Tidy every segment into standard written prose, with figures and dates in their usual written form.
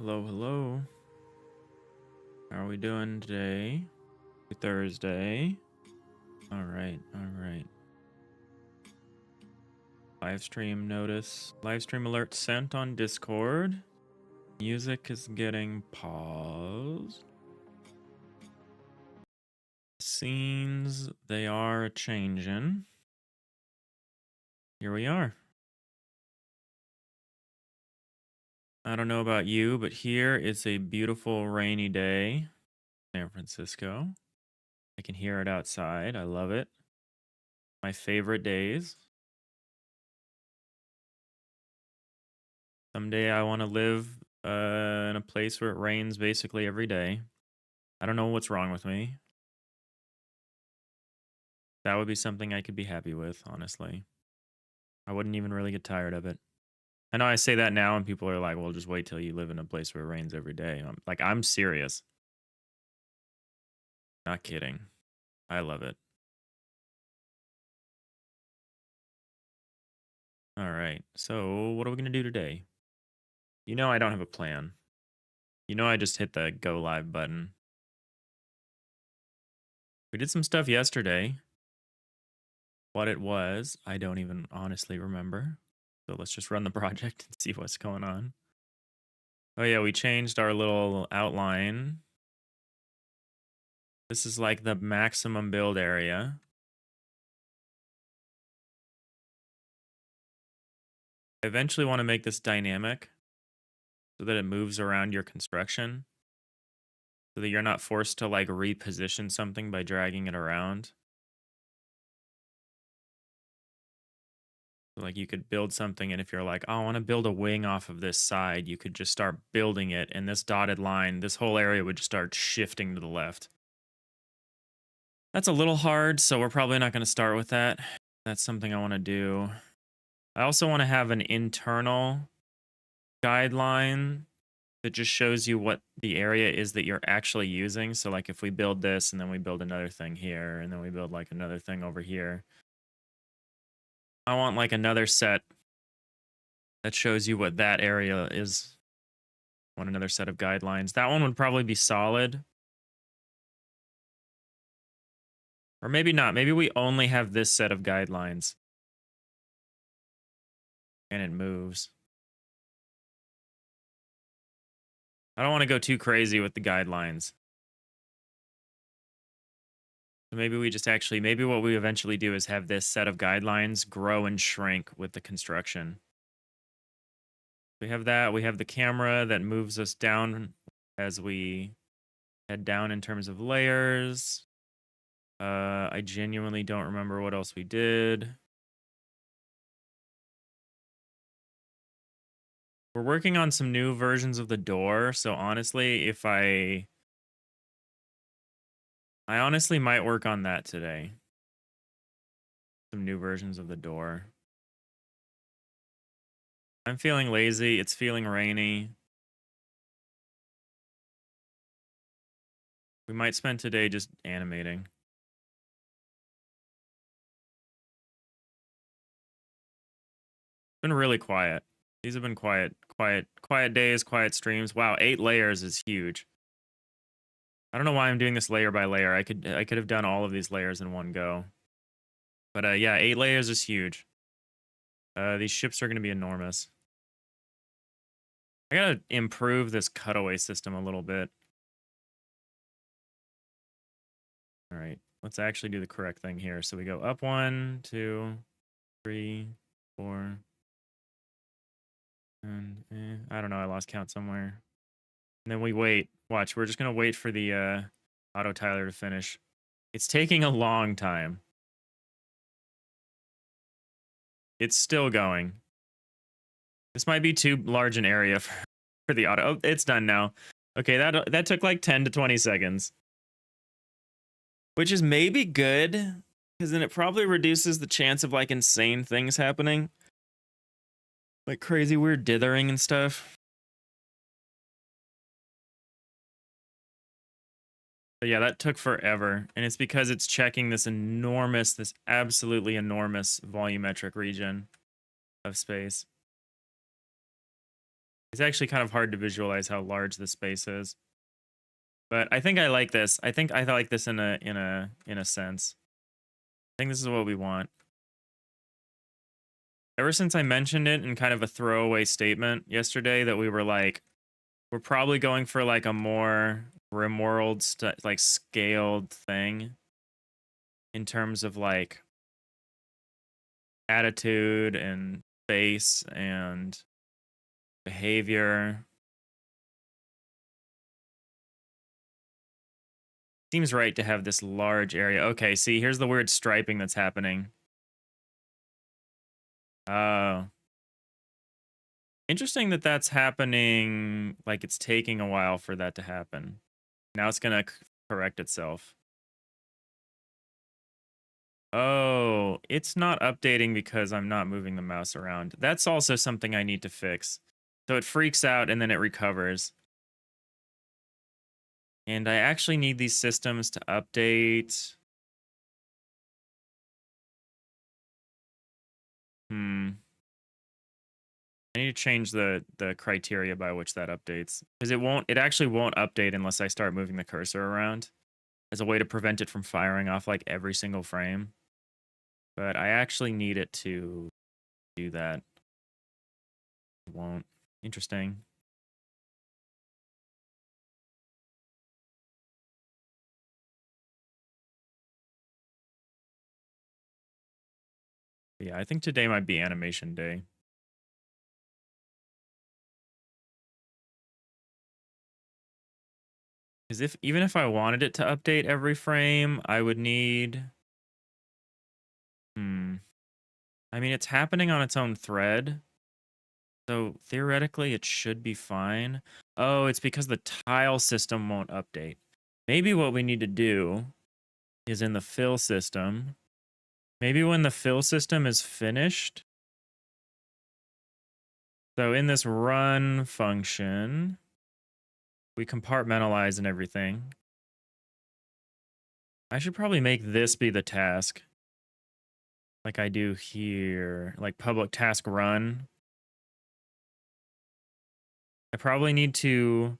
Hello, hello. How are we doing today? Thursday. All right, all right. Live stream notice. Live stream alert sent on Discord. Music is getting paused. Scenes, they are changing. Here we are. I don't know about you, but here it's a beautiful rainy day. San Francisco. I can hear it outside. I love it. My favorite days. Someday I want to live in a place where it rains basically every day. I don't know what's wrong with me. That would be something I could be happy with, honestly. I wouldn't even really get tired of it. I know I say that now and people are like, well, just wait till you live in a place where it rains every day. And I'm like, I'm serious. Not kidding. I love it. All right. So what are we going to do today? You know I don't have a plan. You know I just hit the go live button. We did some stuff yesterday. What it was, I don't even honestly remember. So let's just run the project and see what's going on. Oh yeah, we changed our little outline. This is like the maximum build area. I eventually want to make this dynamic so that it moves around your construction. So that you're not forced to like reposition something by dragging it around. Like you could build something, and if you're like, oh, I want to build a wing off of this side, you could just start building it, and this dotted line, this whole area would just start shifting to the left. That's a little hard, so we're probably not going to start with that. That's something I want to do. I also want to have an internal guideline that just shows you what the area is that you're actually using. So like if we build this, and then we build another thing here, and then we build like another thing over here, I want like another set that shows you what that area is. I want another set of guidelines. That one would probably be solid. Or maybe not. Maybe we only have this set of guidelines. And it moves. I don't want to go too crazy with the guidelines. So maybe we just actually, maybe what we eventually do is have this set of guidelines grow and shrink with the construction. We have that. We have the camera that moves us down as we head down in terms of layers. I genuinely don't remember what else we did. We're working on some new versions of the door, so honestly, if I honestly might work on that today. Some new versions of the door. I'm feeling lazy. It's feeling rainy. We might spend today just animating. It's been really quiet. These have been quiet days, quiet streams. Wow, 8 layers is huge. I don't know why I'm doing this layer by layer. I could have done all of these layers in one go. But yeah, 8 layers is huge. These ships are going to be enormous. I gotta improve this cutaway system a little bit. All right, let's actually do the correct thing here. So we go up 1, 2, 3, 4. And I don't know, I lost count somewhere. And then we wait. Watch, we're just gonna wait for the auto tiler to finish. It's taking a long time. It's still going. This might be too large an area for the auto. Oh, it's done now. Okay, that took like 10 to 20 seconds. Which is maybe good, because then it probably reduces the chance of like insane things happening. Like crazy weird dithering and stuff. But yeah, that took forever. And it's because it's checking this enormous, this absolutely enormous volumetric region of space. It's actually kind of hard to visualize how large this space is. But I think I like this. I think I like this in a sense. I think this is what we want. Ever since I mentioned it in kind of a throwaway statement yesterday that we were like, we're probably going for like a more RimWorld like scaled thing in terms of like attitude and space and behavior. Seems right to have this large area. Okay, see, here's the weird striping that's happening. Oh. Interesting that that's happening, like it's taking a while for that to happen. Now it's gonna correct itself. Oh, it's not updating because I'm not moving the mouse around. That's also something I need to fix. So it freaks out and then it recovers. And I actually need these systems to update. I need to change the criteria by which that updates. Because it actually won't update unless I start moving the cursor around as a way to prevent it from firing off like every single frame. But I actually need it to do that. It won't. Interesting. But yeah, I think today might be animation day. Because even if I wanted it to update every frame, I would need... I mean, it's happening on its own thread. So theoretically, it should be fine. Oh, it's because the tile system won't update. Maybe what we need to do is in the fill system. Maybe when the fill system is finished. So in this run function, we compartmentalize and everything. I should probably make this be the task. Like I do here, like public task run. I probably need to,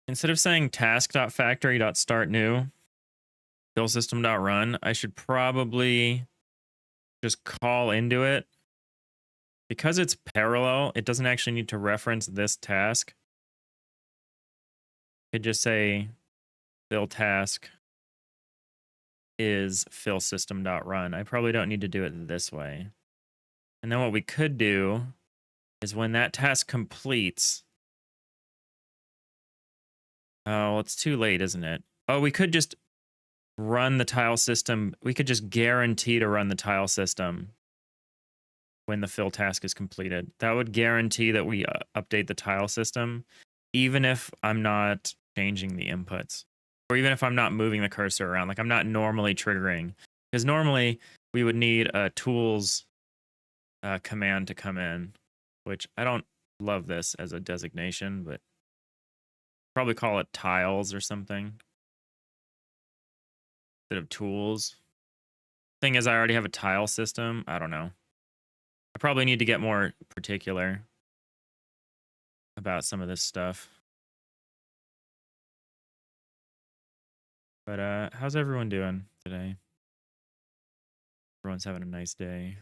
instead of saying task.factory.startNew, fillsystem.run, I should probably just call into it. Because it's parallel, it doesn't actually need to reference this task. It could just say fill task is fillsystem.run. I probably don't need to do it this way. And then what we could do is when that task completes... Oh, well, it's too late, isn't it? Oh, we could just run the tile system. We could just guarantee to run the tile system when the fill task is completed. That would guarantee that we update the tile system, even if I'm not changing the inputs, or even if I'm not moving the cursor around. Like I'm not normally triggering, because normally we would need a tools command to come in, which I don't love this as a designation, but probably call it tiles or something instead of tools. Thing is, I already have a tile system. I don't know. I probably need to get more particular about some of this stuff. But how's everyone doing today? Everyone's having a nice day.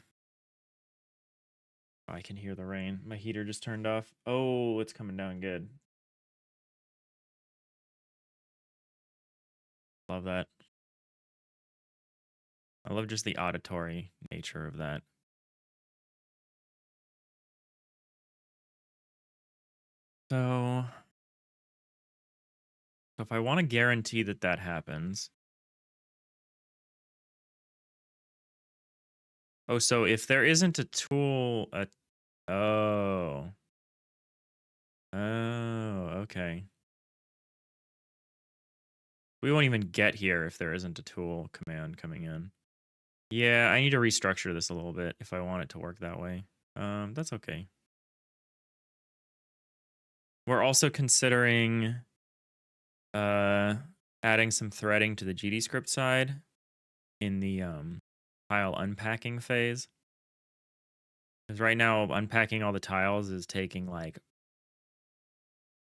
Oh, I can hear the rain. My heater just turned off. Oh, it's coming down good. Love that. I love just the auditory nature of that. So if I want to guarantee that that happens... Oh, so if there isn't a tool... Oh. Oh, okay. We won't even get here if there isn't a tool command coming in. Yeah, I need to restructure this a little bit if I want it to work that way. That's okay. We're also considering adding some threading to the GDScript side in the file unpacking phase. Because right now, unpacking all the tiles is taking like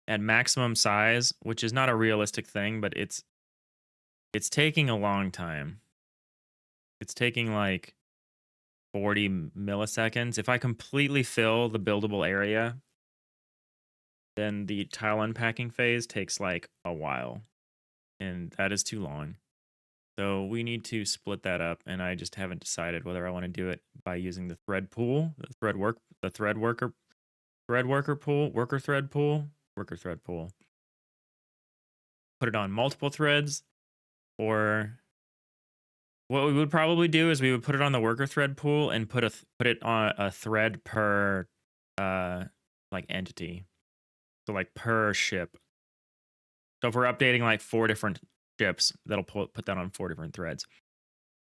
at maximum size, which is not a realistic thing, but it's taking a long time. It's taking like 40 milliseconds. If I completely fill the buildable area, then the tile unpacking phase takes like a while, and that is too long. So we need to split that up, and I just haven't decided whether I want to do it by using the thread pool, the thread worker pool, worker thread pool. Put it on multiple threads, or what we would probably do is we would put it on the worker thread pool and put it on a thread per like entity. So like per ship. So if we're updating like 4 different ships, that'll put that on 4 different threads.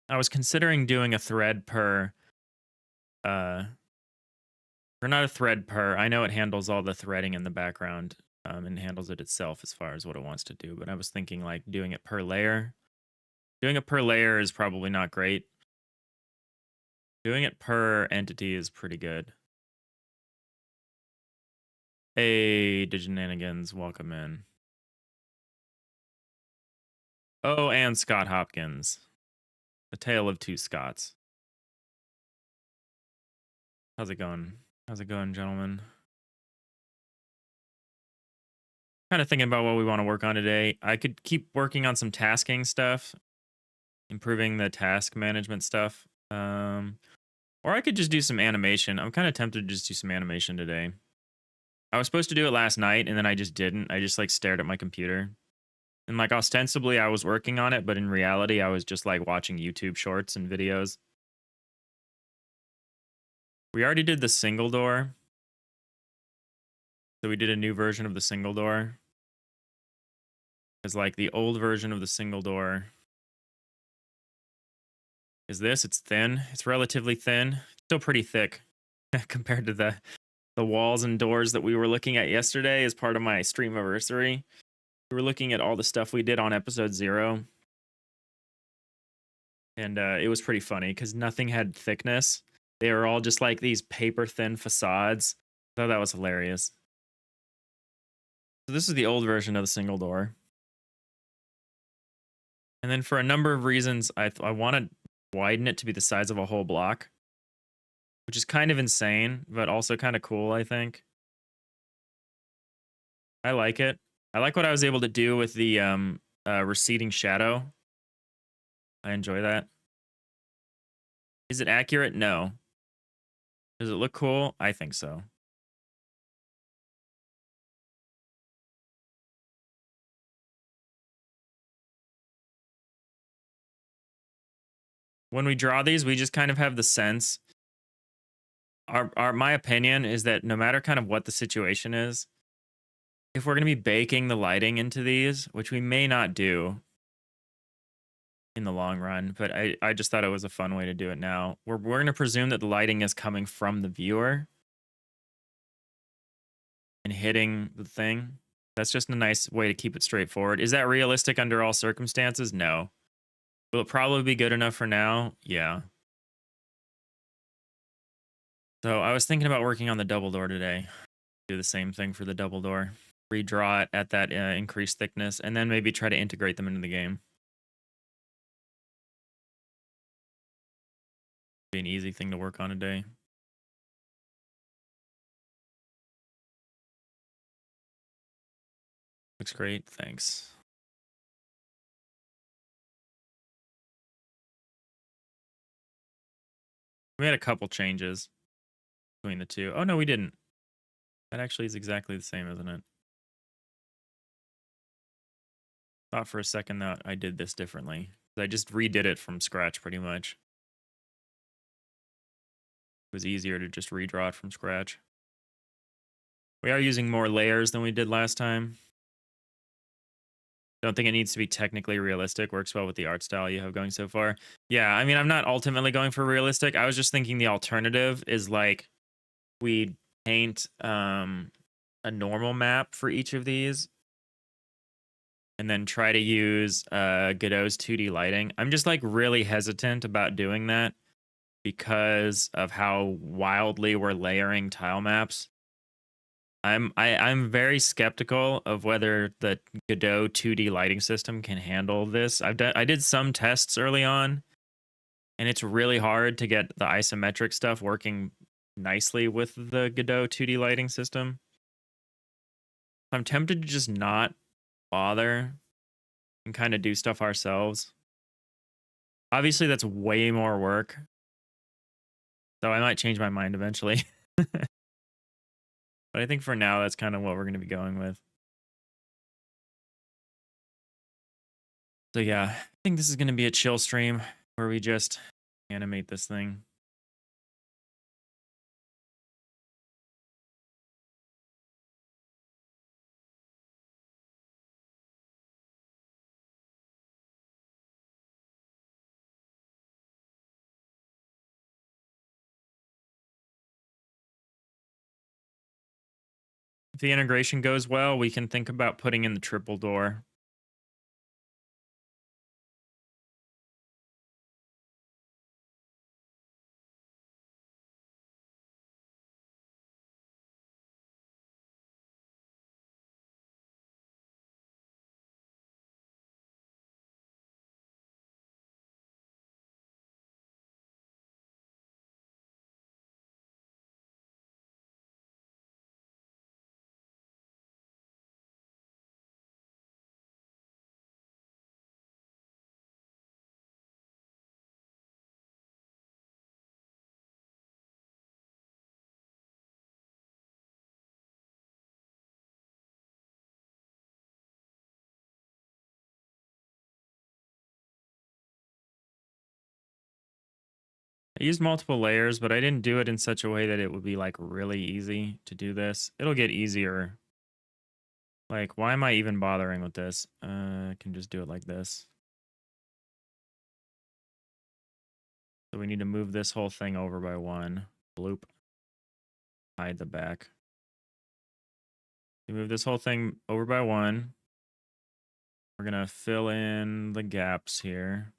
I was considering doing a thread per or not a thread per. I know it handles all the threading in the background and handles it itself as far as what it wants to do, but I was thinking like doing it per layer. Doing it per layer is probably not great. Doing it per entity is pretty good. Hey, Diginanigans, welcome in. Oh, and Scott Hopkins. A Tale of Two Scotts. How's it going? How's it going, gentlemen? Kind of thinking about what we want to work on today. I could keep working on some tasking stuff, improving the task management stuff. Or I could just do some animation. I'm kind of tempted to just do some animation today. I was supposed to do it last night, and then I just didn't. I just like stared at my computer. And like ostensibly I was working on it, but in reality I was just like watching YouTube shorts and videos. We already did the single door. So we did a new version of the single door. Because like the old version of the single door is this. It's thin. It's relatively thin. Still pretty thick compared to the walls and doors that we were looking at yesterday as part of my stream anniversary. We were looking at all the stuff we did on episode 0. And it was pretty funny because nothing had thickness. They were all just like these paper thin facades. I thought that was hilarious. So this is the old version of the single door. And then for a number of reasons, I want to widen it to be the size of a whole block, which is kind of insane, but also kind of cool, I think. I like it. I like what I was able to do with the receding shadow. I enjoy that. Is it accurate? No. Does it look cool? I think so. When we draw these, we just kind of have the sense. My opinion is that no matter kind of what the situation is, if we're going to be baking the lighting into these, which we may not do in the long run, but I just thought it was a fun way to do it now. We're going to presume that the lighting is coming from the viewer and hitting the thing. That's just a nice way to keep it straightforward. Is that realistic under all circumstances? No. Will it probably be good enough for now? Yeah. So I was thinking about working on the double door today. Do the same thing for the double door. Redraw it at that increased thickness, and then maybe try to integrate them into the game. Be an easy thing to work on today. Looks great, thanks. We had a couple changes between the two. Oh no, we didn't. That actually is exactly the same, isn't it? Thought for a second that I did this differently. I just redid it from scratch pretty much. It was easier to just redraw it from scratch. We are using more layers than we did last time. Don't think it needs to be technically realistic. Works well with the art style you have going so far. Yeah, I mean, I'm not ultimately going for realistic. I was just thinking the alternative is like we paint a normal map for each of these and then try to use Godot's 2D lighting. I'm just like really hesitant about doing that because of how wildly we're layering tile maps. I'm very skeptical of whether the Godot 2D lighting system can handle this. I did some tests early on, and it's really hard to get the isometric stuff working nicely with the Godot 2D lighting system. I'm tempted to just not bother and kind of do stuff ourselves. Obviously, that's way more work, so I might change my mind eventually. But I think for now, that's kind of what we're going to be going with. So yeah, I think this is going to be a chill stream where we just animate this thing. If the integration goes well, we can think about putting in the triple door. I used multiple layers, but I didn't do it in such a way that it would be like really easy to do this. It'll get easier. Like, why am I even bothering with this? I can just do it like this. So we need to move this whole thing over by one. Bloop. Hide the back. We move this whole thing over by one. We're going to fill in the gaps here.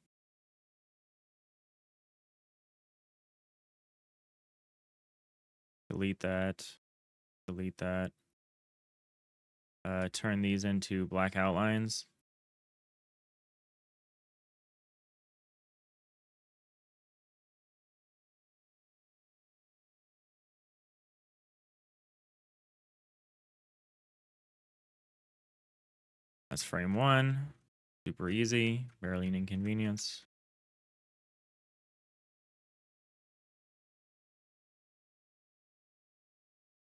Delete that. Delete that. Turn these into black outlines. That's frame one. Super easy. Barely an inconvenience.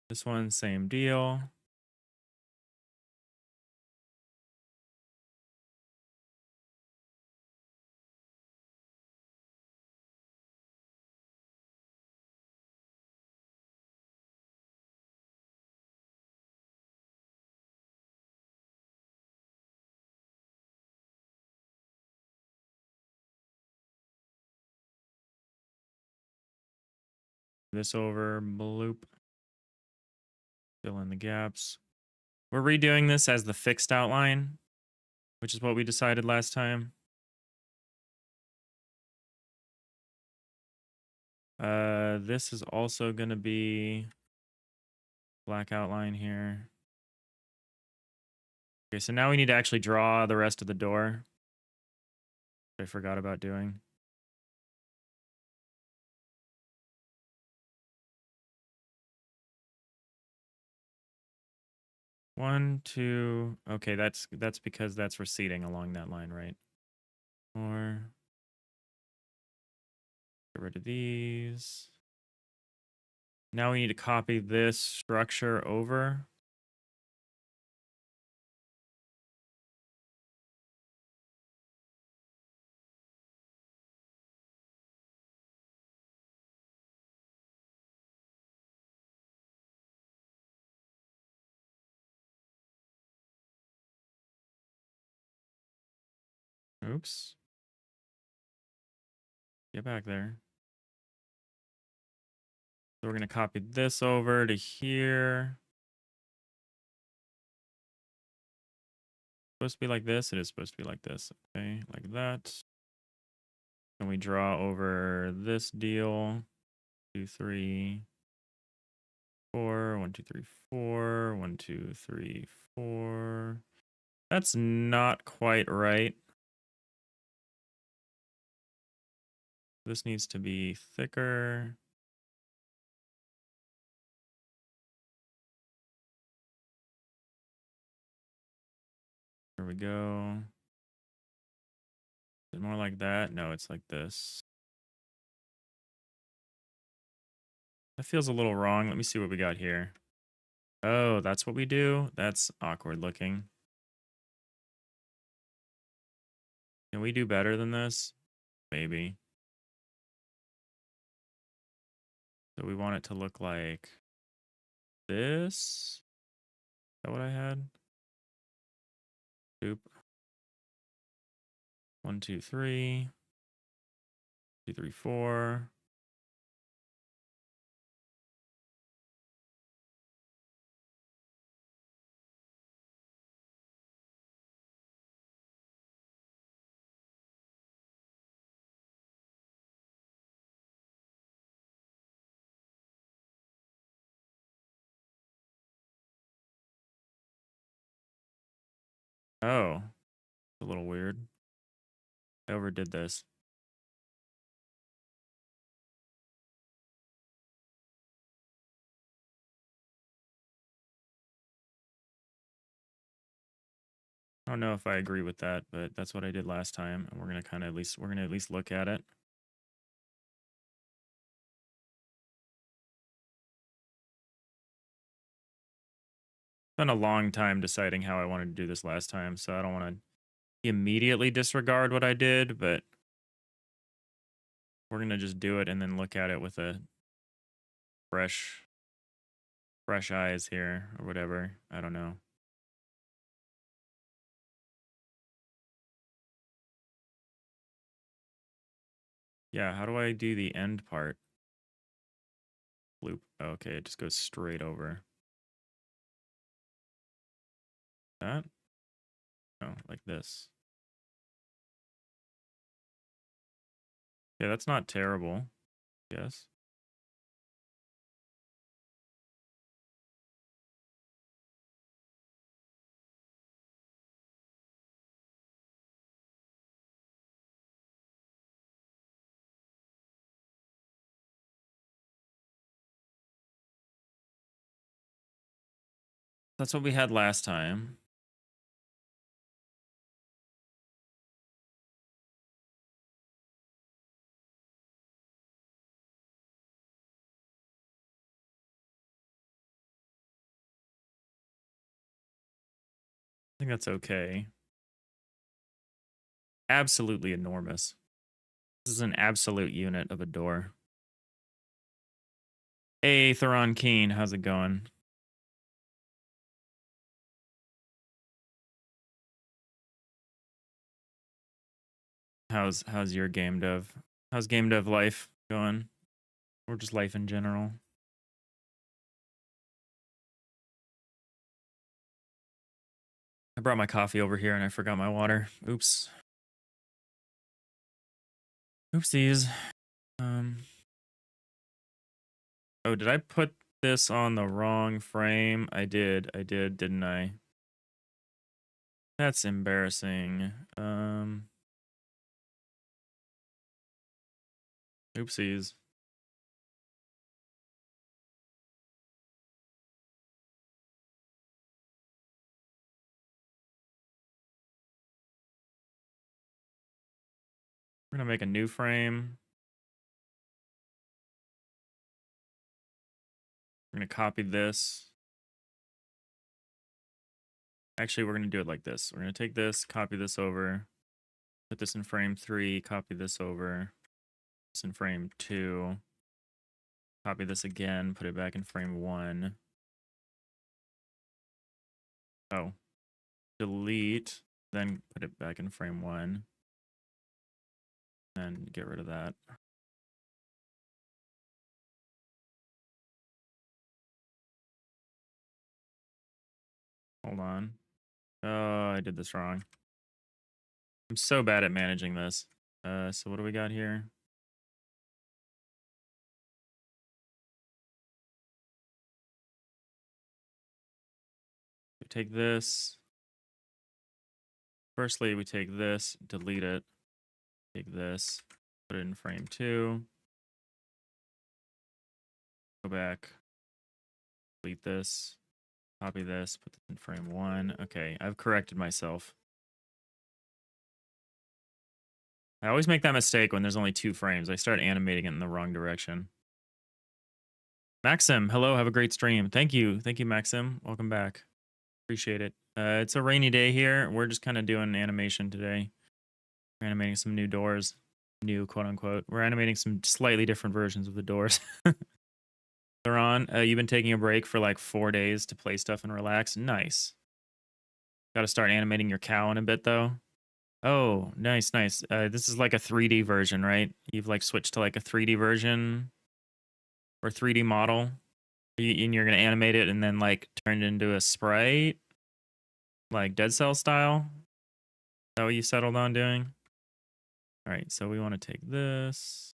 This one, same deal. This over, bloop. Fill in the gaps. We're redoing this as the fixed outline, which is what we decided last time. This is also going to be black outline here. Okay, so now we need to actually draw the rest of the door. I forgot about doing. One, two. Okay, that's because that's receding along that line, right? Or get rid of these. Now we need to copy this structure over. Oops. Get back there. So we're going to copy this over to here. Supposed to be like this. It is supposed to be like this. Okay, like that. Can we draw over this deal? 2, 3, 4. 1, 2, 3, 4. 1, 2, 3, 4. That's not quite right. This needs to be thicker. There we go. Is it more like that? No, it's like this. That feels a little wrong. Let me see what we got here. Oh, that's what we do? That's awkward looking. Can we do better than this? Maybe. So we want it to look like this. Is that what I had? Oop. 1, 2, 3. 2, 3, 4. Oh, a little weird. I overdid this. I don't know if I agree with that, but that's what I did last time, and we're gonna kind of at least look at it. It's been a long time deciding how I wanted to do this last time, so I don't want to immediately disregard what I did, but we're gonna just do it and then look at it with a fresh eyes here or whatever. I don't know. Yeah, how do I do the end part? Loop. Okay, it just goes straight over. That? No, like this. Yeah, that's not terrible. Yes. That's what we had last time. I think that's okay. Absolutely enormous. This is an absolute unit of a door. Hey, Theron Keen, how's it going? How's your game dev? How's game dev life going? Or just life in general? I brought my coffee over here and I forgot my water. Oops. Oopsies. Oh, did I put this on the wrong frame? I did, didn't I? That's embarrassing. Oopsies. We're gonna make a new frame. We're gonna copy this. Actually, we're gonna do it like this. We're gonna take this, copy this over, put this in frame 3, copy this over, this in frame 2, copy this again, put it back in frame 1. Oh, delete, then put it back in frame 1, and get rid of that. Hold on. Oh, I did this wrong. I'm so bad at managing this. So what do we got here? We take this. Firstly, we take this, delete it. Take this, put it in frame 2. Go back, delete this, copy this, put this in frame 1. Okay, I've corrected myself. I always make that mistake when there's only 2 frames. I start animating it in the wrong direction. Maxim, hello, have a great stream. Thank you, Maxim. Welcome back. Appreciate it. It's a rainy day here. We're just kind of doing animation today. We're animating some new doors. New, quote unquote. We're animating some slightly different versions of the doors. Theron, you've been taking a break for like 4 days to play stuff and relax. Nice. Got to start animating your cow in a bit, though. Oh, nice, nice. This is like a 3D version, right? You've like switched to like a 3D version or 3D model. And you're going to animate it and then like turn it into a sprite, like Dead Cell style. Is that what you settled on doing? All right, so we want to take this.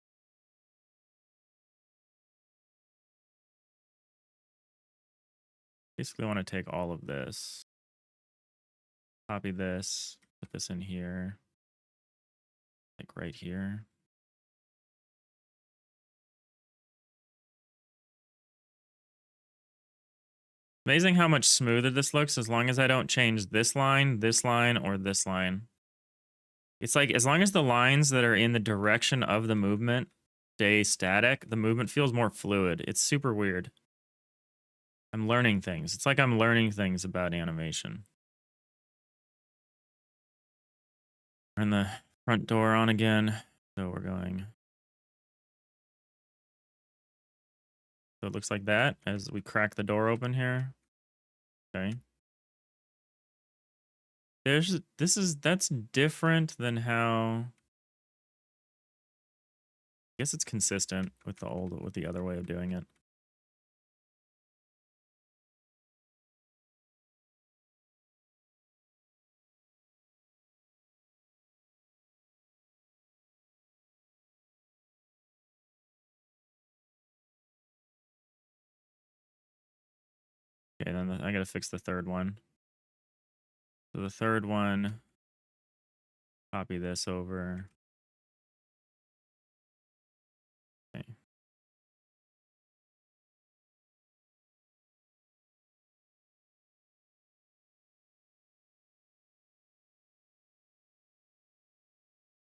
Basically want to take all of this, copy this, put this in here, like right here. Amazing how much smoother this looks as long as I don't change this line, or this line. It's like as long as the lines that are in the direction of the movement stay static, the movement feels more fluid. It's super weird. I'm learning things. It's like I'm learning things about animation. Turn the front door on again. So we're going. So it looks like that as we crack the door open here. Okay. That's different than how, I guess it's consistent with the other way of doing it. Okay, then I gotta fix the third one. So the third one, copy this over. Okay.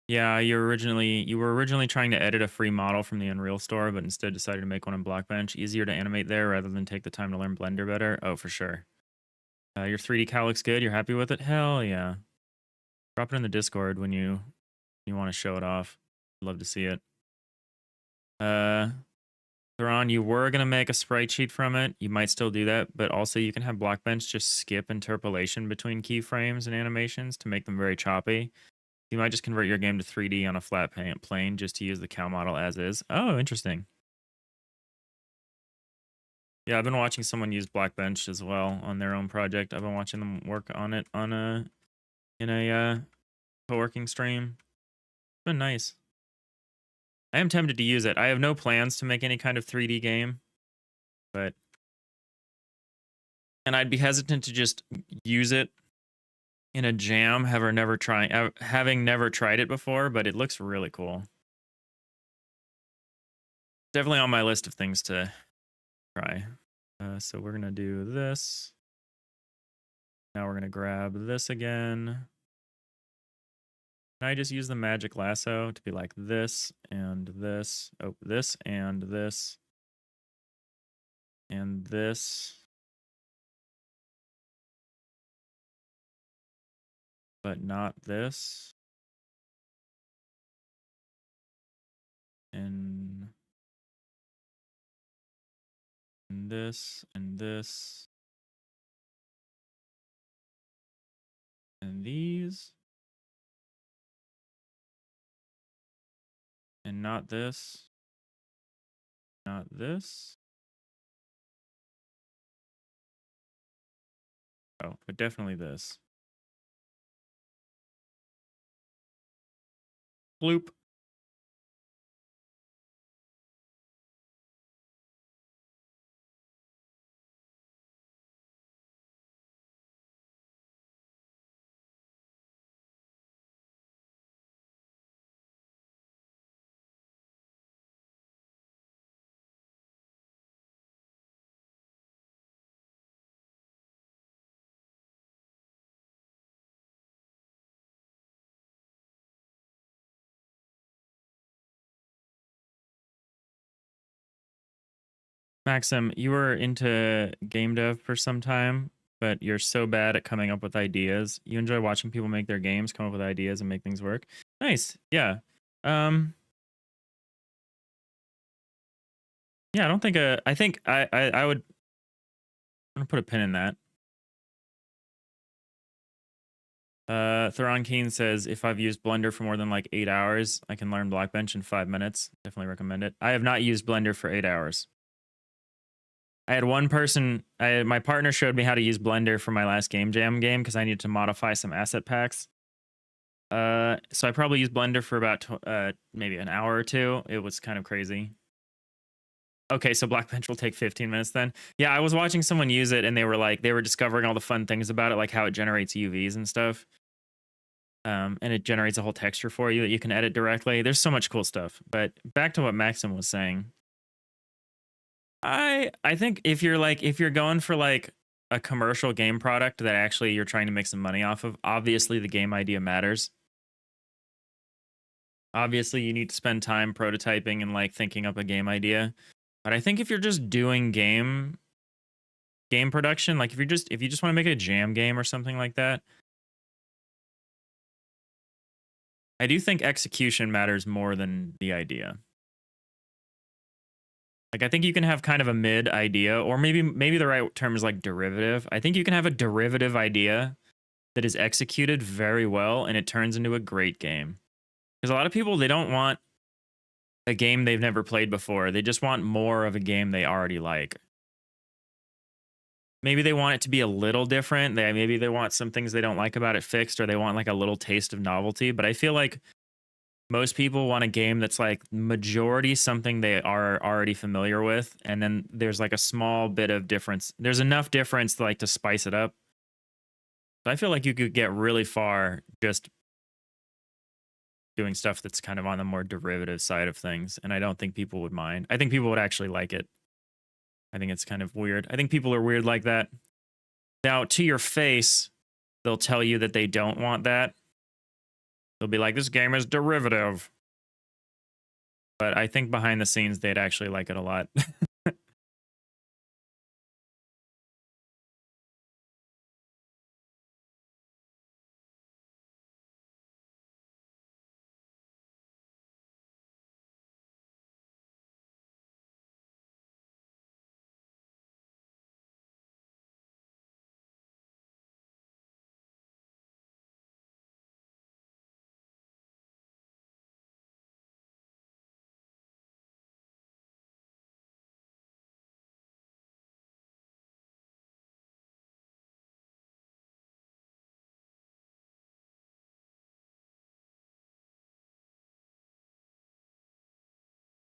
Yeah, you were originally trying to edit a free model from the Unreal Store, but instead decided to make one in Blockbench. Easier to animate there rather than take the time to learn Blender better. Oh, for sure. Your 3D cow looks good. You're happy with it? Hell yeah. Drop it in the Discord when you want to show it off. I'd love to see it. Theron, you were going to make a sprite sheet from it. You might still do that, but also you can have Blockbench just skip interpolation between keyframes and animations to make them very choppy. You might just convert your game to 3D on a flat plane just to use the cow model as is. Oh, interesting. Yeah, I've been watching someone use Blockbench as well on their own project. I've been watching them work on it in a co-working stream. It's been nice. I am tempted to use it. I have no plans to make any kind of 3D game, and I'd be hesitant to just use it in a jam, having never tried it before, but it looks really cool. Definitely on my list of things to try. So we're gonna do this. Now we're gonna grab this again. Can I just use the magic lasso to be like this and this? Oh, this and this and this. But not this. And this and this. And these. And not this. Not this. Oh, but definitely this. Bloop. Maxim, you were into game dev for some time, but you're so bad at coming up with ideas. You enjoy watching people make their games, come up with ideas, and make things work. Nice. Yeah. Um. Yeah. I don't think. I think I would. I'm gonna put a pin in that. Theron Keen says if I've used Blender for more than like 8 hours, I can learn Blockbench in 5 minutes. Definitely recommend it. I have not used Blender for 8 hours. I had one person, my partner showed me how to use Blender for my last Game Jam game because I needed to modify some asset packs. So I probably used Blender for about maybe an hour or two. It was kind of crazy. Okay, so Blockbench will take 15 minutes then. Yeah, I was watching someone use it and they were discovering all the fun things about it, like how it generates UVs and stuff. And it generates a whole texture for you that you can edit directly. There's so much cool stuff. But back to what Maxim was saying. I think if you're going for like a commercial game product that actually you're trying to make some money off of, obviously the game idea matters. Obviously you need to spend time prototyping and like thinking up a game idea. But I think if you're just doing game production, like if you just want to make a jam game or something like that, I do think execution matters more than the idea. Like I think you can have kind of a mid idea, or maybe the right term is like derivative. I think you can have a derivative idea that is executed very well and it turns into a great game. Because a lot of people, they don't want a game they've never played before. They just want more of a game they already like. Maybe they want it to be a little different. Maybe they want some things they don't like about it fixed, or they want like a little taste of novelty. But I feel like most people want a game that's like majority something they are already familiar with, and then there's like a small bit of difference. There's enough difference to spice it up. So I feel like you could get really far just doing stuff that's kind of on the more derivative side of things, and I don't think people would mind. I think people would actually like it. I think it's kind of weird. I think people are weird like that. Now, to your face, they'll tell you that they don't want that. They'll be like, this game is derivative. But I think behind the scenes, they'd actually like it a lot.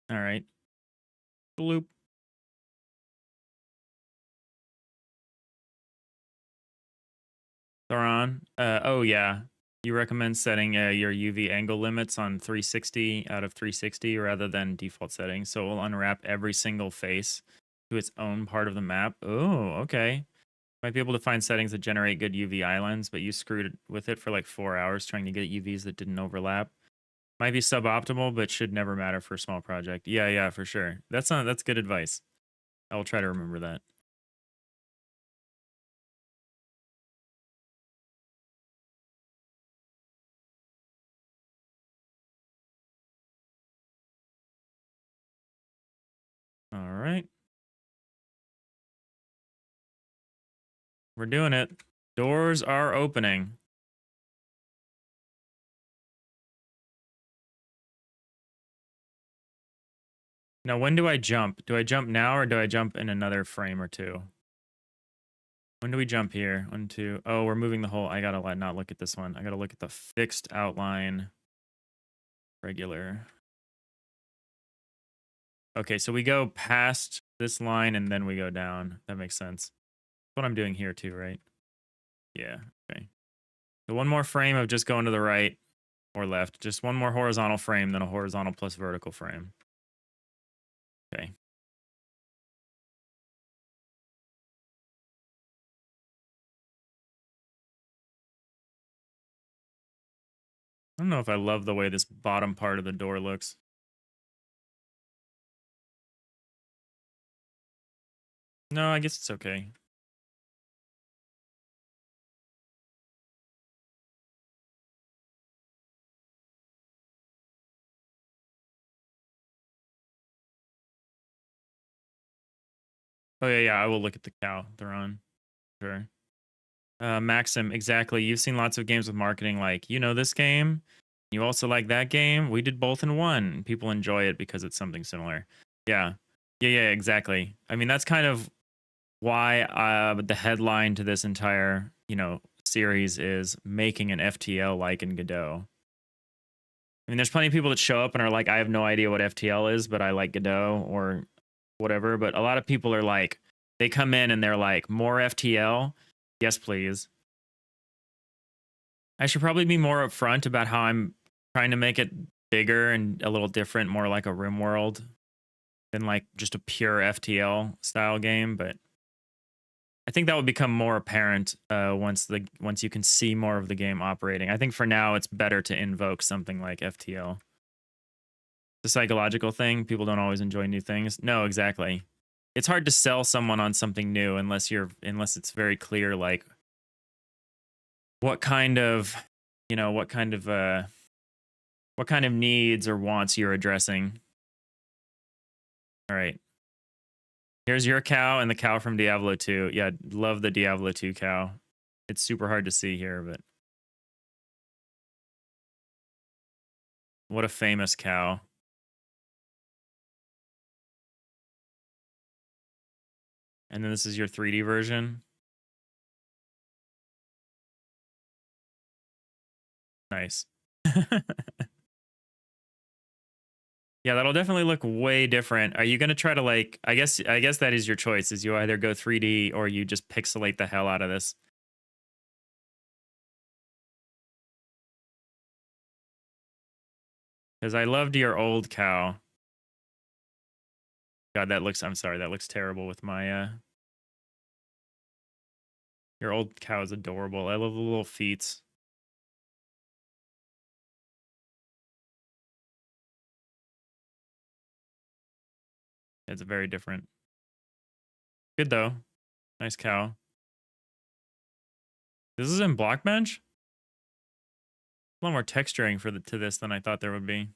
All right. Bloop. Thoron. Oh, yeah. You recommend setting your UV angle limits on 360 out of 360 rather than default settings. So it will unwrap every single face to its own part of the map. Oh, okay. Might be able to find settings that generate good UV islands, but you screwed with it for like 4 hours trying to get UVs that didn't overlap. Might be suboptimal, but should never matter for a small project. Yeah, for sure. That's good advice. I will try to remember that. All right. We're doing it. Doors are opening. Now, when do I jump? Do I jump now or do I jump in another frame or two? When do we jump here? 1, 2. Oh, we're moving the whole. I gotta not look at this one. I gotta look at the fixed outline. regular. Okay, so we go past this line and then we go down. That makes sense. That's what I'm doing here too, right? Yeah, okay. So one more frame of just going to the right or left. Just one more horizontal frame, then a horizontal plus vertical frame. Okay. I don't know if I love the way this bottom part of the door looks. No, I guess it's okay. Oh yeah, I will look at the cow they're on. Sure. Maxim, exactly. You've seen lots of games with marketing like, you know this game, you also like that game. We did both in one. People enjoy it because it's something similar. Yeah. Yeah, exactly. I mean, that's kind of why the headline to this entire, series is making an FTL like in Godot. I mean, there's plenty of people that show up and are like, I have no idea what FTL is, but I like Godot or whatever. But a lot of people are like, they come in and they're like, more FTL? Yes, please. I should probably be more upfront about how I'm trying to make it bigger and a little different, more like a Rim World than like just a pure FTL style game. But I think that will become more apparent once you can see more of the game operating. I think for now it's better to invoke something like FTL. The psychological thing, people don't always enjoy new things. No, exactly. It's hard to sell someone on something new unless it's very clear like what kind of what kind of needs or wants you're addressing. All right. Here's your cow and the cow from Diablo 2. Yeah, love the Diablo 2 cow. It's super hard to see here, but what a famous cow. And then this is your 3D version. Nice. Yeah, that'll definitely look way different. Are you going to try to like I guess that is your choice, is you either go 3D or you just pixelate the hell out of this. Cuz I loved your old cow. God, I'm sorry, that looks terrible with my your old cow is adorable. I love the little feet. It's very different. Good though. Nice cow. This is in Blockbench? A lot more texturing to this than I thought there would be.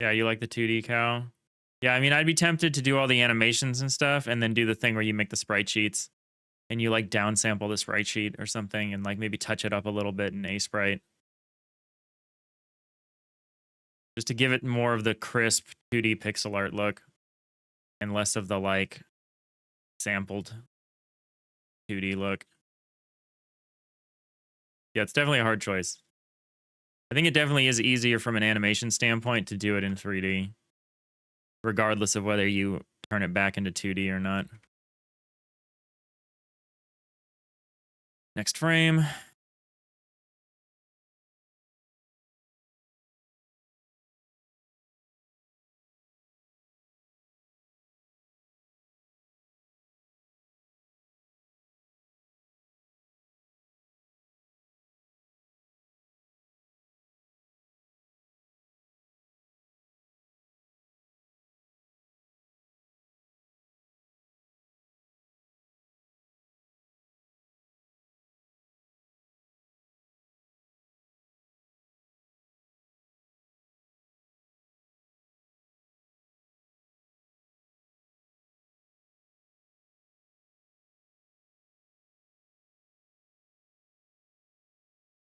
Yeah, you like the 2D cow? Yeah, I mean, I'd be tempted to do all the animations and stuff and then do the thing where you make the sprite sheets and you like downsample the sprite sheet or something and like maybe touch it up a little bit in A sprite. Just to give it more of the crisp 2D pixel art look and less of the like sampled 2D look. Yeah, it's definitely a hard choice. I think it definitely is easier from an animation standpoint to do it in 3D, regardless of whether you turn it back into 2D or not. Next frame.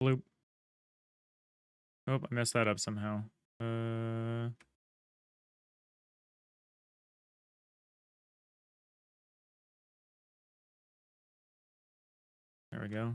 Bloop. Oh, I messed that up somehow. There we go.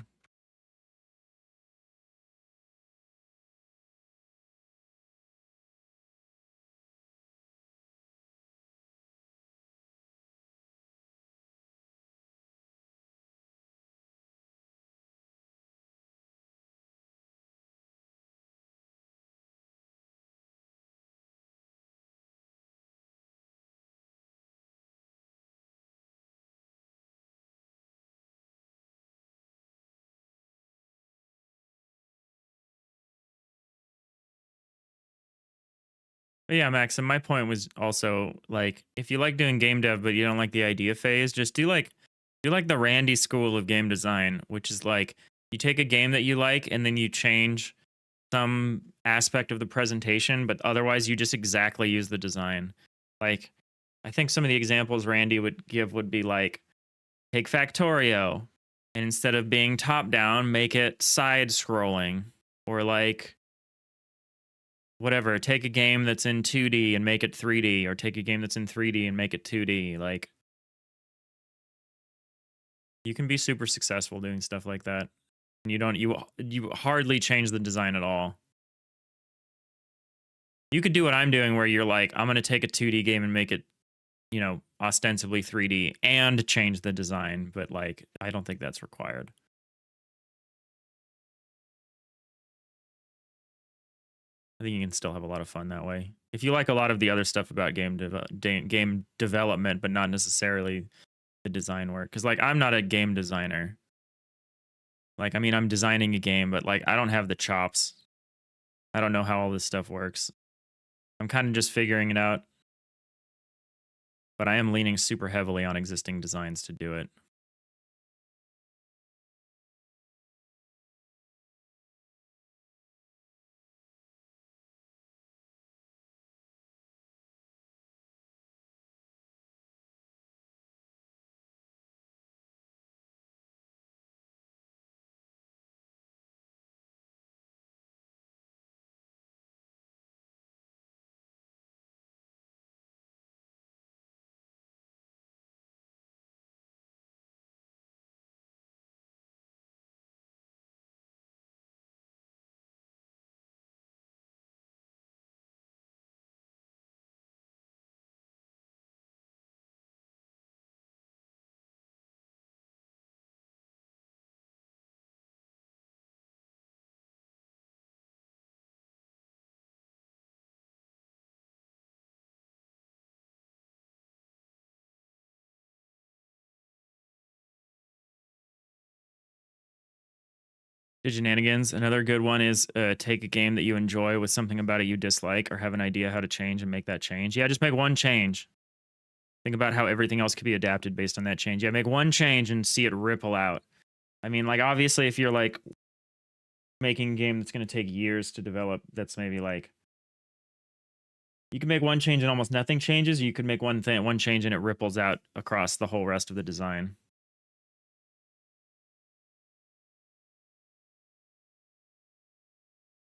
But yeah, Max, and my point was also like if you like doing game dev but you don't like the idea phase, just do like the Randy school of game design, which is like you take a game that you like and then you change some aspect of the presentation, but otherwise you just exactly use the design. Like I think some of the examples Randy would give would be like take Factorio and instead of being top down, make it side scrolling, or like whatever, take a game that's in 2D and make it 3D, or take a game that's in 3D and make it 2D. Like you can be super successful doing stuff like that. And you hardly change the design at all. You could do what I'm doing where you're like, I'm going to take a 2D game and make it, ostensibly 3D and change the design, but like I don't think that's required. I think you can still have a lot of fun that way. If you like a lot of the other stuff about game development, but not necessarily the design work, because like I'm not a game designer. Like I mean, I'm designing a game, but like I don't have the chops. I don't know how all this stuff works. I'm kind of just figuring it out. But I am leaning super heavily on existing designs to do it. Diginanigans. Another good one is take a game that you enjoy with something about it you dislike or have an idea how to change and make that change. Yeah, just make one change. Think about how everything else could be adapted based on that change. Yeah, make one change and see it ripple out. I mean, like, obviously, if you're like making a game that's going to take years to develop, that's maybe like you can make one change and almost nothing changes. You could make one change and it ripples out across the whole rest of the design.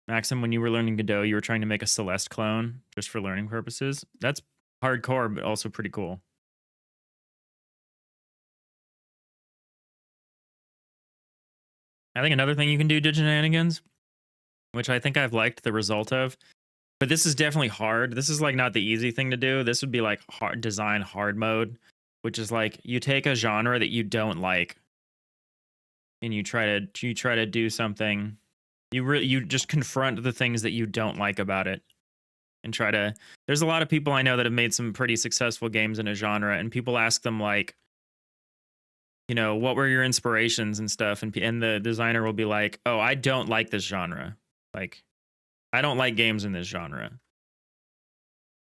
Maxim, when you were learning Godot, you were trying to make a Celeste clone just for learning purposes. That's hardcore, but also pretty cool. I think another thing you can do, Diginanigans, which I think I've liked the result of, but this is definitely hard. This is like not the easy thing to do. This would be like hard design hard mode, which is like you take a genre that you don't like and you try to do something. You just confront the things that you don't like about it and try to. There's a lot of people I know that have made some pretty successful games in a genre, and people ask them like, what were your inspirations and stuff, and the designer will be like, oh, I don't like this genre, like I don't like games in this genre,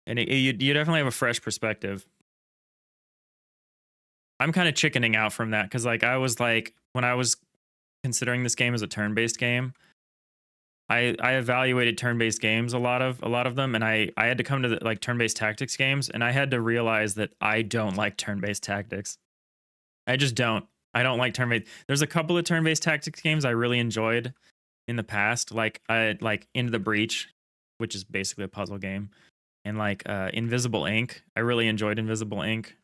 and you definitely have a fresh perspective. I'm kind of chickening out from that because like I was like when I was considering this game as a turn-based game, I evaluated turn-based games a lot of them, and I had to come to the like turn-based tactics games, and I had to realize that I don't like turn-based tactics. I just don't. I don't like turn-based. There's a couple of turn-based tactics games I really enjoyed in the past, like Into the Breach, which is basically a puzzle game, and like Invisible Ink. I really enjoyed Invisible Ink.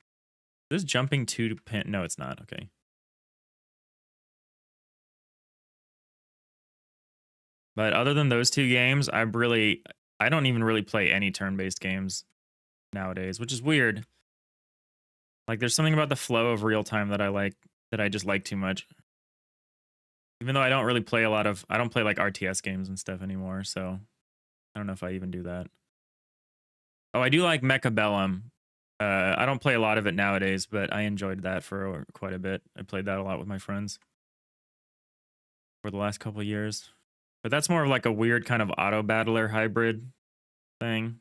This jumping 2 pin? No, it's not. Okay. But other than those two games, I don't even really play any turn-based games nowadays, which is weird. Like there's something about the flow of real time that I just like too much. Even though I don't really play I don't play like RTS games and stuff anymore, so I don't know if I even do that. Oh, I do like Mechabellum. I don't play a lot of it nowadays, but I enjoyed that for quite a bit. I played that a lot with my friends for the last couple of years. But that's more of like a weird kind of auto battler hybrid thing.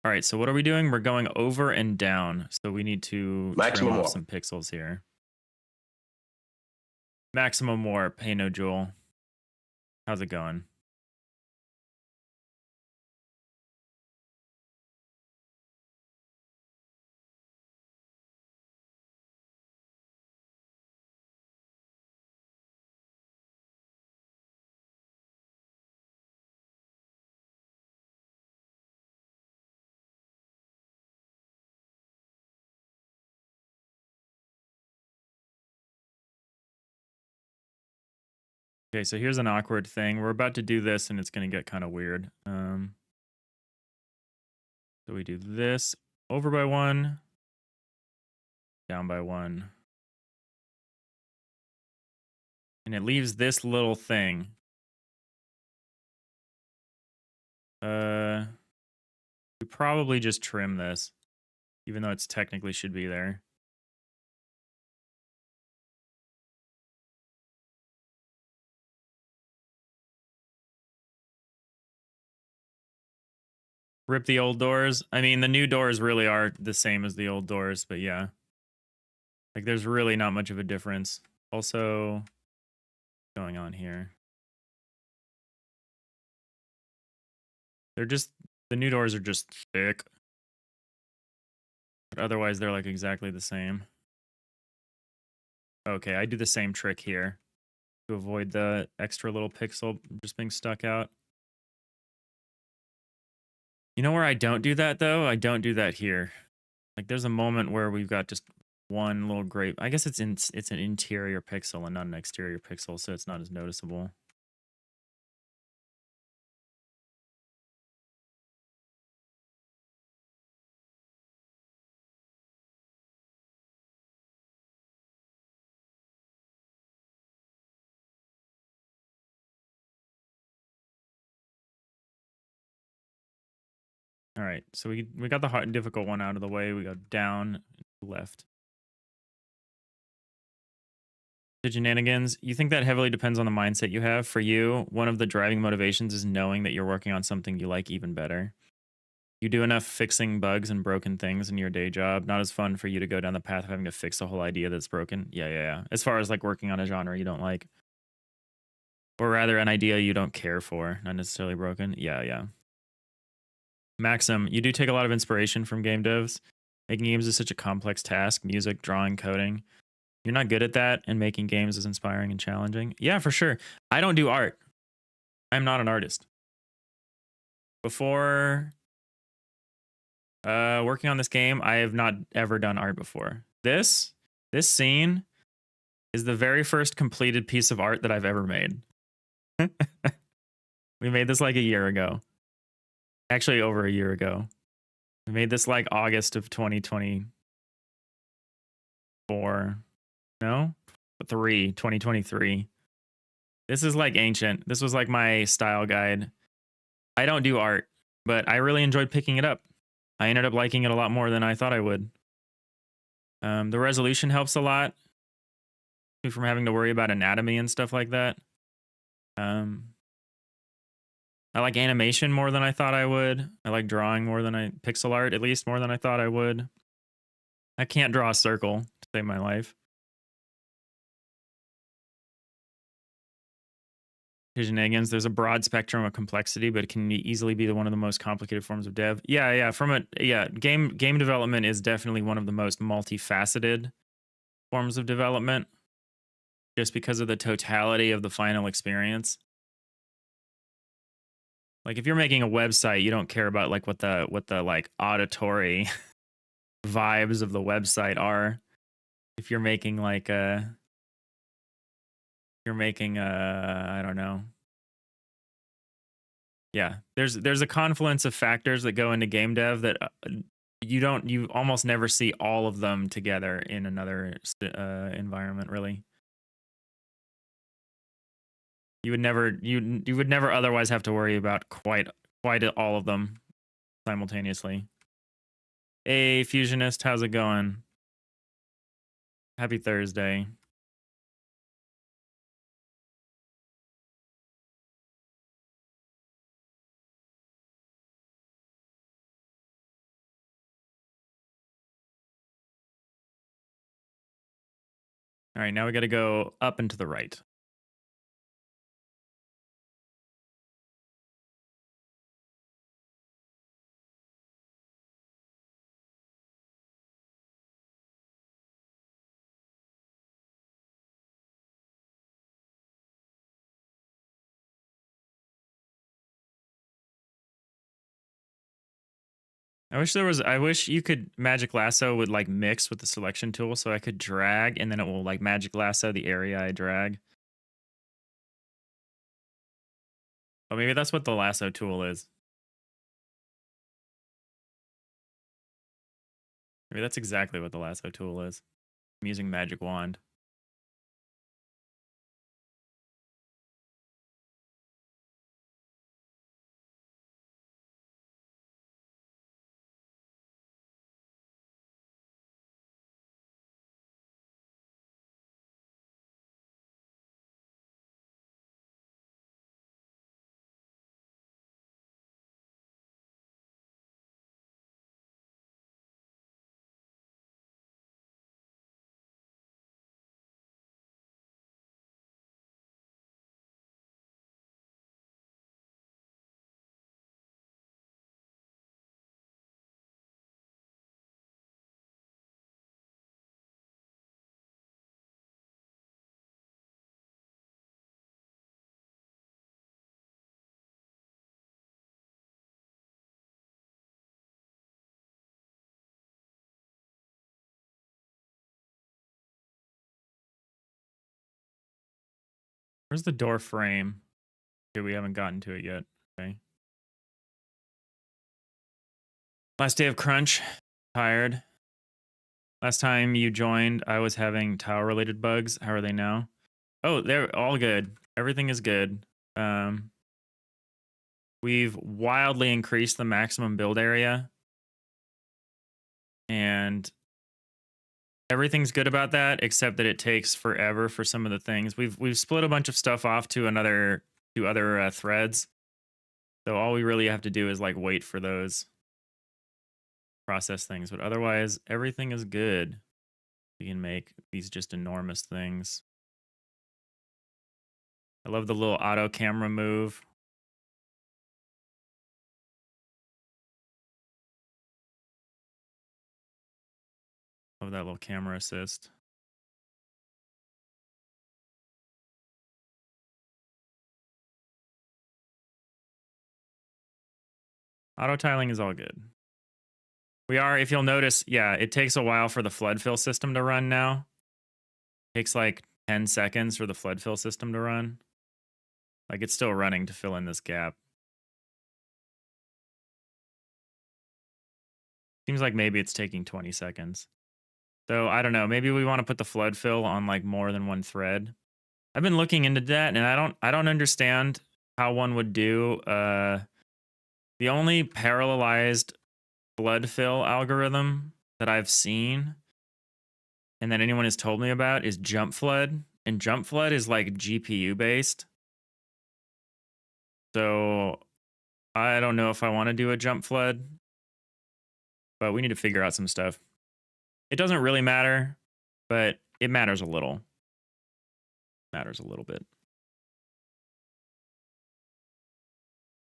All right, so what are we doing? We're going over and down. So we need to trim off some pixels here. Maximum warp. Hey, no Jewel. How's it going? Okay, so here's an awkward thing. We're about to do this and it's going to get kind of weird. So we do this over by 1, down by 1. And it leaves this little thing. We probably just trim this, even though it's technically should be there. Rip the old doors. I mean, the new doors really are the same as the old doors, but yeah. Like, there's really not much of a difference. Also, going on here. The new doors are just thick. But otherwise, they're like exactly the same. Okay, I do the same trick here to avoid the extra little pixel just being stuck out. You know where I don't do that, though? I don't do that here. Like, there's a moment where we've got just one little gray. I guess it's an interior pixel and not an exterior pixel, so it's not as noticeable. All right, so we got the hard and difficult one out of the way. We go down, left. Diginanigans, you think that heavily depends on the mindset you have. For you, one of the driving motivations is knowing that you're working on something you like even better. You do enough fixing bugs and broken things in your day job. Not as fun for you to go down the path of having to fix a whole idea that's broken. Yeah. As far as like working on a genre you don't like. Or rather, an idea you don't care for, not necessarily broken. Yeah. Maxim, you do take a lot of inspiration from game devs. Making games is such a complex task. Music, drawing, coding. You're not good at that, and making games is inspiring and challenging. Yeah, for sure. I don't do art. I'm not an artist. Before working on this game, I have not ever done art before. This scene is the very first completed piece of art that I've ever made. We made this like a year ago. Actually, over a year ago. We made this like August of 2024. No? 2023. This is like ancient. This was like my style guide. I don't do art, but I really enjoyed picking it up. I ended up liking it a lot more than I thought I would. The resolution helps a lot from having to worry about anatomy and stuff like that. I like animation more than I thought I would. I like drawing more than pixel art, at least more than I thought I would. I can't draw a circle to save my life. Diginegans, there's a broad spectrum of complexity, but it can easily be one of the most complicated forms of dev. Yeah. Game development is definitely one of the most multifaceted forms of development, just because of the totality of the final experience. Like if you're making a website, you don't care about like what the like auditory vibes of the website are. If you're making like I don't know, Yeah, there's a confluence of factors that go into game dev that you almost never see all of them together in another environment. Really, you would never otherwise have to worry about quite all of them simultaneously. Hey, Fusionist, how's it going? Happy Thursday. All right, now we got to go up and to the right. I wish you could Magic Lasso would like mix with the selection tool so I could drag and then it will like Magic Lasso the area I drag. Oh, maybe that's what the lasso tool is. Maybe that's exactly what the lasso tool is. I'm using Magic Wand. Where's the door frame? Okay, we haven't gotten to it yet. Okay. Last day of crunch. Tired. Last time you joined, I was having tile related bugs. How are they now? Oh, they're all good. Everything is good. We've wildly increased the maximum build area. And everything's good about that, except that it takes forever for some of the things. We've split a bunch of stuff off to other threads. So all we really have to do is like wait for those process things, but otherwise everything is good. We can make these just enormous things. I love the little auto camera move. Love that little camera assist. Auto tiling is all good. We are, if you'll notice, yeah, it takes a while for the flood fill system to run now. It takes like 10 seconds for the flood fill system to run. Like it's still running to fill in this gap. Seems like maybe it's taking 20 seconds. So I don't know. Maybe we want to put the flood fill on like more than one thread. I've been looking into that, and I don't understand how one would do. The only parallelized flood fill algorithm that I've seen, and that anyone has told me about, is jump flood, and jump flood is like GPU based. So I don't know if I want to do a jump flood, but we need to figure out some stuff. It doesn't really matter, but it matters a little. Matters a little bit.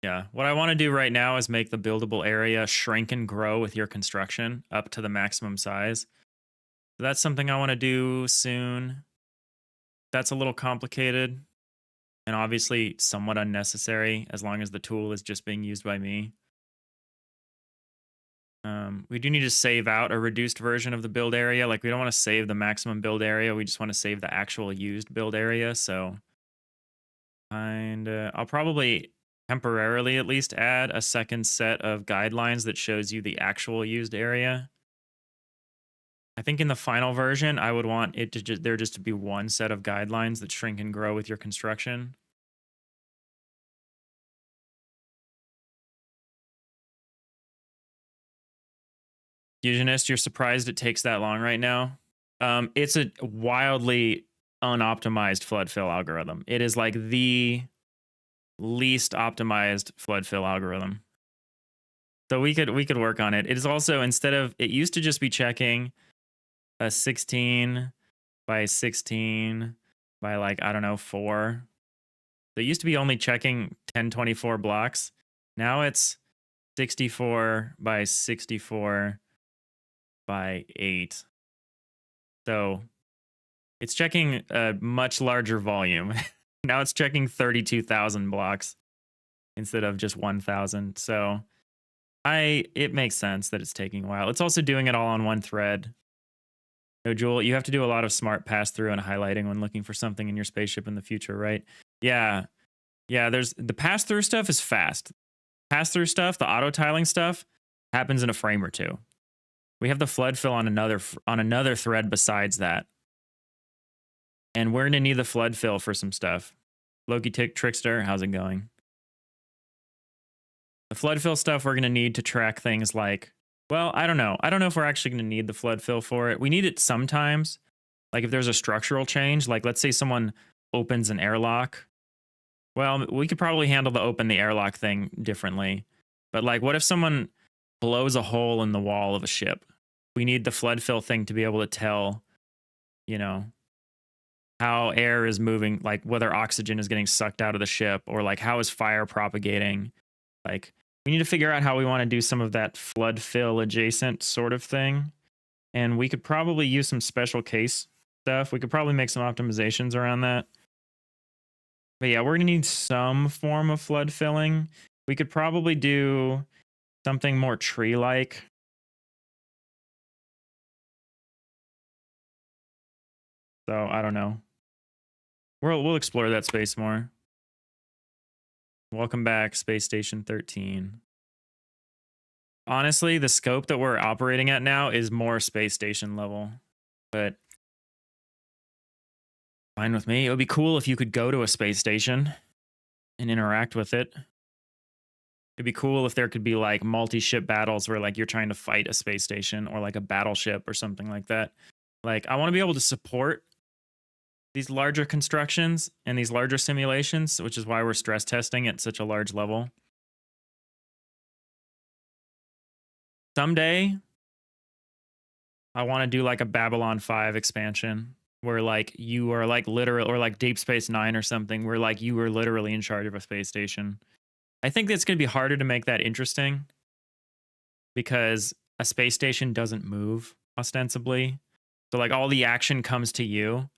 Yeah, what I want to do right now is make the buildable area shrink and grow with your construction up to the maximum size. So that's something I want to do soon. That's a little complicated and obviously somewhat unnecessary as long as the tool is just being used by me. We do need to save out a reduced version of the build area. Like we don't want to save the maximum build area. We just want to save the actual used build area. So I'll probably temporarily at least add a second set of guidelines that shows you the actual used area. I think in the final version, I would want it to there just to be one set of guidelines that shrink and grow with your construction. Fusionist, you're surprised it takes that long right now? It's a wildly unoptimized flood fill algorithm. It is like the least optimized flood fill algorithm. So we could work on it. It is also, instead of, it used to just be checking a 16 by 16 by like, I don't know, 4. So it used to be only checking 1024 blocks. Now it's 64 by 64 by 8. So it's checking a much larger volume. Now it's checking 32,000 blocks instead of just 1,000. So it makes sense that it's taking a while. It's also doing it all on one thread. No, Jewel, you have to do a lot of smart pass through and highlighting when looking for something in your spaceship in the future, right? Yeah. Yeah, there's the pass through stuff is fast. Pass through stuff, the auto tiling stuff happens in a frame or two. We have the flood fill on another thread besides that. And we're going to need the flood fill for some stuff. Loki Trickster, how's it going? The flood fill stuff we're going to need to track things like, well, I don't know. I don't know if we're actually going to need the flood fill for it. We need it sometimes. Like if there's a structural change, like let's say someone opens an airlock. Well, we could probably handle the airlock thing differently. But like, what if someone blows a hole in the wall of a ship? We need the flood fill thing to be able to tell, you know, how air is moving, like whether oxygen is getting sucked out of the ship, or like how is fire propagating. Like we need to figure out how we want to do some of that flood fill adjacent sort of thing. And we could probably use some special case stuff. We could probably make some optimizations around that. But yeah, we're going to need some form of flood filling. We could probably do something more tree-like. So I don't know. We'll explore that space more. Welcome back, Space Station 13. Honestly, the scope that we're operating at now is more space station level, but fine with me. It would be cool if you could go to a space station and interact with it. It'd be cool if there could be like multi-ship battles where like you're trying to fight a space station or like a battleship or something like that. Like I want to be able to support these larger constructions and these larger simulations, which is why we're stress testing at such a large level. Someday, I want to do like a Babylon 5 expansion where like you are like literal, or like Deep Space Nine or something, where like you are literally in charge of a space station. I think it's going to be harder to make that interesting because a space station doesn't move ostensibly. So like all the action comes to you.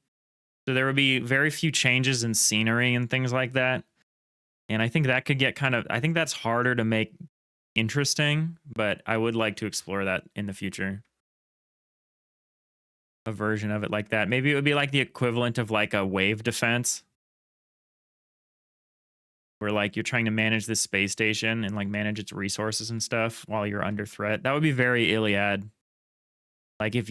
So there would be very few changes in scenery and things like that. And I think that could get I think that's harder to make interesting, but I would like to explore that in the future. A version of it like that. Maybe it would be like the equivalent of like a wave defense, where like you're trying to manage this space station and like manage its resources and stuff while you're under threat. That would be very Iliad. Like if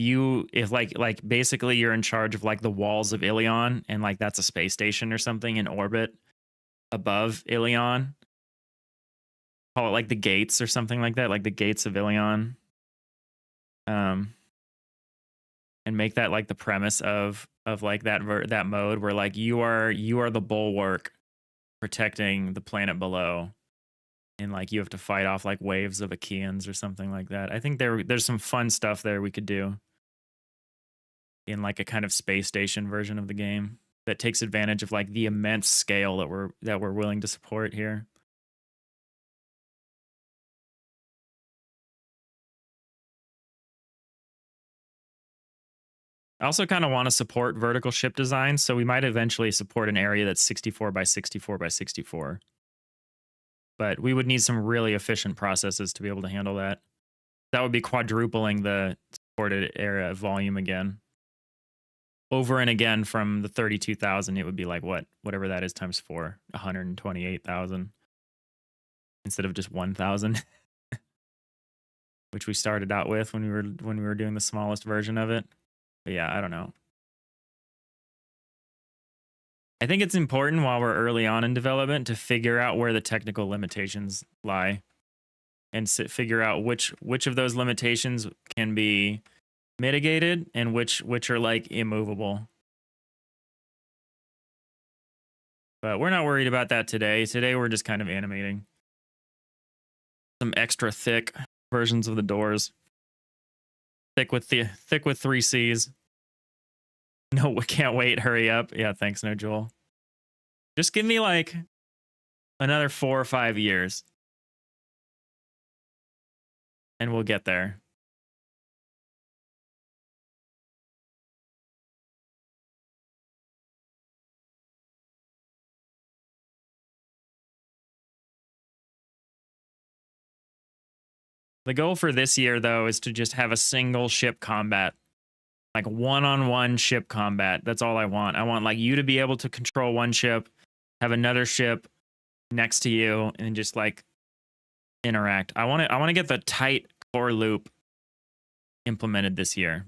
like basically you're in charge of like the walls of Ilion, and like that's a space station or something in orbit above Ilion. Call it like the gates or something like that, like the gates of Ilion. And make that like the premise of like that mode where like you are the bulwark protecting the planet below, and like you have to fight off like waves of Achaeans or something like that. I think there's some fun stuff there we could do in like a kind of space station version of the game that takes advantage of like the immense scale that we're willing to support here. I also kind of want to support vertical ship design, so we might eventually support an area that's 64 by 64 by 64. But we would need some really efficient processes to be able to handle that. That would be quadrupling the supported area volume again. Over and again from the 32,000, it would be like whatever that is times 4, 128,000. instead of just 1,000, which we started out with when we were doing the smallest version of it. But yeah, I don't know. I think it's important while we're early on in development to figure out where the technical limitations lie and figure out which of those limitations can be mitigated and which are like immovable. But we're not worried about that today. Today we're just kind of animating some extra thick versions of the doors. Thick with 3Cs. No, we can't wait. Hurry up. Yeah, thanks, no Joel. Just give me like another 4 or 5 years. And we'll get there. The goal for this year, though, is to just have a single ship combat. Like one-on-one ship combat. That's all I want. I want like you to be able to control one ship, have another ship next to you, and just like interact. I want to get the tight core loop implemented this year,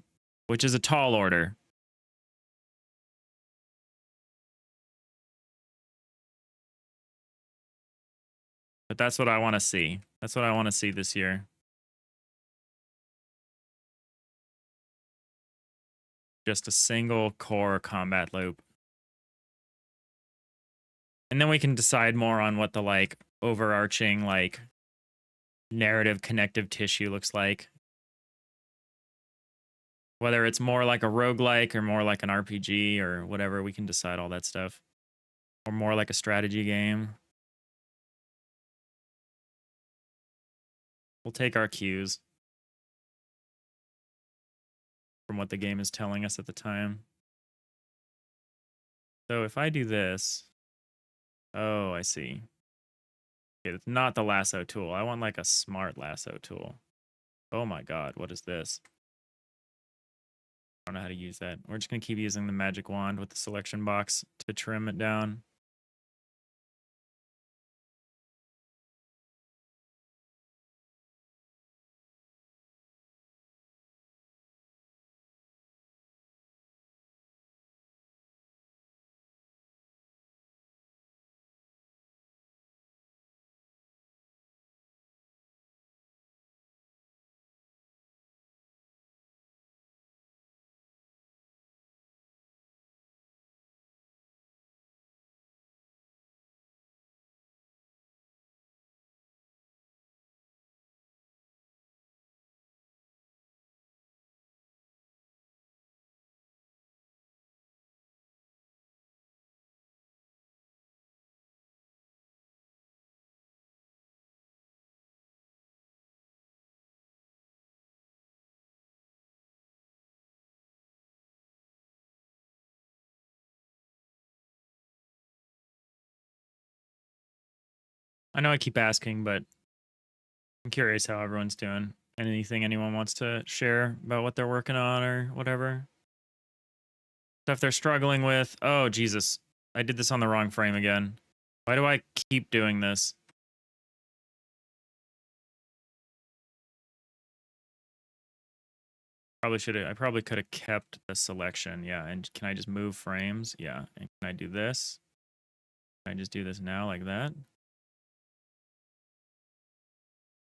which is a tall order. But that's what I want to see. That's what I want to see this year. Just a single core combat loop. And then we can decide more on what the like overarching like narrative connective tissue looks like. Whether it's more like a roguelike or more like an RPG or whatever, we can decide all that stuff. Or more like a strategy game. We'll take our cues from what the game is telling us at the time. So if I do this, oh, I see. Okay, it's not the lasso tool. I want like a smart lasso tool. Oh my God, what is this? I don't know how to use that. We're just gonna keep using the magic wand with the selection box to trim it down. I know I keep asking, but I'm curious how everyone's doing. And anything anyone wants to share about what they're working on or whatever. Stuff they're struggling with. Oh, Jesus. I did this on the wrong frame again. Why do I keep doing this? I probably could have kept the selection. Yeah, and can I just move frames? Yeah, and can I do this? Can I just do this now like that?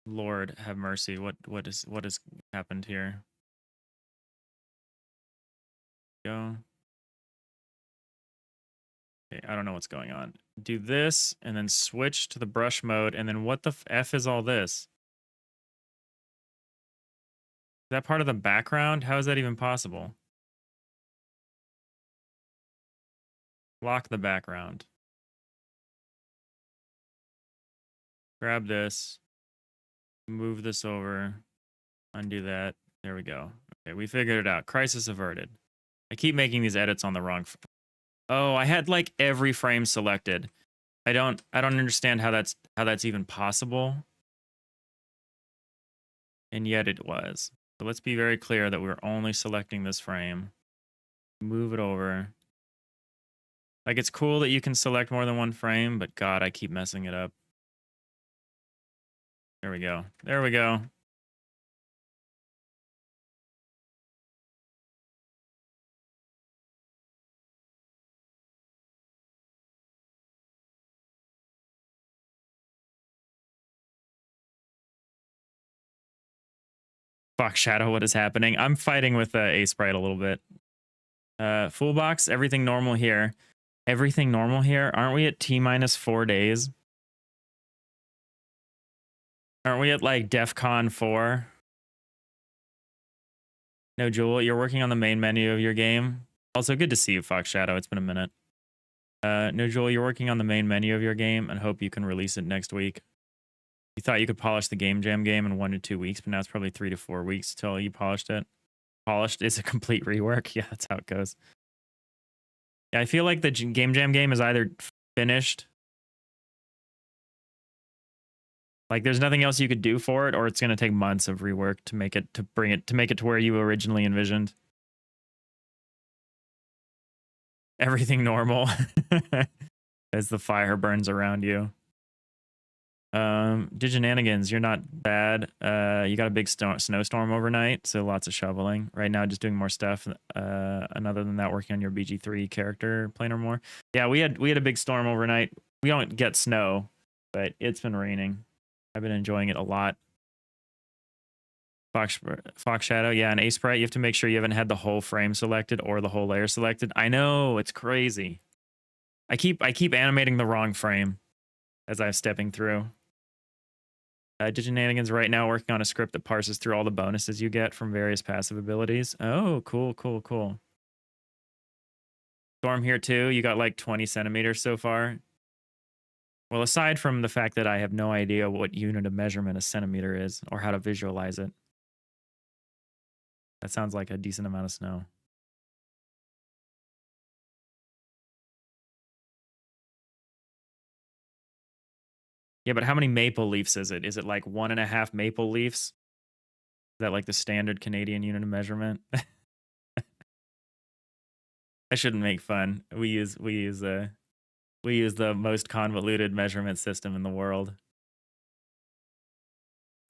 Lord have mercy. What has happened here? Go. Okay, I don't know what's going on. Do this and then switch to the brush mode, and then what the F is all this? Is that part of the background? How is that even possible? Lock the background. Grab this. Move this over. Undo that. There we go. Okay, we figured it out. Crisis averted. I keep making these edits on the wrong. Oh, I had like every frame selected. I don't understand how that's even possible. And yet it was. So let's be very clear that we're only selecting this frame. Move it over. Like, it's cool that you can select more than one frame, but God, I keep messing it up. There we go. There we go. Fuck Shadow, what is happening? I'm fighting with A Sprite a little bit. Full box, everything normal here. Everything normal here. Aren't we at T-4 days? Aren't we at like DEFCON 4? No, Jewel, you're working on the main menu of your game. Also, good to see you, Fox Shadow. It's been a minute. No, Jewel, you're working on the main menu of your game and hope you can release it next week. You thought you could polish the Game Jam game in 1 to 2 weeks, but now it's probably 3 to 4 weeks till you polished it. Polished is a complete rework. Yeah, that's how it goes. Yeah, I feel like the Game Jam game is either finished, like there's nothing else you could do for it, or it's going to take months of rework to make it to where you originally envisioned. Everything normal as the fire burns around you. Diginanigans, you're not bad. You got a big snowstorm overnight, so lots of shoveling. Right now, just doing more stuff. And other than that, working on your BG3 character planar more. Yeah, we had a big storm overnight. We don't get snow, but it's been raining. I've been enjoying it a lot. Fox Shadow, yeah, and A Sprite, you have to make sure you haven't had the whole frame selected or the whole layer selected. I know, it's crazy. I keep animating the wrong frame as I'm stepping through. Diginanigans right now working on a script that parses through all the bonuses you get from various passive abilities. Oh, cool, cool, cool. Storm here too. You got like 20 centimeters so far. Well, aside from the fact that I have no idea what unit of measurement a centimeter is or how to visualize it. That sounds like a decent amount of snow. Yeah, but how many maple leaves is it? Is it like 1.5 maple leaves? Is that like the standard Canadian unit of measurement? I shouldn't make fun. We use the most convoluted measurement system in the world.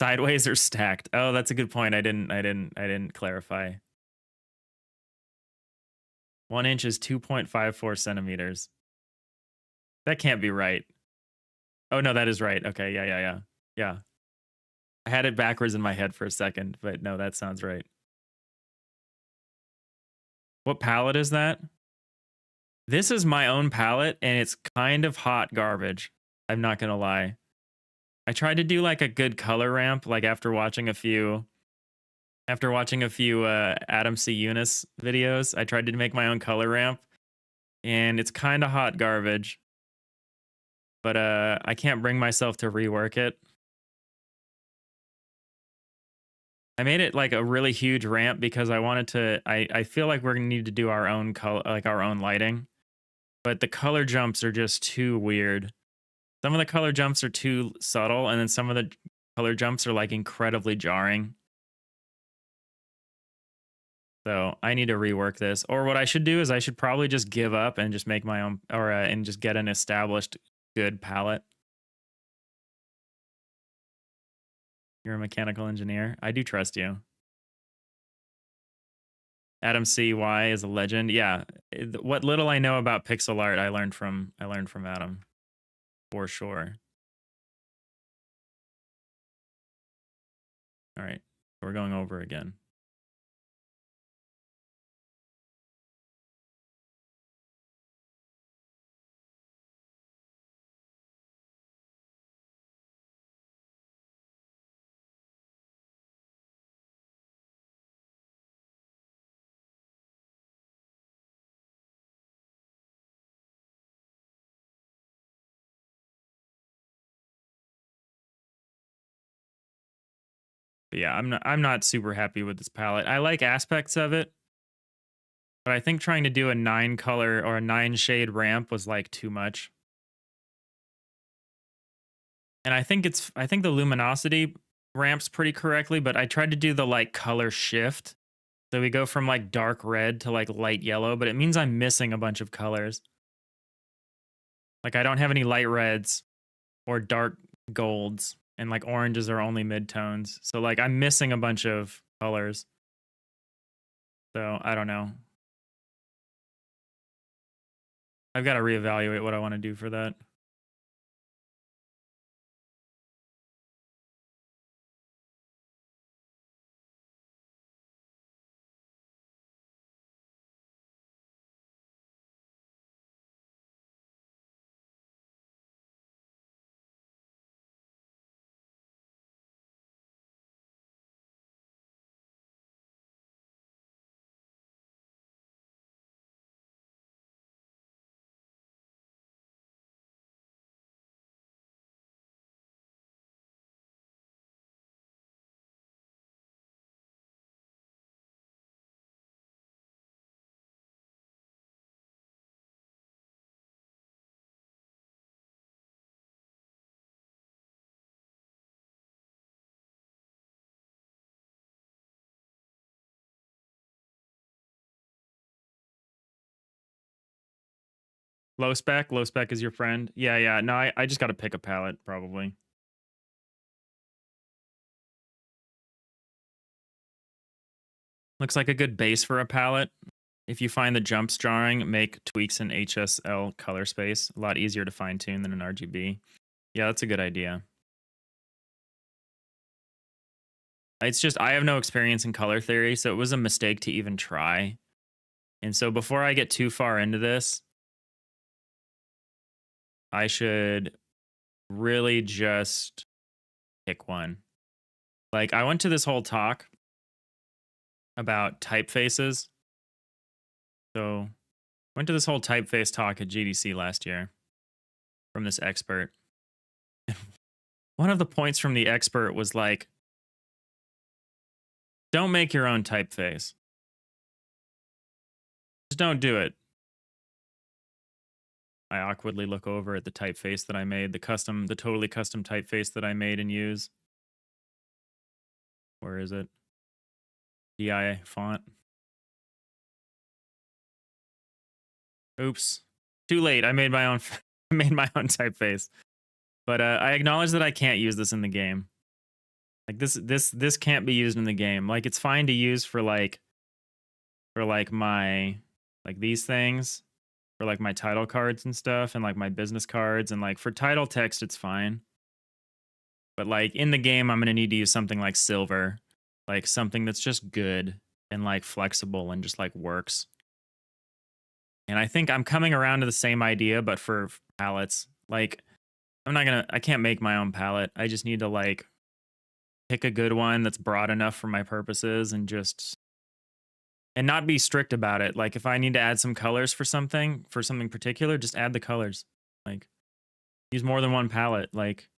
Sideways or stacked? Oh, that's a good point. I didn't clarify. 1 inch is 2.54 centimeters. That can't be right. Oh no, that is right. Okay, yeah. I had it backwards in my head for a second, but no, that sounds right. What palette is that? This is my own palette, and it's kind of hot garbage. I'm not gonna lie. I tried to do like a good color ramp, like after watching a few Adam C. Eunice videos. I tried to make my own color ramp, and it's kind of hot garbage. But I can't bring myself to rework it. I made it like a really huge ramp because I wanted to. I feel like we're gonna need to do our own color, like our own lighting. But the color jumps are just too weird. Some of the color jumps are too subtle, and then some of the color jumps are like incredibly jarring. So I need to rework this. Or what I should do is I should probably just give up and just make my own, or and just get an established good palette. You're a mechanical engineer. I do trust you. Adam C.Y. is a legend. Yeah, what little I know about pixel art, I learned from Adam, for sure. All right, we're going over again. But yeah, I'm not super happy with this palette. I like aspects of it, but I think trying to do a 9 color or a 9 shade ramp was like too much. And I think the luminosity ramps pretty correctly, but I tried to do the like color shift. So we go from like dark red to like light yellow, but it means I'm missing a bunch of colors. Like I don't have any light reds or dark golds. and like oranges are only midtones. So like I'm missing a bunch of colors. So I don't know. I've got to reevaluate what I want to do for that. Low spec is your friend. Yeah, yeah. No, I just got to pick a palette probably. Looks like a good base for a palette. If you find the jumps jarring, make tweaks in HSL color space. A lot easier to fine tune than an RGB. Yeah, that's a good idea. It's just I have no experience in color theory, so it was a mistake to even try. And so before I get too far into this, I should really just pick one. Like I went to this whole talk about typefaces. So went to this whole typeface talk at GDC last year from this expert. One of the points from the expert was like, don't make your own typeface. Just don't do it. I awkwardly look over at the typeface that I made, the totally custom typeface that I made and use. Where is it? DI font. Oops. Too late. I made my own typeface. But I acknowledge that I can't use this in the game. Like this can't be used in the game. Like it's fine to use for my like these things, for like my title cards and stuff, and like my business cards, and like for title text it's fine. But like in the game I'm going to need to use something like silver, like something that's just good and like flexible and just like works. And I think I'm coming around to the same idea but for palettes. Like I can't make my own palette. I just need to like pick a good one that's broad enough for my purposes and not be strict about it. Like if I need to add some colors for something particular, just add the colors. Like use more than one palette. Like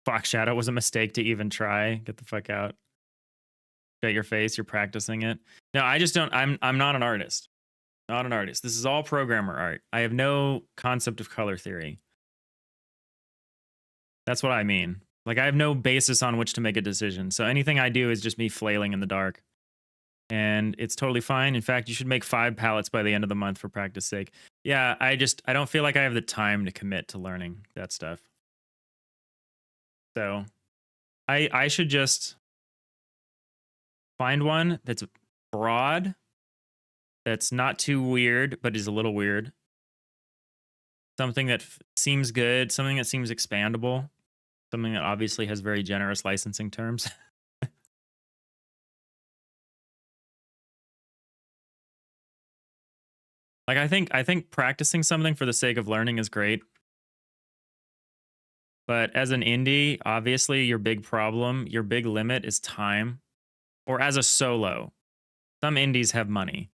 Fox Shadow was a mistake to even try. Get the fuck out. Shut your face. You're practicing it. No, I just don't. I'm not an artist. Not an artist. This is all programmer art. I have no concept of color theory. That's what I mean. Like I have no basis on which to make a decision. So anything I do is just me flailing in the dark. And it's totally fine. In fact, you should make 5 palettes by the end of the month for practice sake. Yeah, I don't feel like I have the time to commit to learning that stuff. So I should just find one that's broad, that's not too weird, but is a little weird. Something that seems good, something that seems expandable, something that obviously has very generous licensing terms. Like I think practicing something for the sake of learning is great. But as an indie, obviously your big limit is time. Or as a solo. Some indies have money.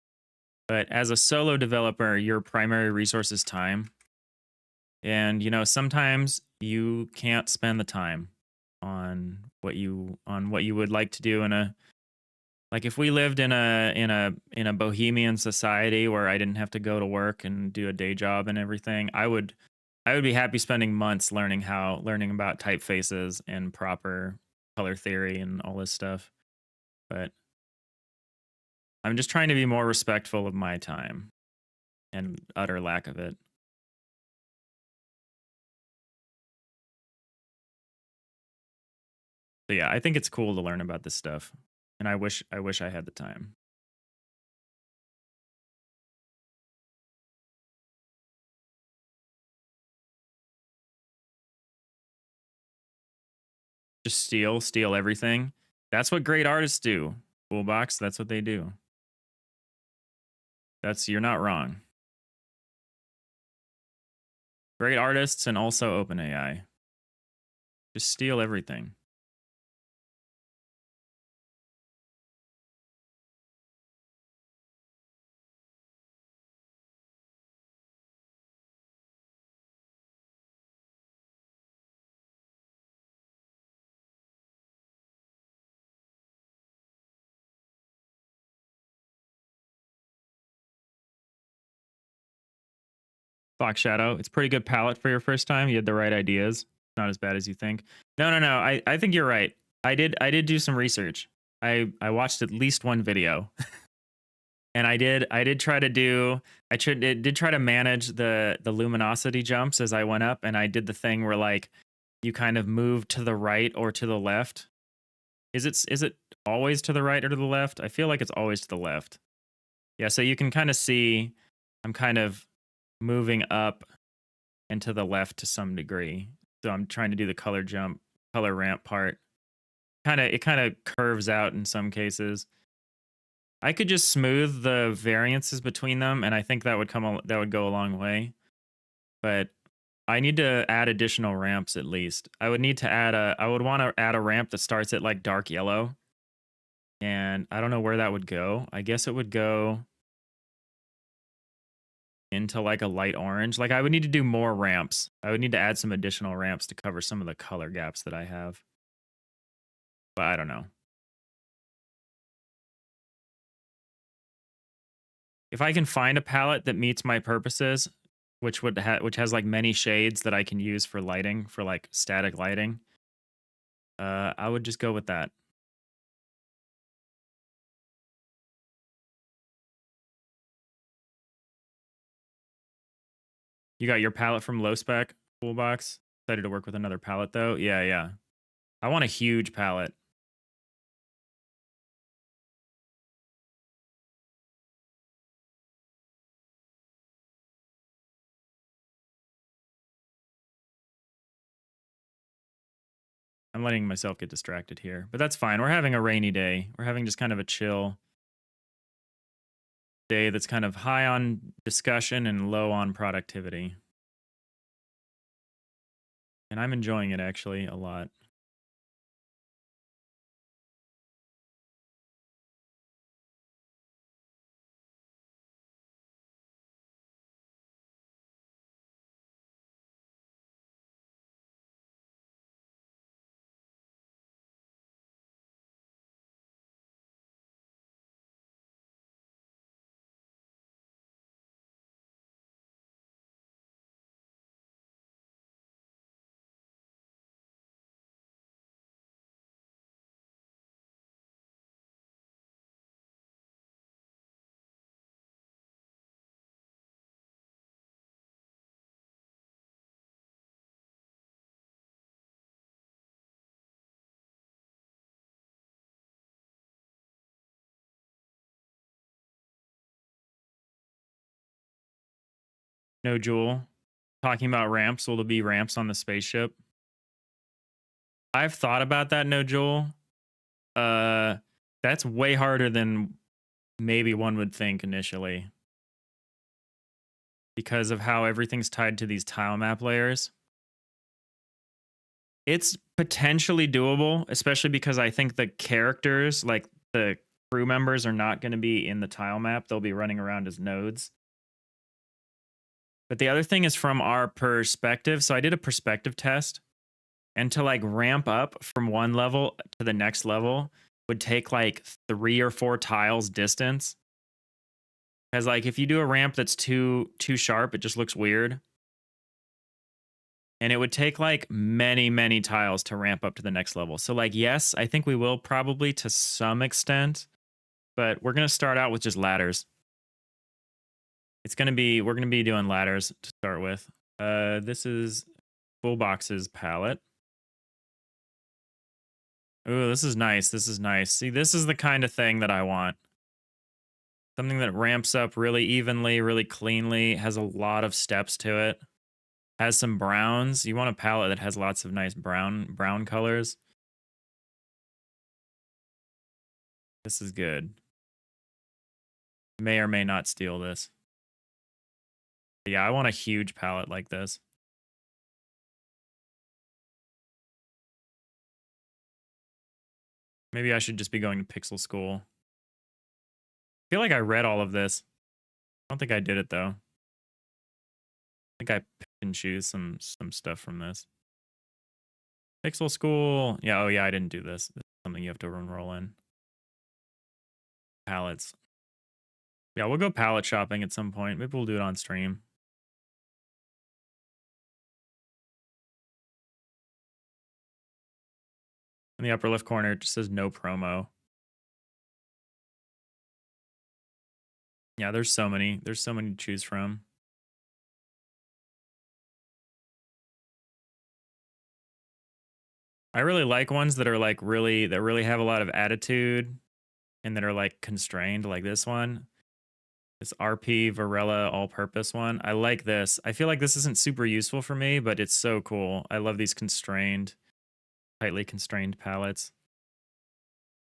But as a solo developer, your primary resource is time. And you know, sometimes you can't spend the time on what you would like to do like if we lived in a bohemian society where I didn't have to go to work and do a day job and everything, I would be happy spending months learning about typefaces and proper color theory and all this stuff. But I'm just trying to be more respectful of my time and utter lack of it. So yeah, I think it's cool to learn about this stuff. And I wish I had the time. Just steal everything. That's what great artists do. Toolbox, that's what they do. You're not wrong. Great artists and also OpenAI. Just steal everything. Fox Shadow. It's pretty good palette for your first time. You had the right ideas. Not as bad as you think. No. I think you're right. I did do some research. I watched at least one video. And I did try to do did try to manage the luminosity jumps as I went up, and I did the thing where like you kind of move to the right or to the left. Is it always to the right or to the left? I feel like it's always to the left. Yeah, so you can kind of see I'm kind of moving up and to the left to some degree. So I'm trying to do the color ramp part. It kind of curves out in some cases. I could just smooth the variances between them, and I think that would go a long way. But I need to add additional ramps at least. I would want to add a ramp that starts at like dark yellow. And I don't know where that would go. I guess it would go into like a light orange. Like I would need to do more ramps. I would need to add some additional ramps to cover some of the color gaps that I have. But I don't know. If I can find a palette that meets my purposes, which has like many shades that I can use for lighting, for like static lighting, I would just go with that. You got your palette from Low Spec Toolbox. Excited to work with another palette though. Yeah. I want a huge palette. I'm letting myself get distracted here, but that's fine. We're having a rainy day. We're having just kind of a chill day that's kind of high on discussion and low on productivity. And I'm enjoying it actually a lot. No Jewel. Talking about ramps, will there be ramps on the spaceship? I've thought about that, No Jewel. Uh, that's way harder than maybe one would think initially because of how everything's tied to these tile map layers. It's potentially doable, especially because I think the characters, like the crew members, are not going to be in the tile map. They'll be running around as nodes. But the other thing is from our perspective. So I did a perspective test, and to like ramp up from one level to the next level would take like 3 or 4 tiles distance. Because like if you do a ramp that's too sharp, it just looks weird. And it would take like many tiles to ramp up to the next level. So like, yes, I think we will probably to some extent, but we're going to start out with just ladders. We're going to be doing ladders to start with. This is Full Box's palette. Ooh, this is nice. This is nice. See, this is the kind of thing that I want. Something that ramps up really evenly, really cleanly, has a lot of steps to it. Has some browns. You want a palette that has lots of nice brown colors. This is good. May or may not steal this. But yeah, I want a huge palette like this. Maybe I should just be going to Pixel School. I feel like I read all of this. I don't think I did it though. I think I pick and choose some stuff from this. Pixel School. Yeah, oh yeah, I didn't do this. This is something you have to enroll in. Palettes. Yeah, we'll go palette shopping at some point. Maybe we'll do it on stream. In the upper left corner, it just says no promo. Yeah, there's so many. There's so many to choose from. I really like ones that are like that really have a lot of attitude and that are like constrained, like this one. This RP Varela all-purpose one. I like this. I feel like this isn't super useful for me, but it's so cool. I love these tightly constrained palettes.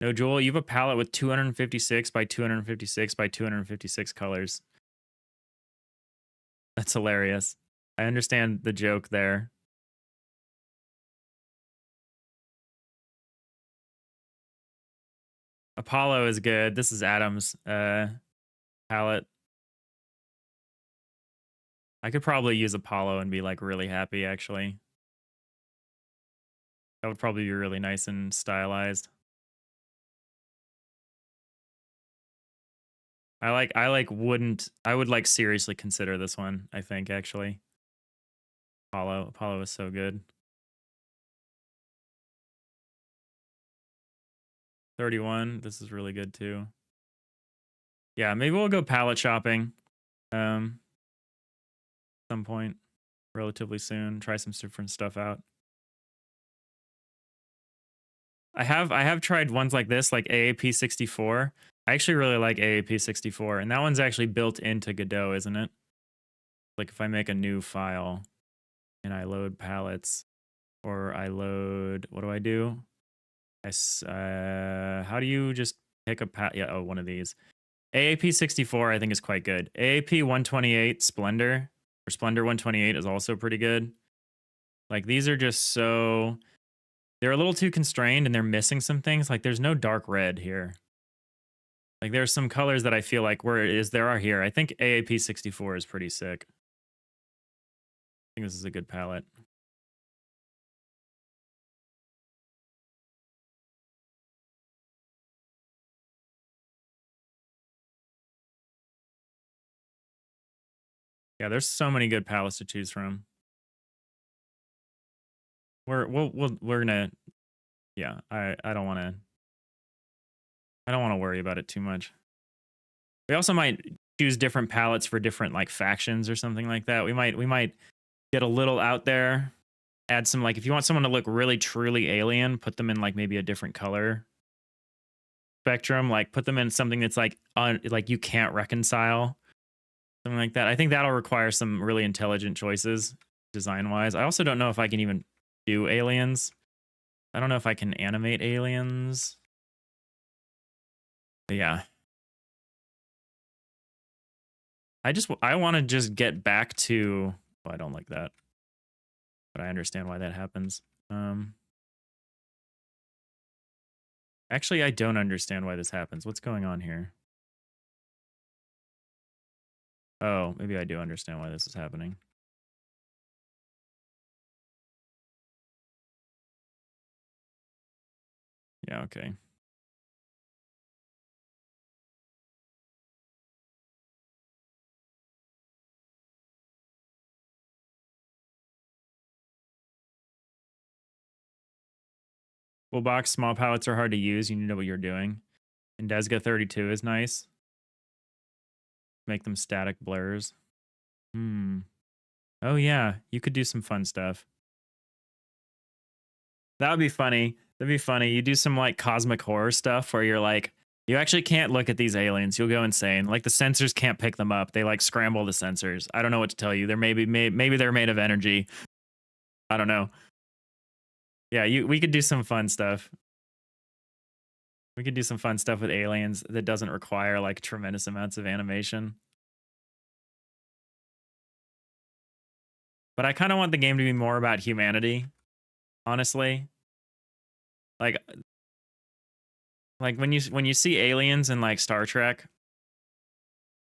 No, Joel, you have a palette with 256 by 256 by 256 colors. That's hilarious. I understand the joke there. Apollo is good. This is Adam's palette. I could probably use Apollo and be like really happy, actually. That would probably be really nice and stylized. I would like seriously consider this one, I think, actually. Apollo is so good. 31, this is really good too. Yeah, maybe we'll go palette shopping. Some point relatively soon. Try some different stuff out. I have tried ones like this, like AAP64. I actually really like AAP64, and that one's actually built into Godot, isn't it? Like if I make a new file and I load palettes, or I load, what do I do? How do you just pick a yeah, oh, one of these. AAP64 I think is quite good. AAP128 Splendor, or Splendor 128 is also pretty good. Like these are just so, they're a little too constrained and they're missing some things. Like there's no dark red here. Like there's some colors that I feel like where it is there are here. I think AAP64 is pretty sick. I think this is a good palette. Yeah, there's so many good palettes to choose from. We're gonna, yeah, I don't want to worry about it too much. We also might choose different palettes for different like factions or something like that. We might get a little out there, add some, like if you want someone to look really truly alien, put them in like maybe a different color spectrum, like put them in something that's like like you can't reconcile, something like that. I think that'll require some really intelligent choices design wise. I also don't know if I can even do aliens. I don't know if I can animate aliens. But yeah. I want to just get back to, well, I don't like that, but I understand why that happens. Actually, I don't understand why this happens. What's going on here? Oh, maybe I do understand why this is happening. Yeah, okay. Well, box small palettes are hard to use. You need to know what you're doing. And Desga 32 is nice. Make them static blurs. Oh yeah, you could do some fun stuff. That would be funny. That'd be funny. You do some like cosmic horror stuff where you're like, you actually can't look at these aliens. You'll go insane. Like the sensors can't pick them up. They like scramble the sensors. I don't know what to tell you. They're maybe they're made of energy. I don't know. Yeah, we could do some fun stuff. We could do some fun stuff with aliens that doesn't require like tremendous amounts of animation. But I kind of want the game to be more about humanity, honestly. Like when you see aliens in like Star Trek,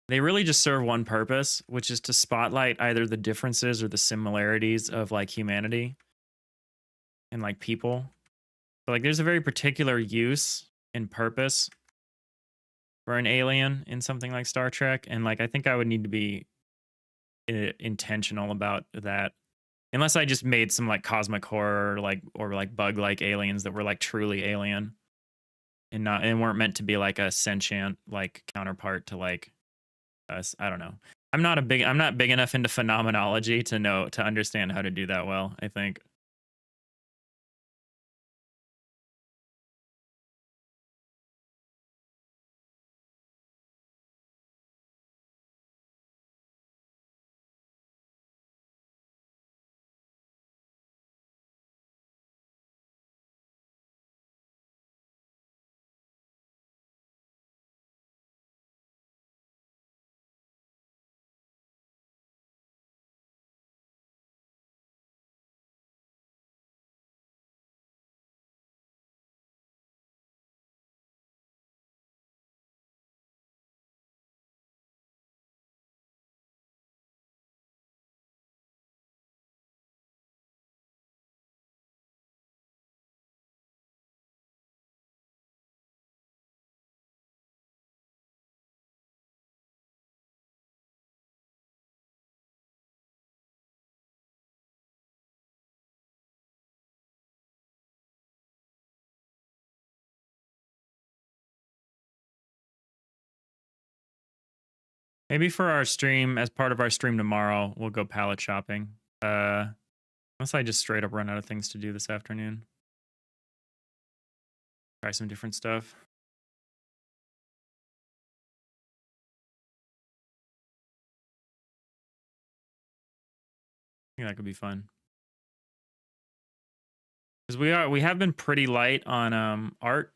they really just serve one purpose, which is to spotlight either the differences or the similarities of like humanity and like people. But like there's a very particular use and purpose for an alien in something like Star Trek, and like I think I would need to be intentional about that. Unless I just made some like cosmic horror or like bug like aliens that were like truly alien and weren't meant to be like a sentient like counterpart to like us. I don't know. I'm not big enough into phenomenology to understand how to do that well, I think. Maybe for our stream, as part of our stream tomorrow, we'll go pallet shopping. Unless I just straight up run out of things to do this afternoon. Try some different stuff. I think that could be fun. Because we have been pretty light on art.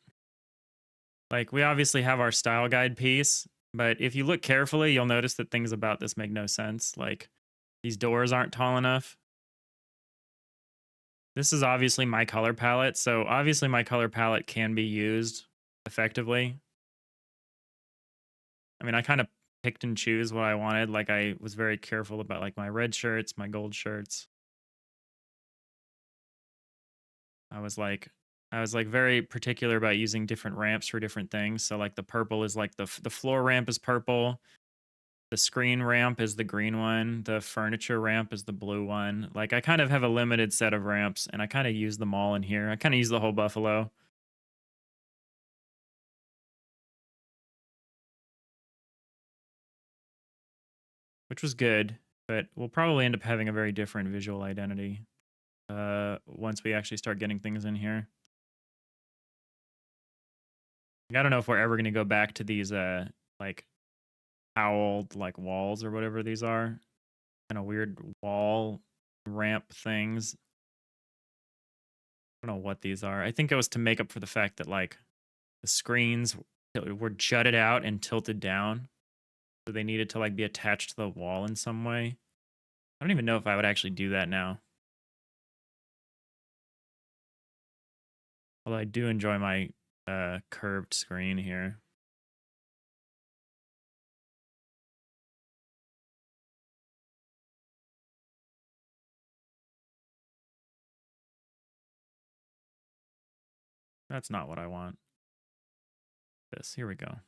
Like we obviously have our style guide piece, but if you look carefully, you'll notice that things about this make no sense. Like these doors aren't tall enough. This is obviously my color palette, so obviously my color palette can be used effectively. I mean, I kind of picked and choose what I wanted. Like I was very careful about like my red shirts, my gold shirts. I was like very particular about using different ramps for different things. So like the purple is like the floor ramp is purple. The screen ramp is the green one. The furniture ramp is the blue one. Like I kind of have a limited set of ramps and I kind of use them all in here. I kind of use the whole buffalo. Which was good, but we'll probably end up having a very different visual identity once we actually start getting things in here. Like, I don't know if we're ever going to go back to these like owled like walls or whatever these are. Kind of weird wall ramp things. I don't know what these are. I think it was to make up for the fact that like the screens were jutted out and tilted down. So they needed to like be attached to the wall in some way. I don't even know if I would actually do that now. Although I do enjoy my curved screen here. That's not what I want. This, here we go.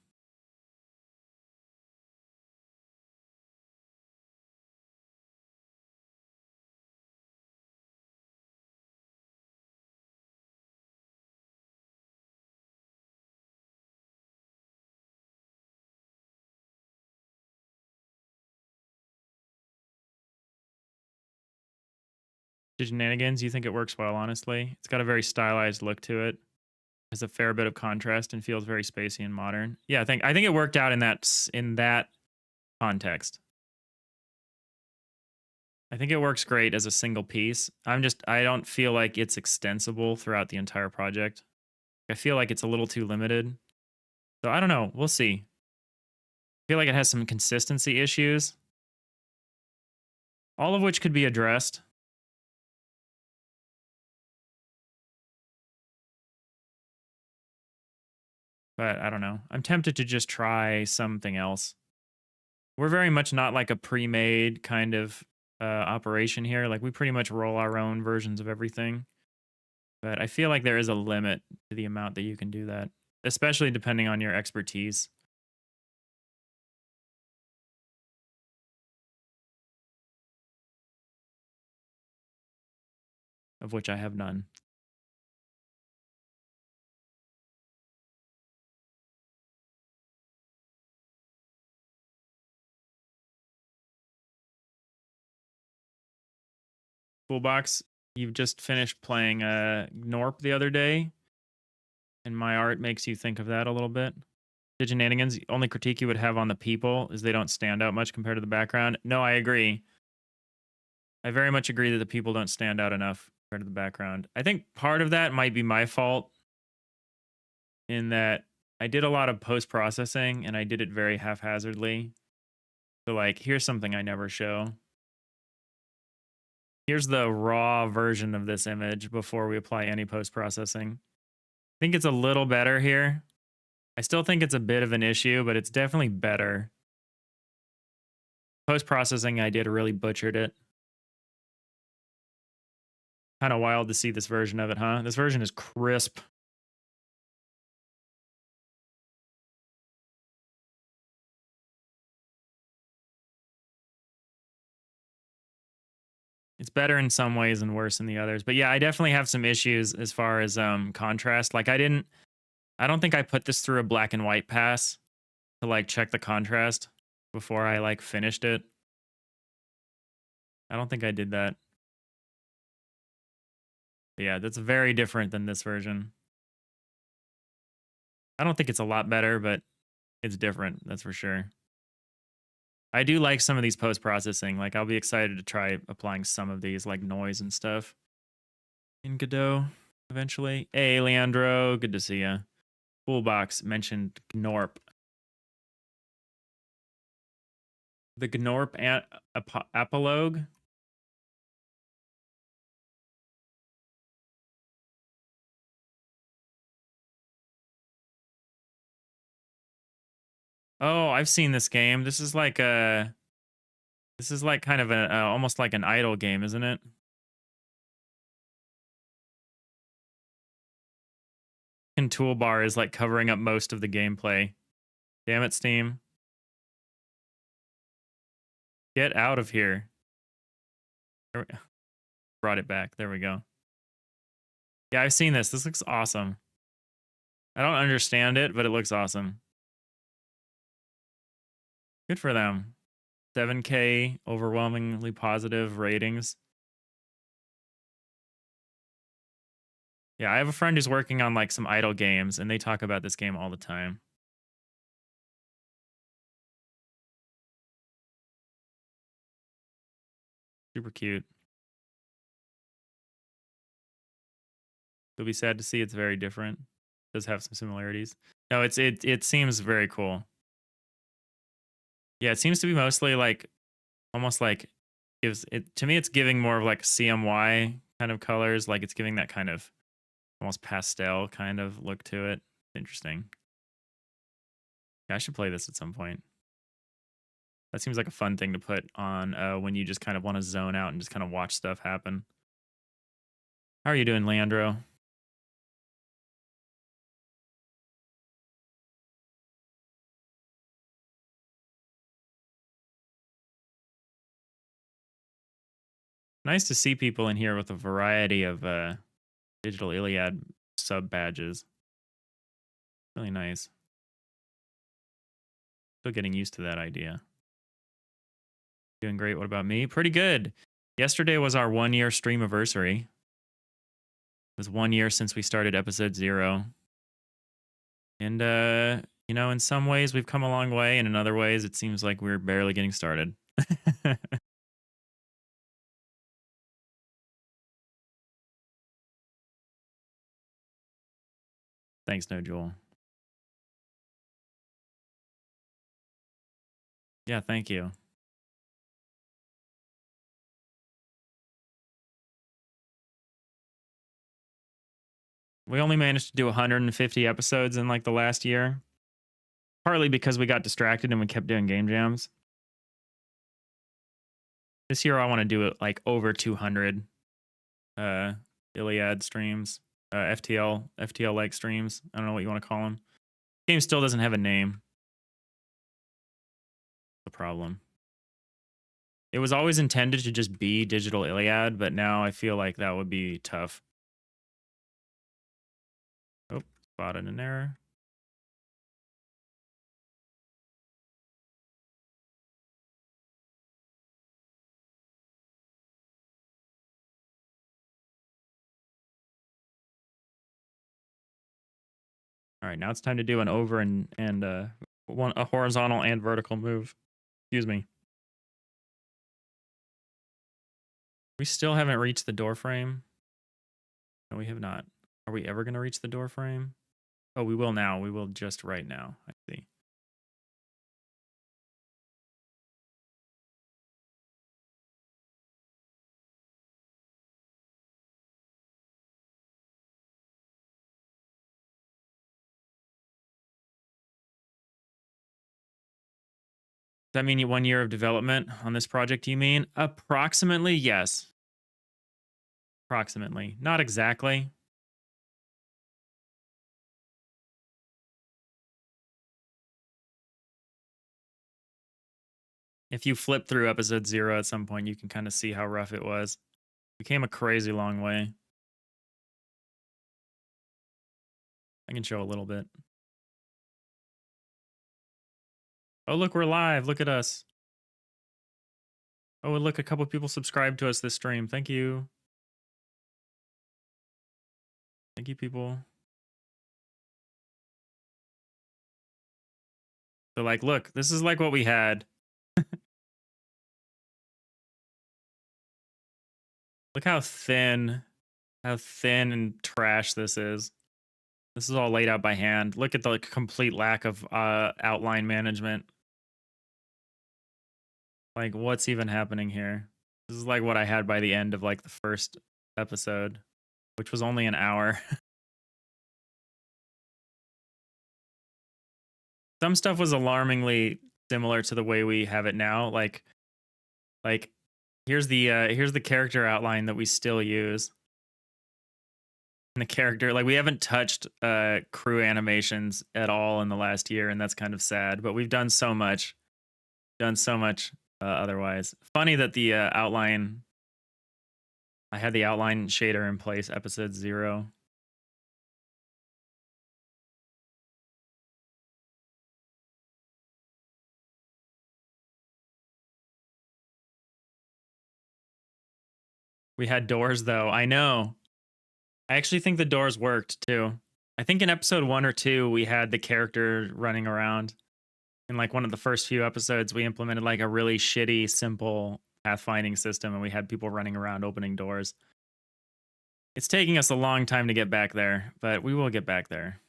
Shenanigans, you think it works well, honestly. It's got a very stylized look to it. Has a fair bit of contrast and feels very spacey and modern. Yeah, I think it worked out in that context. I think it works great as a single piece. I don't feel like it's extensible throughout the entire project. I feel like it's a little too limited. So I don't know. We'll see. I feel like it has some consistency issues, all of which could be addressed. But I don't know. I'm tempted to just try something else. We're very much not like a pre-made kind of operation here. Like we pretty much roll our own versions of everything. But I feel like there is a limit to the amount that you can do that, especially depending on your expertise, of which I have none. Toolbox, you've just finished playing Gnorp the other day, and my art makes you think of that a little bit. Diginanigans, the only critique you would have on the people is they don't stand out much compared to the background. No, I agree. I very much agree that the people don't stand out enough compared to the background. I think part of that might be my fault in that I did a lot of post processing and I did it very haphazardly. So, like, here's something I never show. Here's the raw version of this image before we apply any post processing. I think it's a little better here. I still think it's a bit of an issue, but it's definitely better. Post processing, I did really butchered it. Kind of wild to see this version of it, huh? This version is crisp. It's better in some ways and worse in the others. But yeah, I definitely have some issues as far as contrast. Like I don't think I put this through a black and white pass to like check the contrast before I like finished it. I don't think I did that. But yeah, that's very different than this version. I don't think it's a lot better, but it's different, that's for sure. I do like some of these post processing. Like I'll be excited to try applying some of these like noise and stuff in Godot eventually. Hey, Leandro, good to see you. Toolbox mentioned Gnorp. The Gnorp apologue. Oh, I've seen this game. This is like kind of a almost like an idle game, isn't it? And toolbar is like covering up most of the gameplay. Damn it, Steam. Get out of here. Brought it back. There we go. Yeah, I've seen this. This looks awesome. I don't understand it, but it looks awesome. Good for them. 7K overwhelmingly positive ratings. Yeah, I have a friend who's working on like some idle games and they talk about this game all the time. Super cute. You'll be sad to see it's very different. Does have some similarities. No, it seems very cool. Yeah, it seems to be mostly like almost like gives it to me it's giving more of like CMY kind of colors, like it's giving that kind of almost pastel kind of look to it. Interesting. Yeah, I should play this at some point. That seems like a fun thing to put on when you just kind of want to zone out and just kind of watch stuff happen. How are you doing, Leandro? Nice to see people in here with a variety of Digital Iliad sub badges. Really nice. Still getting used to that idea. Doing great. What about me? Pretty good. Yesterday was our 1-year stream anniversary. It was 1 year since we started episode 0. And, you know, in some ways we've come a long way, and in other ways it seems like we're barely getting started. Thanks, No Jewel. Yeah, thank you. We only managed to do 150 episodes in like the last year, partly because we got distracted and we kept doing game jams. This year I want to do it like over 200 Iliad streams, FTL-like streams. I don't know what you want to call them. Game still doesn't have a name. The problem. It was always intended to just be Digital Iliad, but now I feel like that would be tough. Oh, spotted an error. All right, now it's time to do an over and a horizontal and vertical move. Excuse me. We still haven't reached the door frame. No, we have not. Are we ever going to reach the door frame? Oh, we will now. We will just right now. I see. Does that mean 1 year of development on this project, you mean? Approximately, yes. Approximately. Not exactly. If you flip through episode 0 at some point, you can kind of see how rough it was. We came a crazy long way. I can show a little bit. Oh, look, we're live. Look at us. Oh, look, a couple people subscribed to us this stream. Thank you. Thank you, people. So, like, look, this is like what we had. Look how thin and trash this is. This is all laid out by hand. Look at the complete lack of outline management. Like, what's even happening here? This is like what I had by the end of like the first episode, which was only an hour. Some stuff was alarmingly similar to the way we have it now. Like here's the character outline that we still use. And the character, like, we haven't touched crew animations at all in the last year, and that's kind of sad. But we've done so much, otherwise. Funny that the outline, I had the outline shader in place episode 0. We had doors though. I know. I actually think the doors worked too. I think in episode 1 or 2 we had the character running around. In like one of the first few episodes, we implemented like a really shitty, simple pathfinding system, and we had people running around opening doors. It's taking us a long time to get back there, but we will get back there.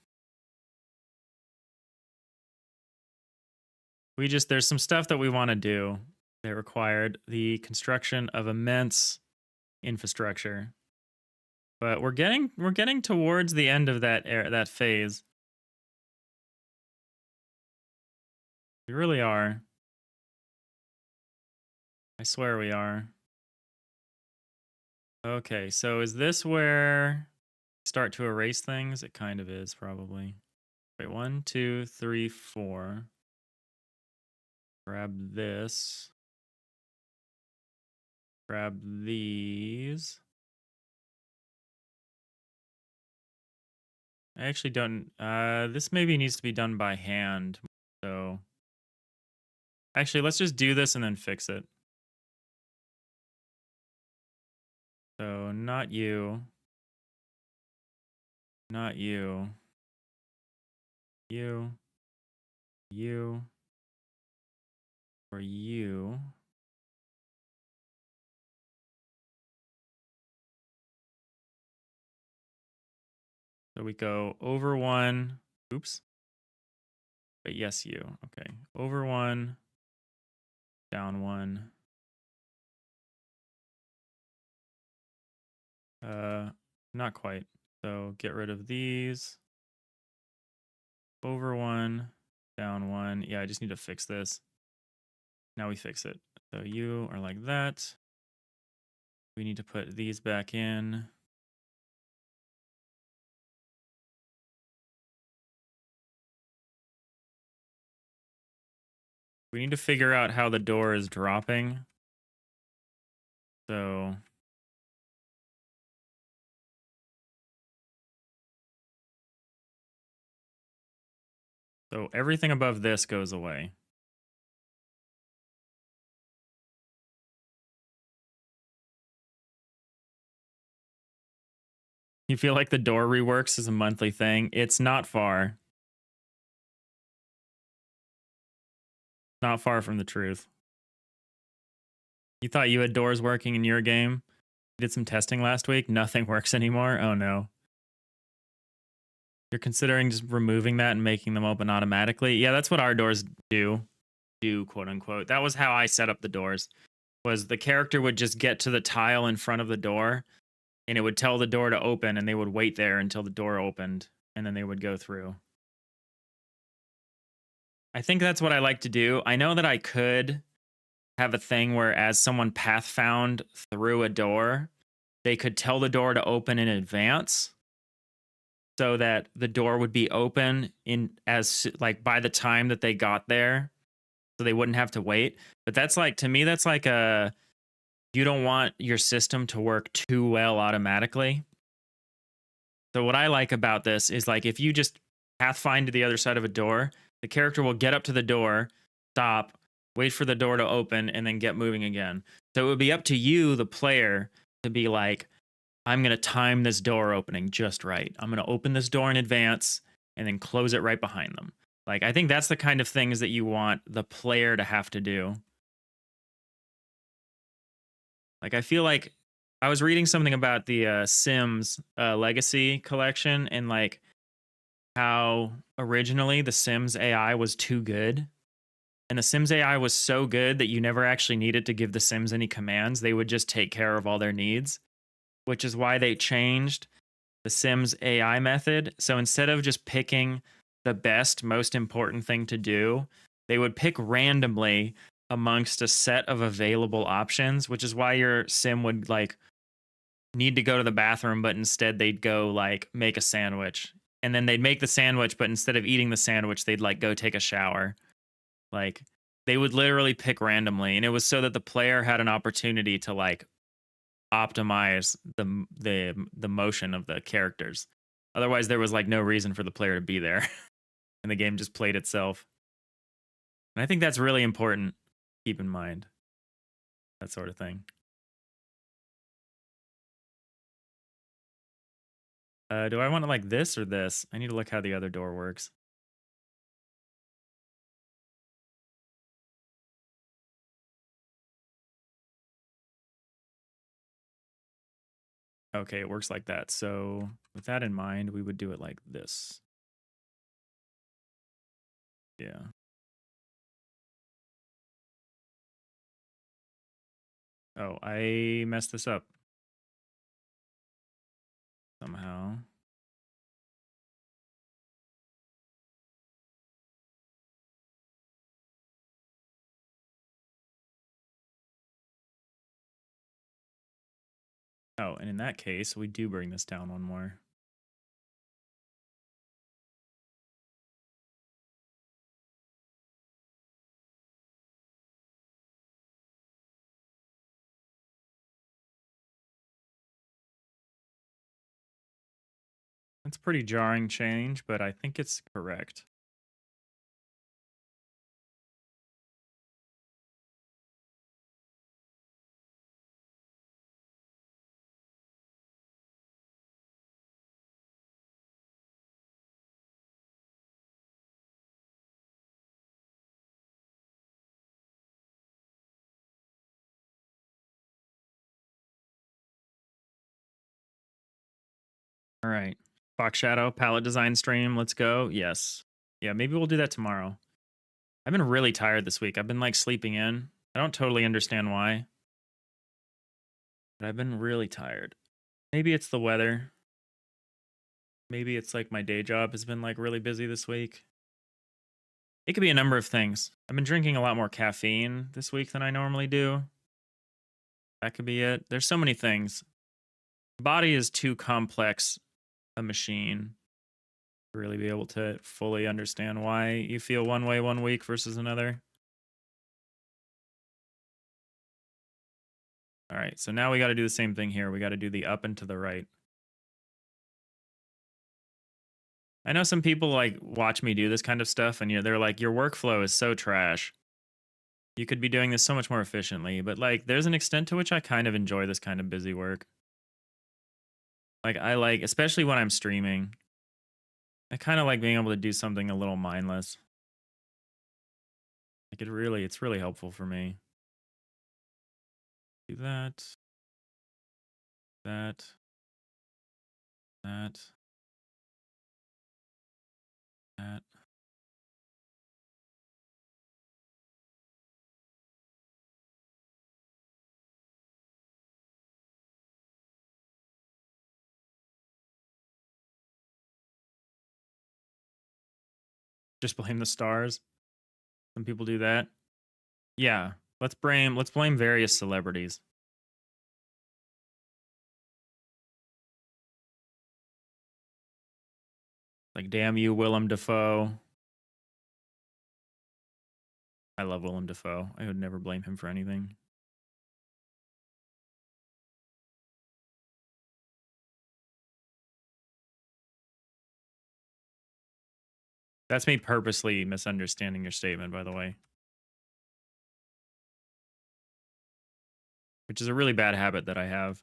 There's some stuff that we want to do that required the construction of immense infrastructure. But we're getting towards the end of that phase. We really are. I swear we are. Okay, so is this where start to erase things? It kind of is, probably. Wait, 1, 2, 3, 4. Grab this. Grab these. I actually don't, this maybe needs to be done by hand, so. Actually, let's just do this and then fix it. not you. Not you. You. You. Or you. So we go over 1. Oops. But yes, you. Okay. Over 1. Down 1. Not quite. So get rid of these. Over 1. Down 1. Yeah, I just need to fix this. Now we fix it. So you are like that. We need to put these back in. We need to figure out how the door is dropping. So everything above this goes away. You feel like the door reworks is a monthly thing? It's not far. Not far from the truth. You thought you had doors working in your game? You did some testing last week? Nothing works anymore? Oh no. You're considering just removing that and making them open automatically? Yeah, that's what our doors do, quote unquote. That was how I set up the doors. Was the character would just get to the tile in front of the door and it would tell the door to open and they would wait there until the door opened and then they would go through. I think that's what I like to do. I know that I could have a thing where as someone path found through a door, they could tell the door to open in advance so that the door would be open in as like by the time that they got there so they wouldn't have to wait. But that's like, to me, that's like a, you don't want your system to work too well automatically. So what I like about this is like if you just pathfind to the other side of a door, the character will get up to the door, stop, wait for the door to open, and then get moving again. So it would be up to you, the player, to be like, I'm going to time this door opening just right. I'm going to open this door in advance and then close it right behind them. Like, I think that's the kind of things that you want the player to have to do. Like, I feel like I was reading something about the Sims Legacy collection and like how originally the Sims AI was too good. And the Sims AI was so good that you never actually needed to give the Sims any commands. They would just take care of all their needs, which is why they changed the Sims AI method. So instead of just picking the best, most important thing to do, they would pick randomly amongst a set of available options, which is why your Sim would like need to go to the bathroom, but instead they'd go like make a sandwich. And then they'd make the sandwich, but instead of eating the sandwich, they'd like go take a shower. Like they would literally pick randomly. And it was so that the player had an opportunity to like optimize the motion of the characters. Otherwise, there was like no reason for the player to be there, and the game just played itself. And I think that's really important. Keep in mind that sort of thing. Do I want it like this or this? I need to look how the other door works. Okay, it works like that. So with that in mind, we would do it like this. Yeah. Oh, I messed this up somehow. Oh, and in that case, we do bring this down one more. It's a pretty jarring change, but I think it's correct. All right. Fox Shadow, palette design stream. Let's go. Yes. Yeah, maybe we'll do that tomorrow. I've been really tired this week. I've been like sleeping in. I don't totally understand why, but I've been really tired. Maybe it's the weather. Maybe it's like my day job has been like really busy this week. It could be a number of things. I've been drinking a lot more caffeine this week than I normally do. That could be it. There's so many things. The body is too complex a machine to really be able to fully understand why you feel one way one week versus another. All right, so now we got to do the same thing here. We got to do the up and to the right. I know some people like watch me do this kind of stuff and they're like, your workflow is so trash. You could be doing this so much more efficiently, but like there's an extent to which I kind of enjoy this kind of busy work. Like I like, especially when I'm streaming, I kind of like being able to do something a little mindless. Like it's really helpful for me. Do that, that, that, that. Just blame the stars. Some people do that. Yeah, let's blame various celebrities. Like damn you, Willem Dafoe. I love Willem Dafoe. I would never blame him for anything. That's me purposely misunderstanding your statement, by the way. Which is a really bad habit that I have.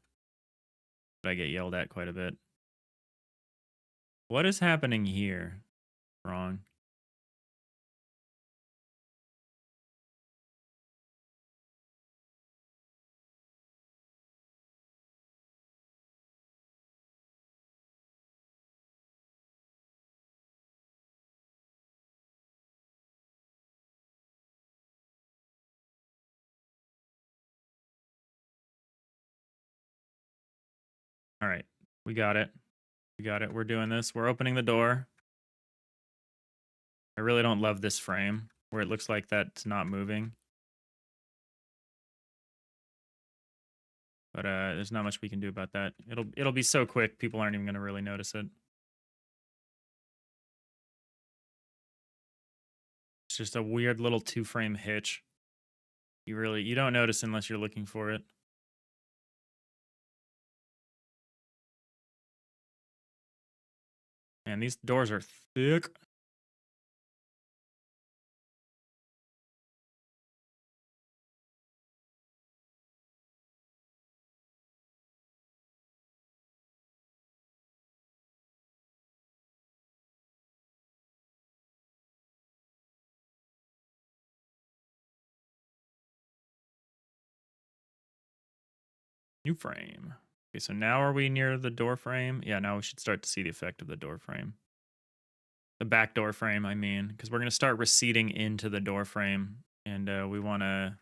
But I get yelled at quite a bit. What is happening here? Wrong. All right. We got it. We got it. We're doing this. We're opening the door. I really don't love this frame where it looks like that's not moving. But there's not much we can do about that. It'll be so quick, people aren't even going to really notice it. It's just a weird little 2-frame hitch. You don't notice unless you're looking for it. And these doors are thick. New frame. Okay, so now are we near the door frame? Yeah, now we should start to see the effect of the door frame. The back door frame, I mean, because we're going to start receding into the door frame. And we want to...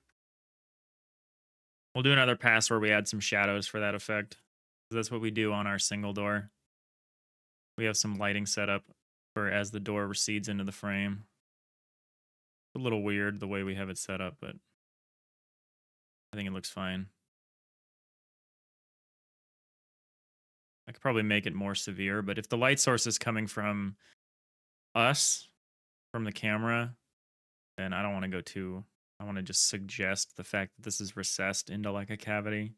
We'll do another pass where we add some shadows for that effect. That's what we do on our single door. We have some lighting set up for as the door recedes into the frame. It's a little weird the way we have it set up, but I think it looks fine. I could probably make it more severe, but if the light source is coming from us, from the camera, then I don't want to go too... I want to just suggest the fact that this is recessed into like a cavity.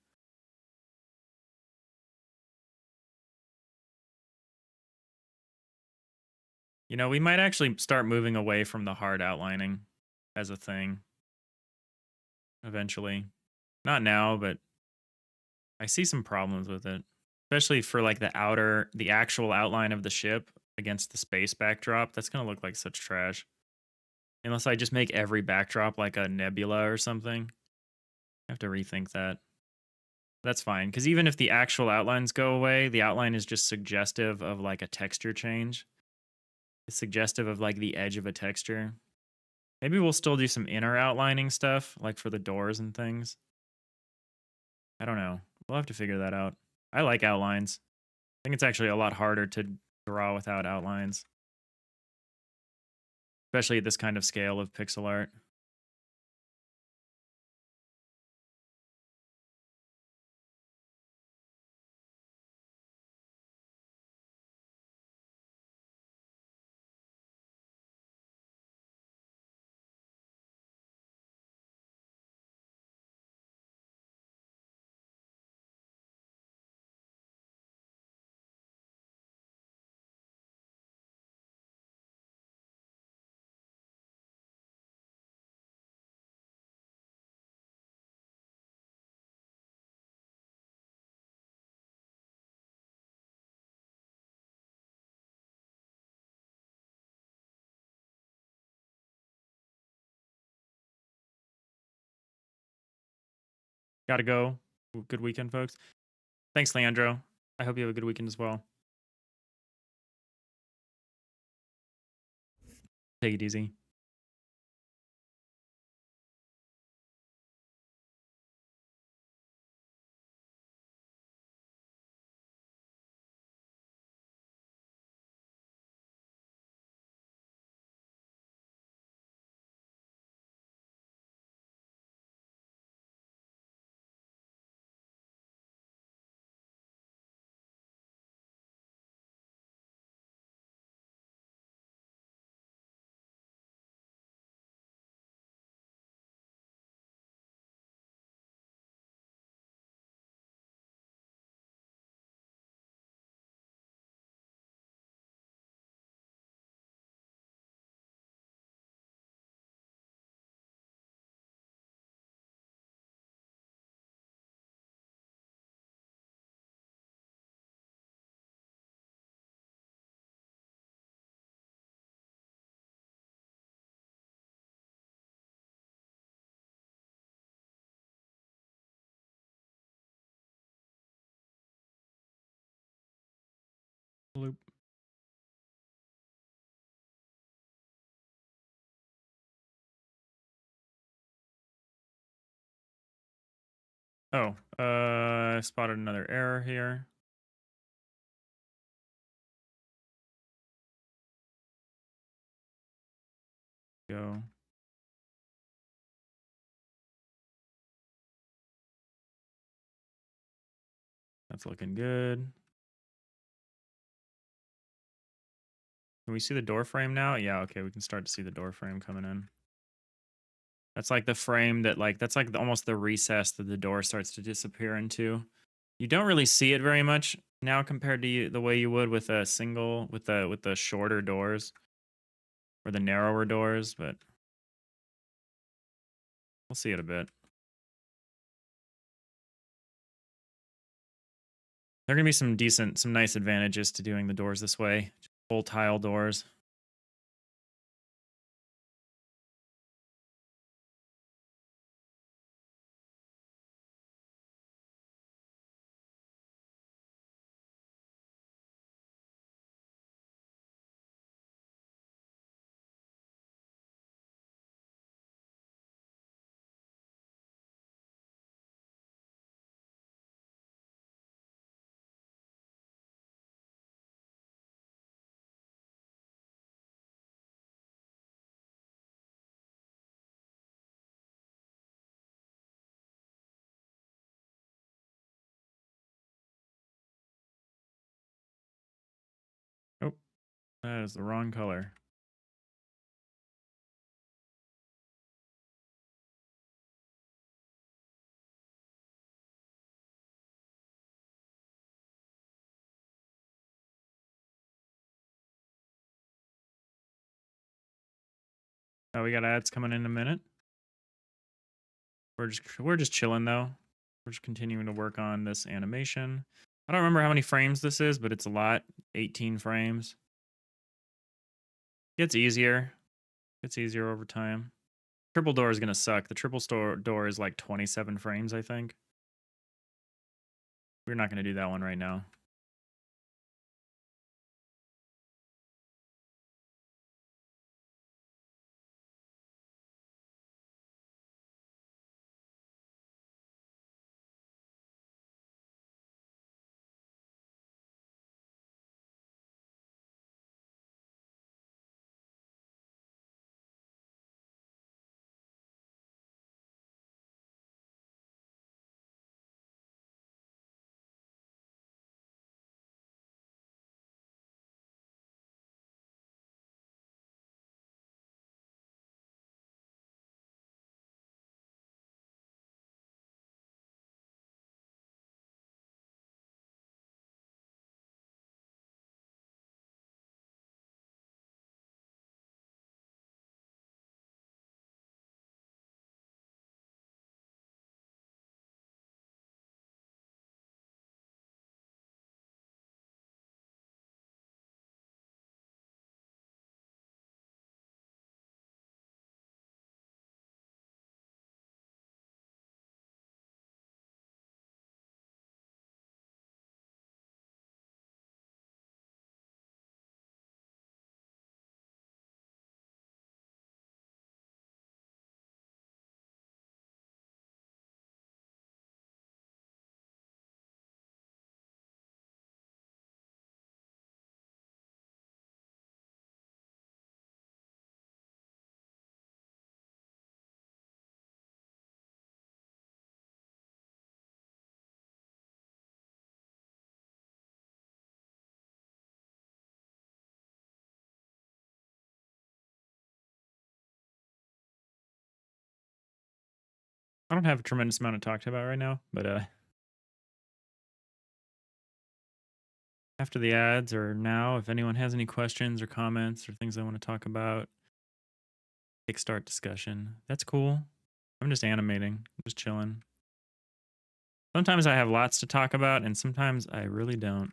You know, we might actually start moving away from the hard outlining as a thing. Eventually. Not now, but I see some problems with it. Especially for like the actual outline of the ship against the space backdrop. That's going to look like such trash. Unless I just make every backdrop like a nebula or something. I have to rethink that. That's fine, because even if the actual outlines go away, the outline is just suggestive of like a texture change. It's suggestive of like the edge of a texture. Maybe we'll still do some inner outlining stuff, like for the doors and things. I don't know. We'll have to figure that out. I like outlines. I think it's actually a lot harder to draw without outlines, especially at this kind of scale of pixel art. Gotta go. Good weekend, folks. Thanks, Leandro. I hope you have a good weekend as well. Take it easy. Loop. Oh, I spotted another error here. Go. That's looking good. Can we see the door frame now? Yeah, okay, we can start to see the door frame coming in. That's like the frame that that's like almost the recess that the door starts to disappear into. You don't really see it very much now compared to the way you would with a single with the shorter doors or the narrower doors, but we'll see it a bit. There are gonna be some nice advantages to doing the doors this way. Full tile doors. Oh, that is the wrong color. Oh, we got ads coming in a minute. We're just chilling though. We're just continuing to work on this animation. I don't remember how many frames this is, but it's a lot. 18 frames. Gets easier. Gets easier over time. Triple door is gonna suck. The triple door is like 27 frames, I think. We're not going to do that one right now. I don't have a tremendous amount to talk about right now, but after the ads or now, if anyone has any questions or comments or things I want to talk about, kickstart discussion. That's cool. I'm just animating, I'm just chilling. Sometimes I have lots to talk about, and sometimes I really don't.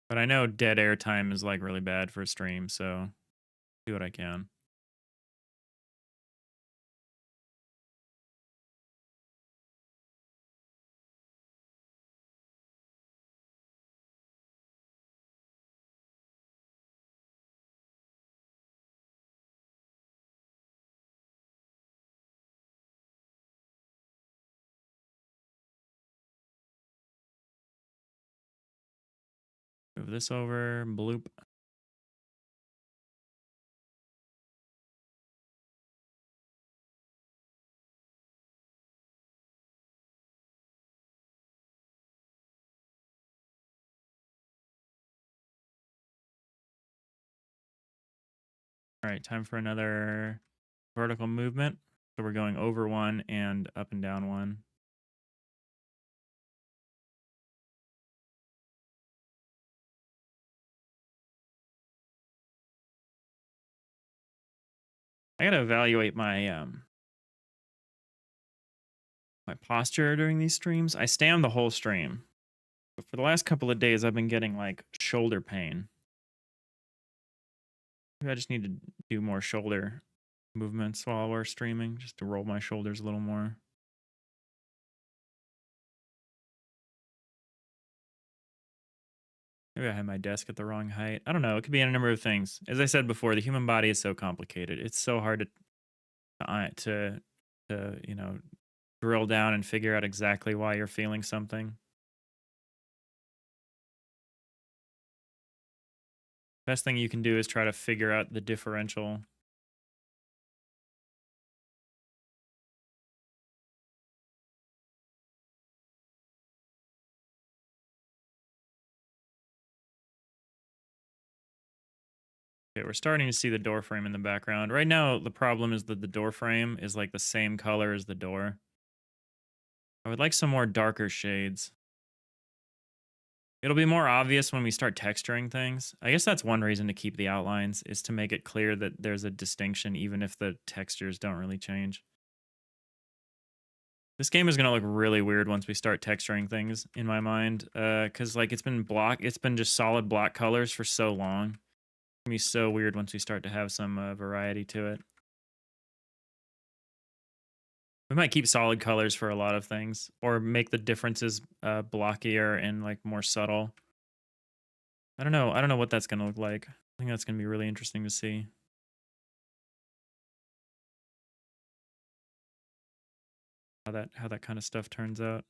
But I know dead air time is like really bad for a stream, so do what I can. Move this over, bloop. All right, time for another vertical movement. So we're going over one and up and down one. I gotta evaluate my my posture during these streams. I stay on the whole stream, but for the last couple of days, I've been getting like shoulder pain. Maybe I just need to do more shoulder movements while we're streaming, just to roll my shoulders a little more. Maybe I had my desk at the wrong height. I don't know. It could be a number of things. As I said before, the human body is so complicated. It's so hard to you know, drill down and figure out exactly why you're feeling something. Best thing you can do is try to figure out the differential. Okay, we're starting to see the door frame in the background. Right now, the problem is that the door frame is like the same color as the door. I would like some more darker shades. It'll be more obvious when we start texturing things. I guess that's one reason to keep the outlines, is to make it clear that there's a distinction even if the textures don't really change. This game is going to look really weird once we start texturing things, in my mind, cuz like it's been just solid block colors for so long. It's going to be so weird once we start to have some variety to it. We might keep solid colors for a lot of things, or make the differences blockier and like more subtle. I don't know. I don't know what that's gonna look like. I think that's gonna be really interesting to see. How that kind of stuff turns out.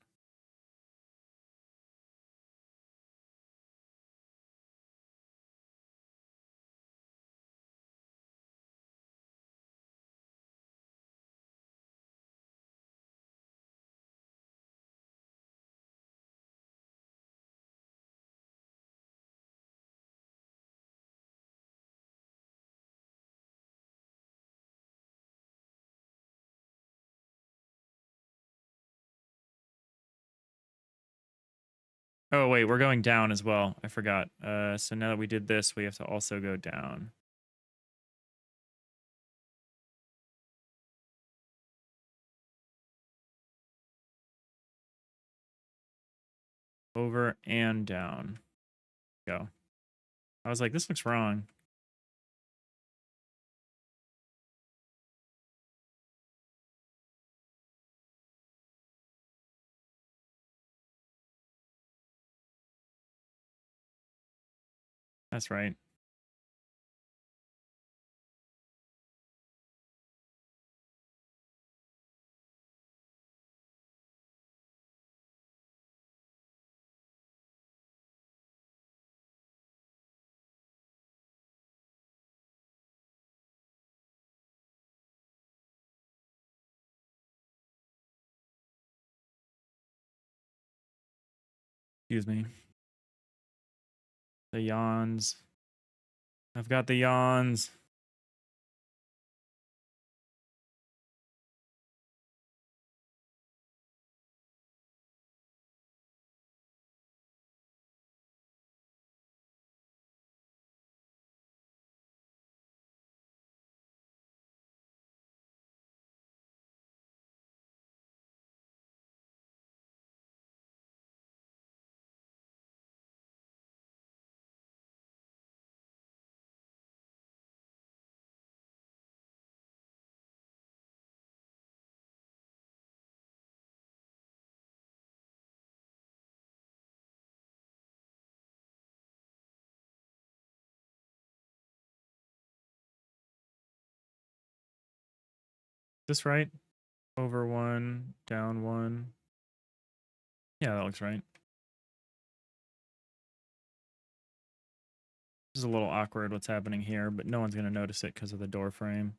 Oh wait, we're going down as well. I forgot. So now that we did this, we have to also go down. Over and down. Go. I was like, this looks wrong. That's right. Excuse me. The yawns. I've got the yawns. This right? Over one, down one. Yeah, that looks right. This is a little awkward what's happening here, but no one's going to notice it because of the door frame.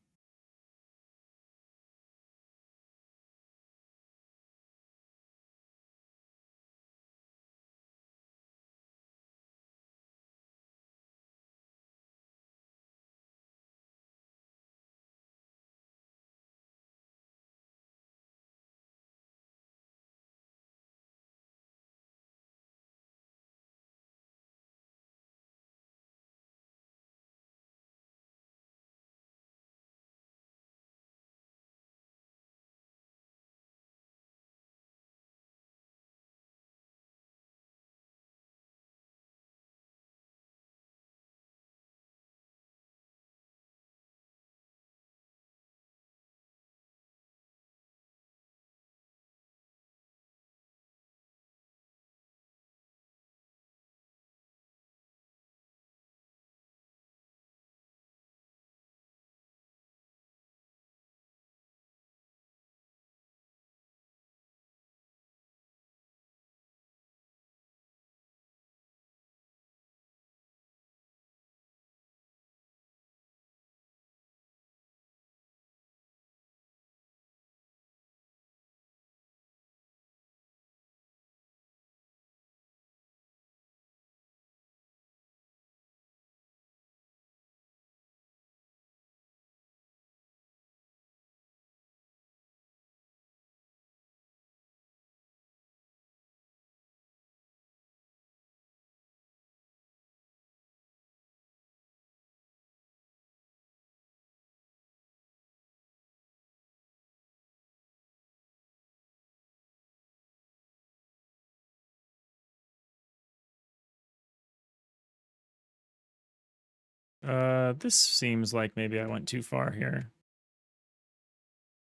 This seems like maybe I went too far here.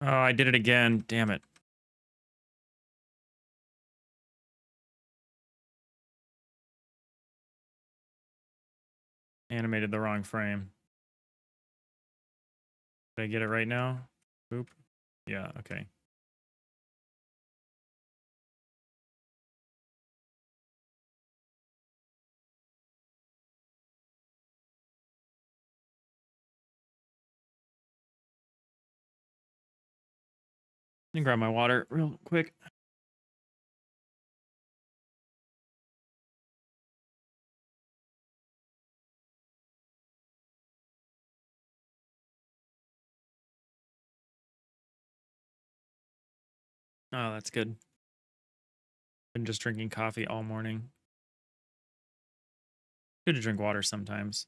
Oh, I did it again. Damn it. Animated the wrong frame. Did I get it right now? Boop. Yeah, okay. Let me grab my water real quick. Oh, that's good. Been just drinking coffee all morning. Good to drink water sometimes.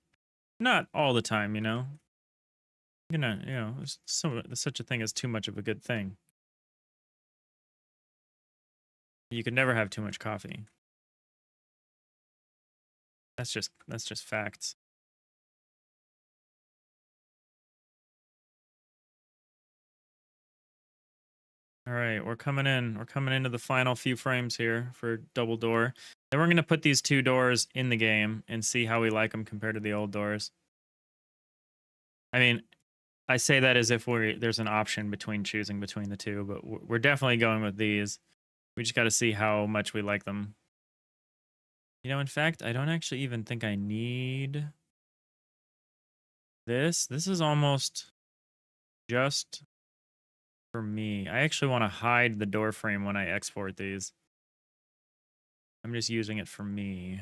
Not all the time, you know. There's such a thing as too much of a good thing. You can never have too much coffee. That's just facts. All right, we're coming in. We're coming into the final few frames here for double door. Then we're going to put these two doors in the game and see how we like them compared to the old doors. I mean, I say that as if there's an option between choosing between the two, but we're definitely going with these. We just got to see how much we like them. You know, in fact, I don't actually even think I need this. This is almost just for me. I actually want to hide the door frame when I export these. I'm just using it for me.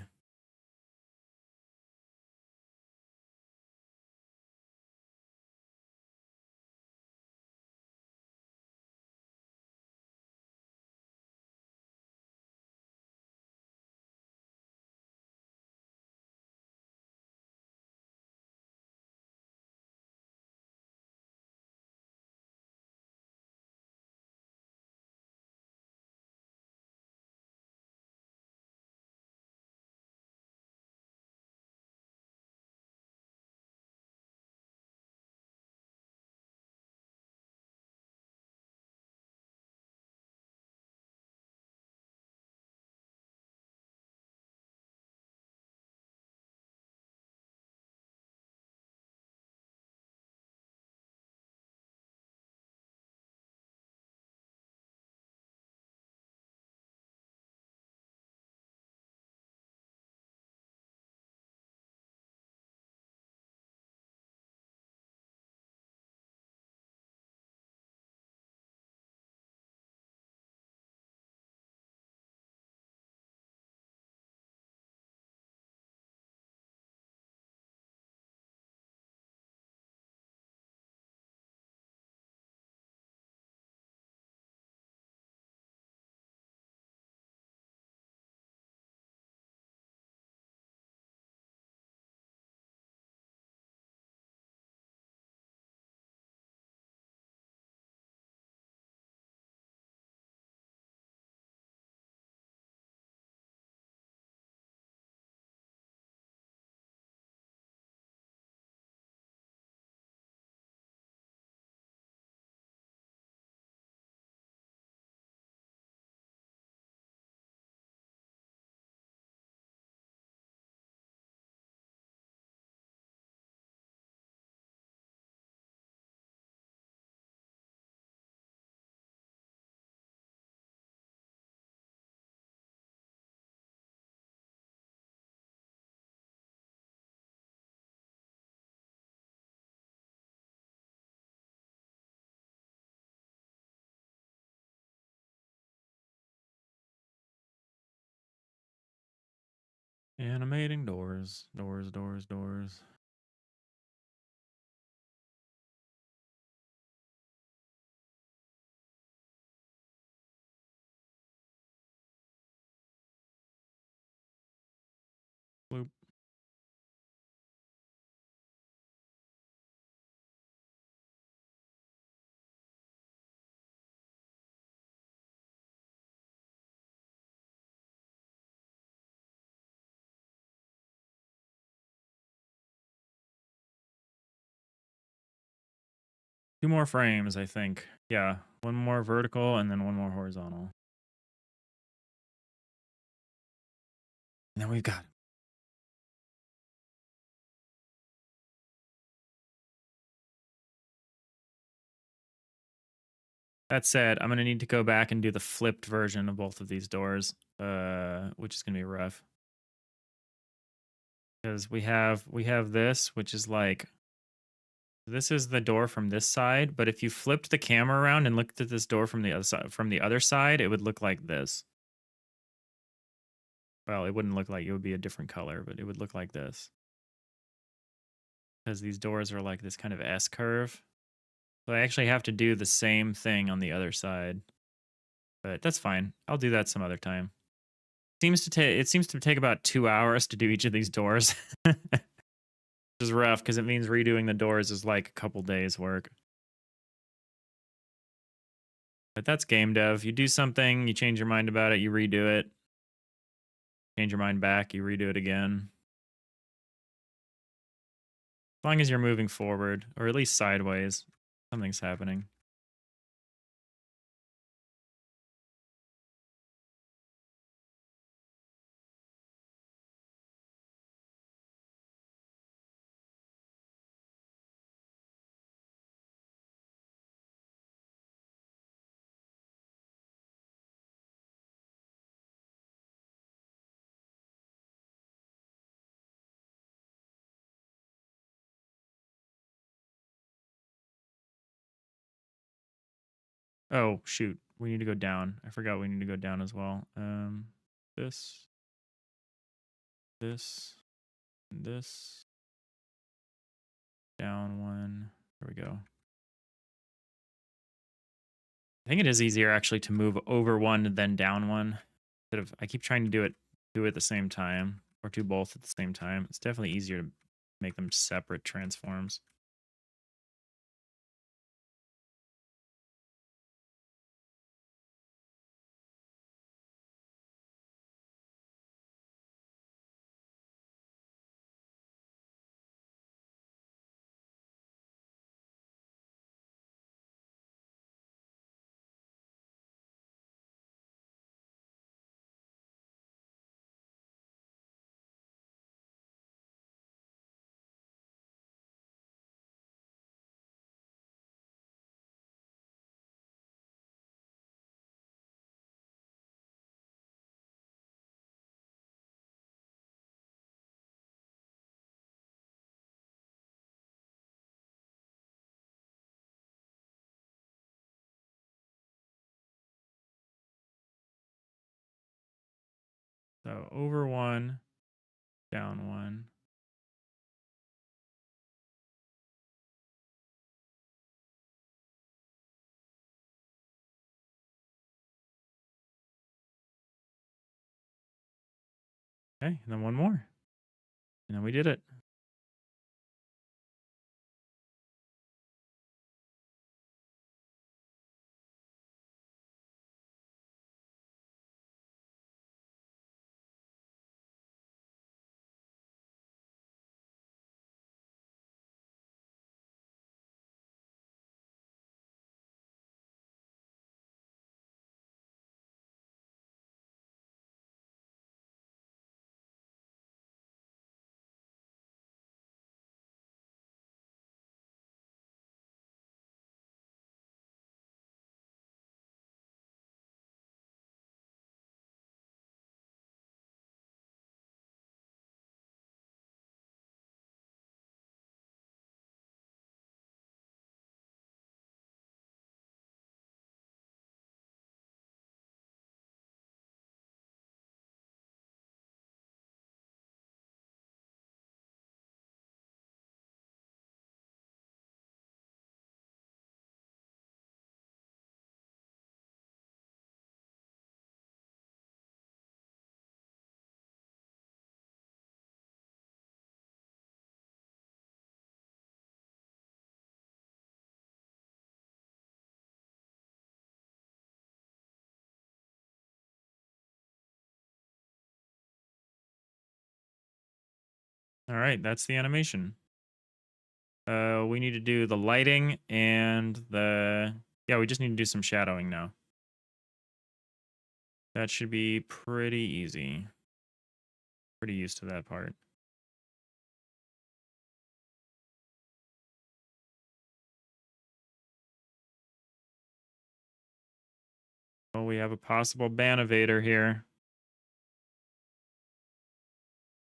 Animating doors, doors, doors, doors. Bloop. 2 more frames, I think. Yeah, 1 more vertical and then 1 more horizontal. And then we've got it. That said, I'm gonna need to go back and do the flipped version of both of these doors, which is gonna be rough. Because we have this, which is like this is the door from this side, but if you flipped the camera around and looked at this door from the other side, it would look like this. Well, it wouldn't look like it would be a different color, but it would look like this. Because these doors are like this kind of S curve. So I actually have to do the same thing on the other side. But that's fine. I'll do that some other time. It seems to take about 2 hours to do each of these doors. Which is rough because it means redoing the doors is like a couple days work. But that's game dev. You do something, you change your mind about it, you redo it. Change your mind back, you redo it again. As long as you're moving forward, or at least sideways, something's happening. Oh, shoot. We need to go down. I forgot we need to go down as well. This, this, this, down one. There we go. I think it is easier actually to move over one and then down one. Instead of I keep trying to do it at the same time or do both at the same time. It's definitely easier to make them separate transforms. So over one, down one. Okay, and then one more. And then we did it. All right, that's the animation. We need to do the lighting and the... Yeah, we just need to do some shadowing now. That should be pretty easy. Pretty used to that part. Oh, we have a possible ban evader here.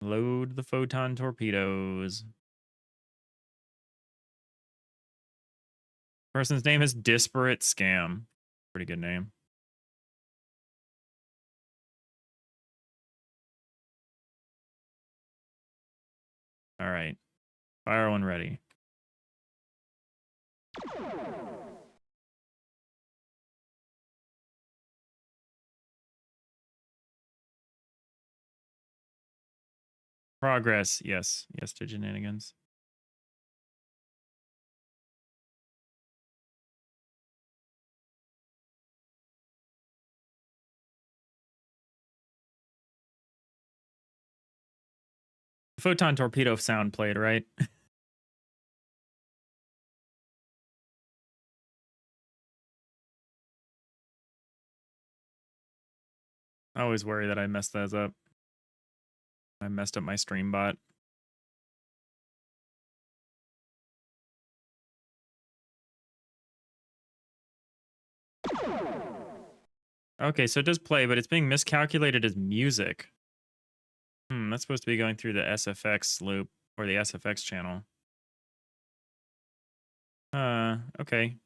Load the photon torpedoes. Person's name is Disparate Scam. Pretty good name. All right. Fire one ready. Progress. Yes. Yes to shenanigans. Photon torpedo sound played, right? I always worry that I messed those up. I messed up my stream bot. Okay, so it does play, but it's being miscalculated as music. That's supposed to be going through the SFX loop or the SFX channel. Okay.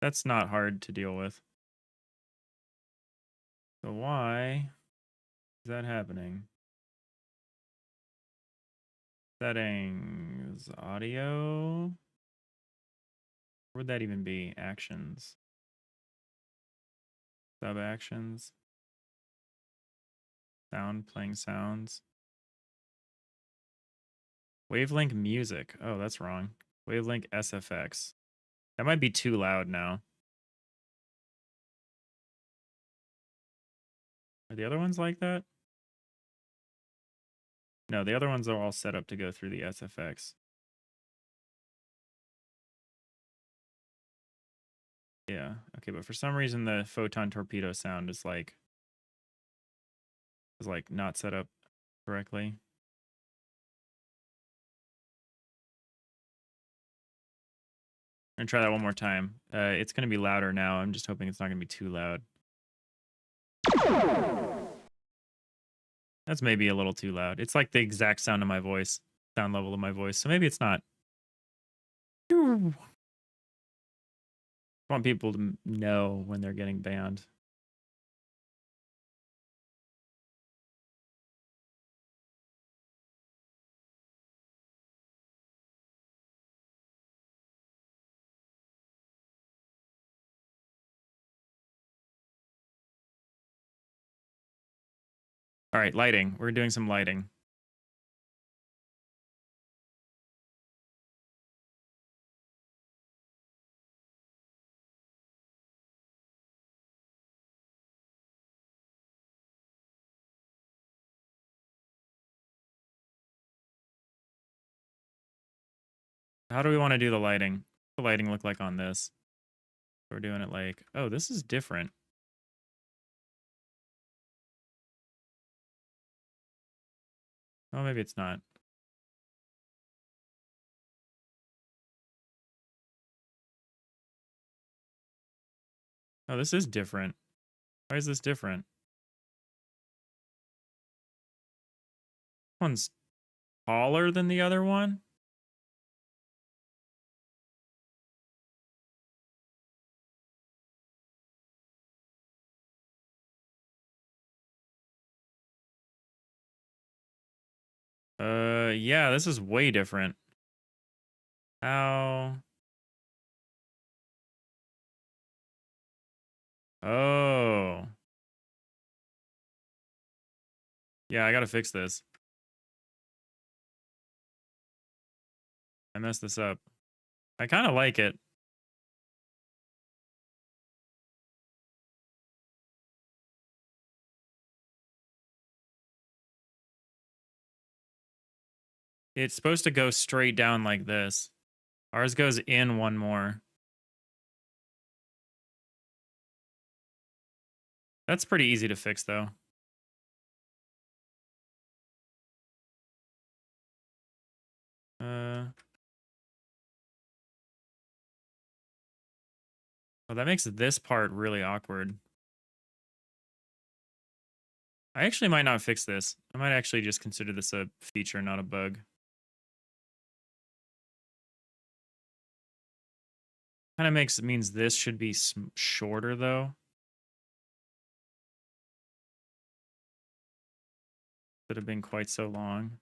That's not hard to deal with. So why is that happening? Settings, audio. Where would that even be? Actions. Sub actions. Sound, playing sounds. Wavelength music. Oh, that's wrong. Wavelength SFX. That might be too loud now. Are the other ones like that? No, the other ones are all set up to go through the SFX. Yeah. Okay, but for some reason the photon torpedo sound is like not set up correctly. I'm gonna try that one more time. It's gonna be louder now. I'm just hoping it's not gonna be too loud. That's maybe a little too loud. It's like the exact sound of my voice, sound level of my voice. So maybe it's not. I want people to know when they're getting banned. All right, lighting. We're doing some lighting. How do we want to do the lighting? What's the lighting look like on this? We're doing it like, oh, this is different. Oh, maybe it's not. Oh, this is different. Why is this different? One's taller than the other one? Yeah, this is way different. How? Oh. Yeah, I gotta fix this. I messed this up. I kind of like it. It's supposed to go straight down like this. Ours goes in one more. That's pretty easy to fix though. Well, that makes this part really awkward. I actually might not fix this. I might actually just consider this a feature, not a bug. Kind of means this should be shorter though. Could have been quite so long.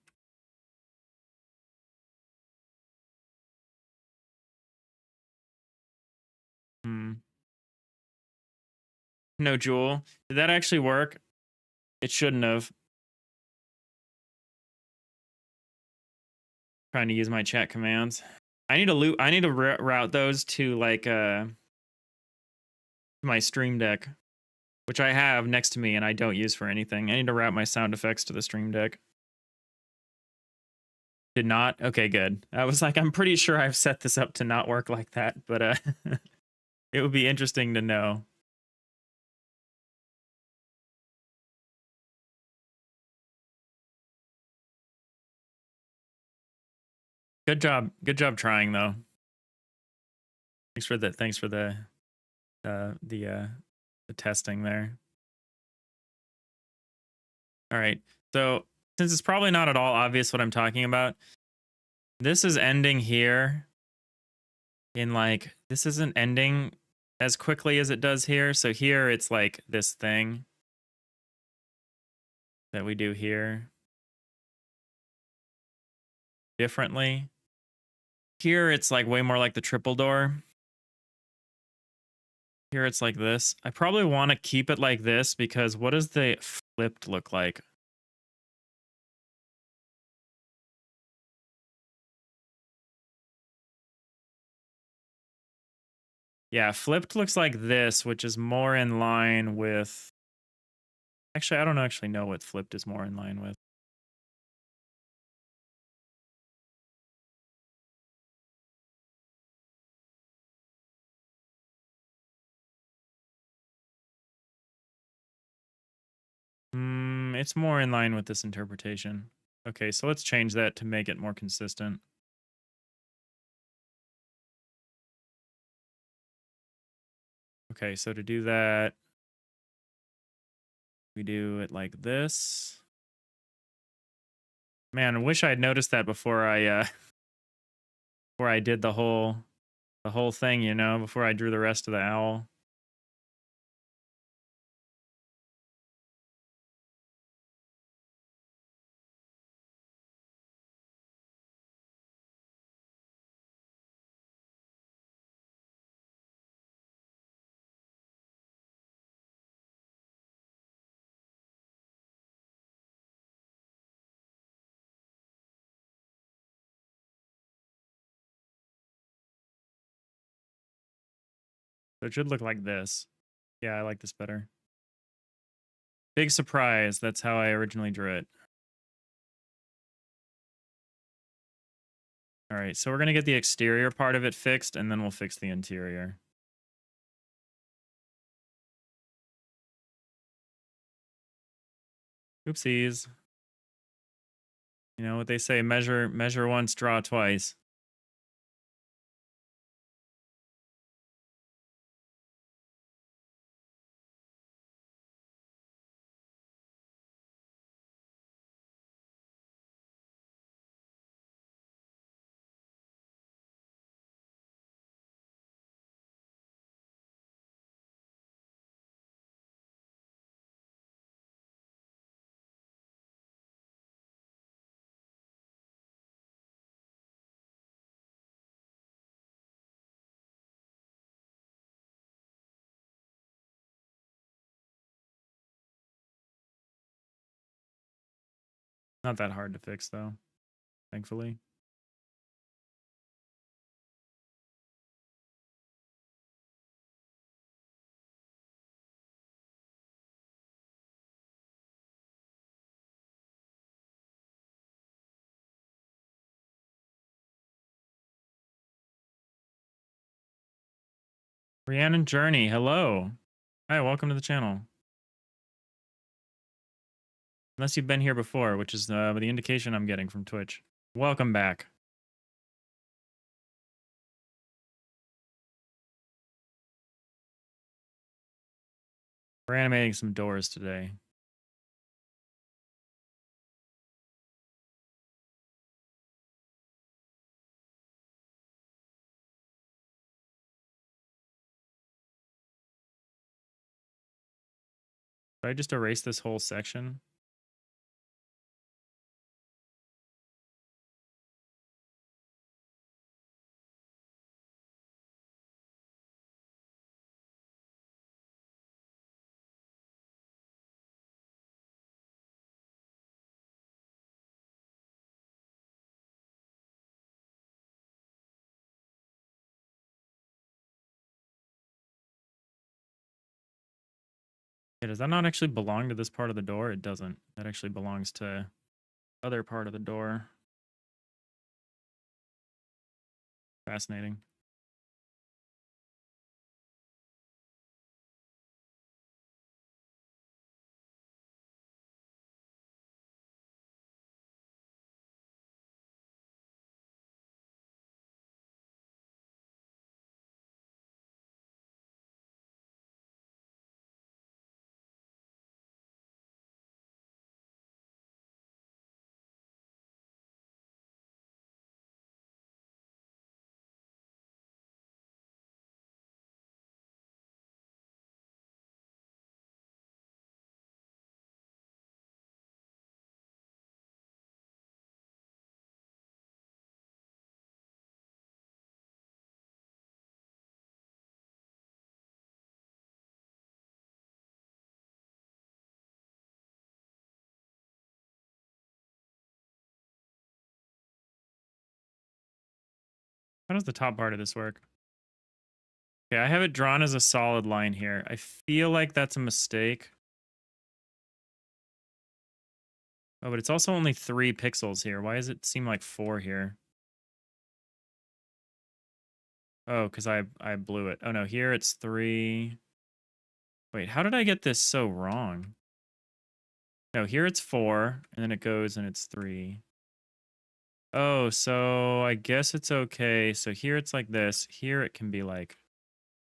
No jewel. Did that actually work? It shouldn't have. Trying to use my chat commands. I need to route those to like my Stream Deck, which I have next to me and I don't use for anything. I need to route my sound effects to the Stream Deck. Did not? Okay, good. I was like, I'm pretty sure I've set this up to not work like that, but it would be interesting to know. Good job. Good job trying though. Thanks for the testing there. All right. So, since it's probably not at all obvious what I'm talking about, this is ending here in like, this isn't ending as quickly as it does here. So here it's like this thing that we do here differently. Here it's like way more like the triple door. Here it's like this. I probably want to keep it like this because what does the flipped look like? Yeah, flipped looks like this, which is more in line with... Actually, I don't actually know what flipped is more in line with. It's more in line with this interpretation. Okay, so let's change that to make it more consistent. Okay, so to do that, we do it like this. Man, I wish I had noticed that before I before I did the whole thing, you know, before I drew the rest of the owl. So it should look like this. Yeah, I like this better. Big surprise, that's how I originally drew it. All right, so we're going to get the exterior part of it fixed, and then we'll fix the interior. Oopsies. You know what they say, measure once, draw twice. Not that hard to fix, though, thankfully. Rhiannon Journey, hello. Hi, welcome to the channel. Unless you've been here before, which is the indication I'm getting from Twitch. Welcome back. We're animating some doors today. Did I just erase this whole section? Yeah, does that not actually belong to this part of the door? It doesn't. That actually belongs to other part of the door. Fascinating. How does the top part of this work? Okay, I have it drawn as a solid line here. I feel like that's a mistake. Oh, but it's also only 3 pixels here. Why does it seem like 4 here? Oh, because I blew it. Oh no, here it's 3. Wait, how did I get this so wrong? No, here it's 4, and then it goes and it's 3. Oh, so I guess it's okay. So here it's like this. Here it can be like...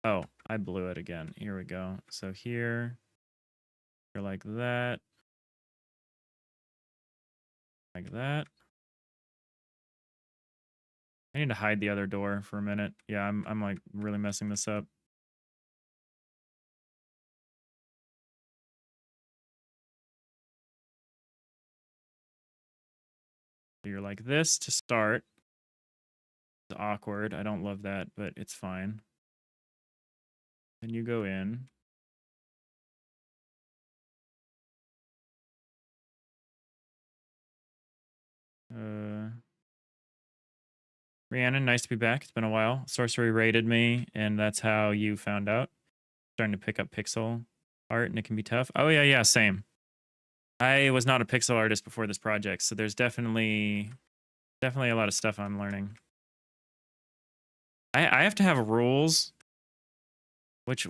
Oh, I blew it again. Here we go. So here, you're like that. Like that. I need to hide the other door for a minute. Yeah, I'm like really messing this up. So you're like this to start. It's awkward. I don't love that, but it's fine. Then you go in. Rhiannon, nice to be back. It's been a while. Sorcery raided me, and that's how you found out. Starting to pick up pixel art, and it can be tough. Oh, yeah, yeah, same. I was not a pixel artist before this project, so there's definitely a lot of stuff I'm learning. I have to have rules, which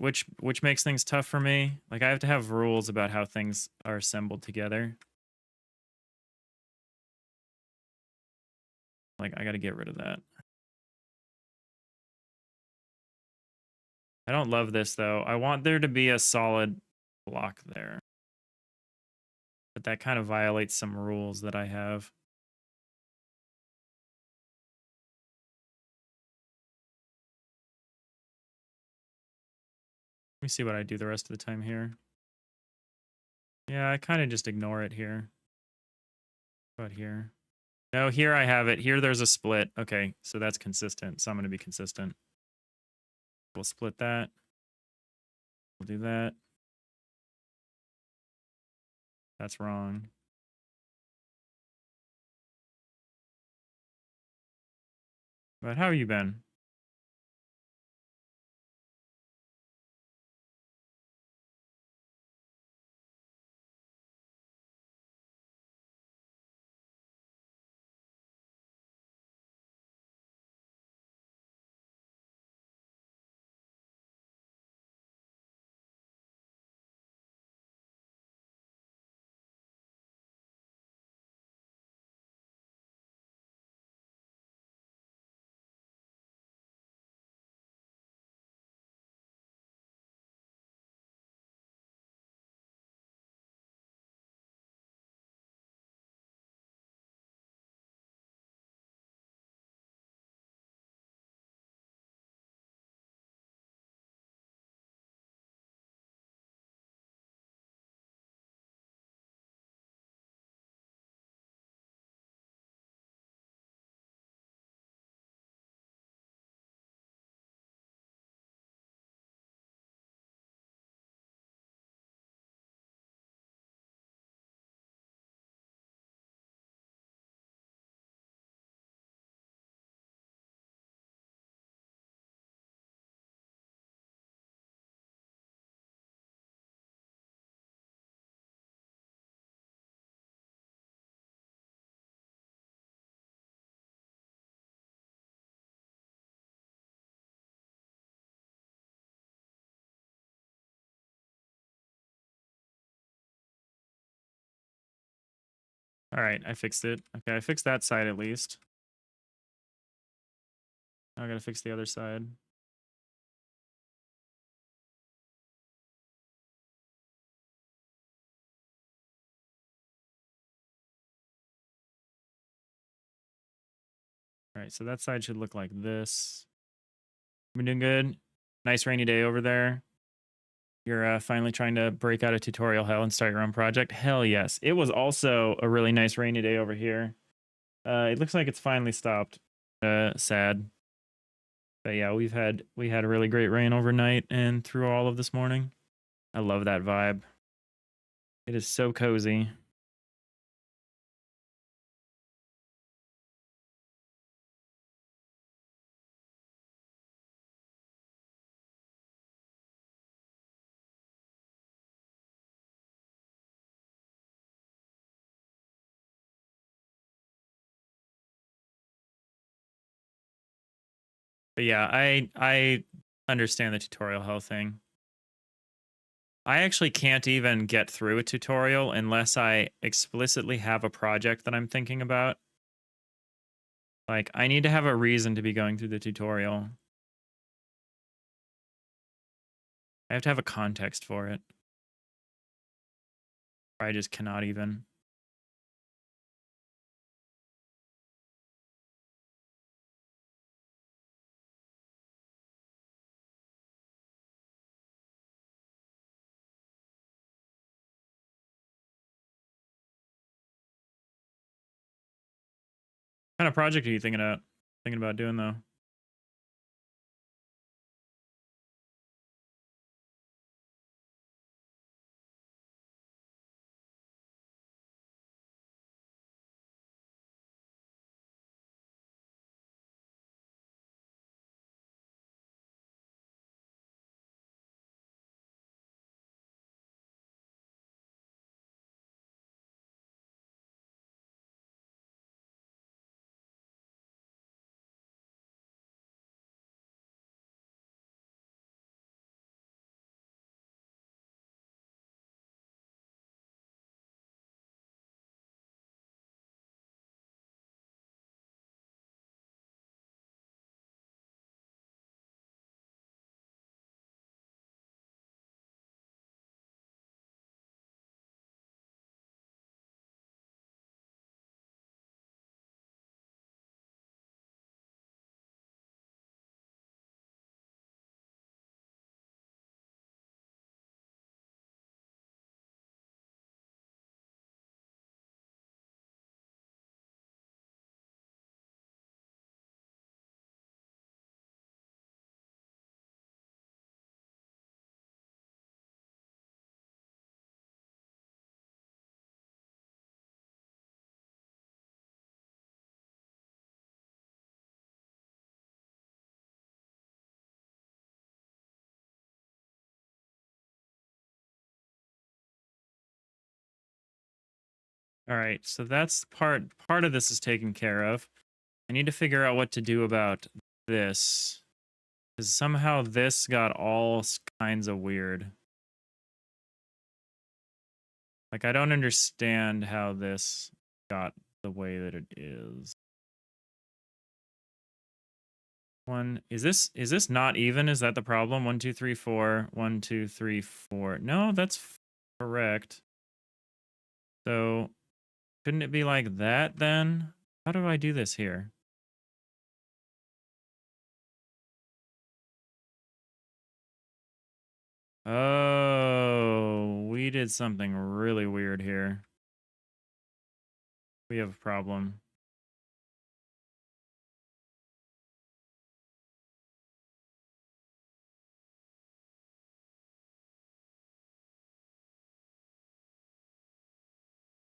makes things tough for me. Like, I have to have rules about how things are assembled together. Like, I got to get rid of that. I don't love this, though. I want there to be a solid block there. But that kind of violates some rules that I have. Let me see what I do the rest of the time here. Yeah, I kind of just ignore it here. But here. No, here I have it. Here there's a split. Okay, so that's consistent. So I'm going to be consistent. We'll split that. We'll do that. That's wrong. But how have you been? All right, I fixed it. Okay, I fixed that side at least. Now I gotta fix the other side. All right, so that side should look like this. Been doing good. Nice rainy day over there. You're finally trying to break out of tutorial hell and start your own project. Hell yes. It was also a really nice rainy day over here. It looks like it's finally stopped. Sad. But yeah, we had a really great rain overnight and through all of this morning. I love that vibe. It is so cozy. But yeah, I understand the tutorial hell thing. I actually can't even get through a tutorial unless I explicitly have a project that I'm thinking about. Like, I need to have a reason to be going through the tutorial. I have to have a context for it. Or I just cannot even. What kind of project are you thinking about doing though? All right, so that's part of this is taken care of. I need to figure out what to do about this. Because somehow this got all kinds of weird. Like, I don't understand how this got the way that it is. One, is this not even? Is that the problem? 1, 2, 3, 4. 1, 2, 3, 4. No, that's correct. So, couldn't it be like that then? How do I do this here? Oh, we did something really weird here. We have a problem.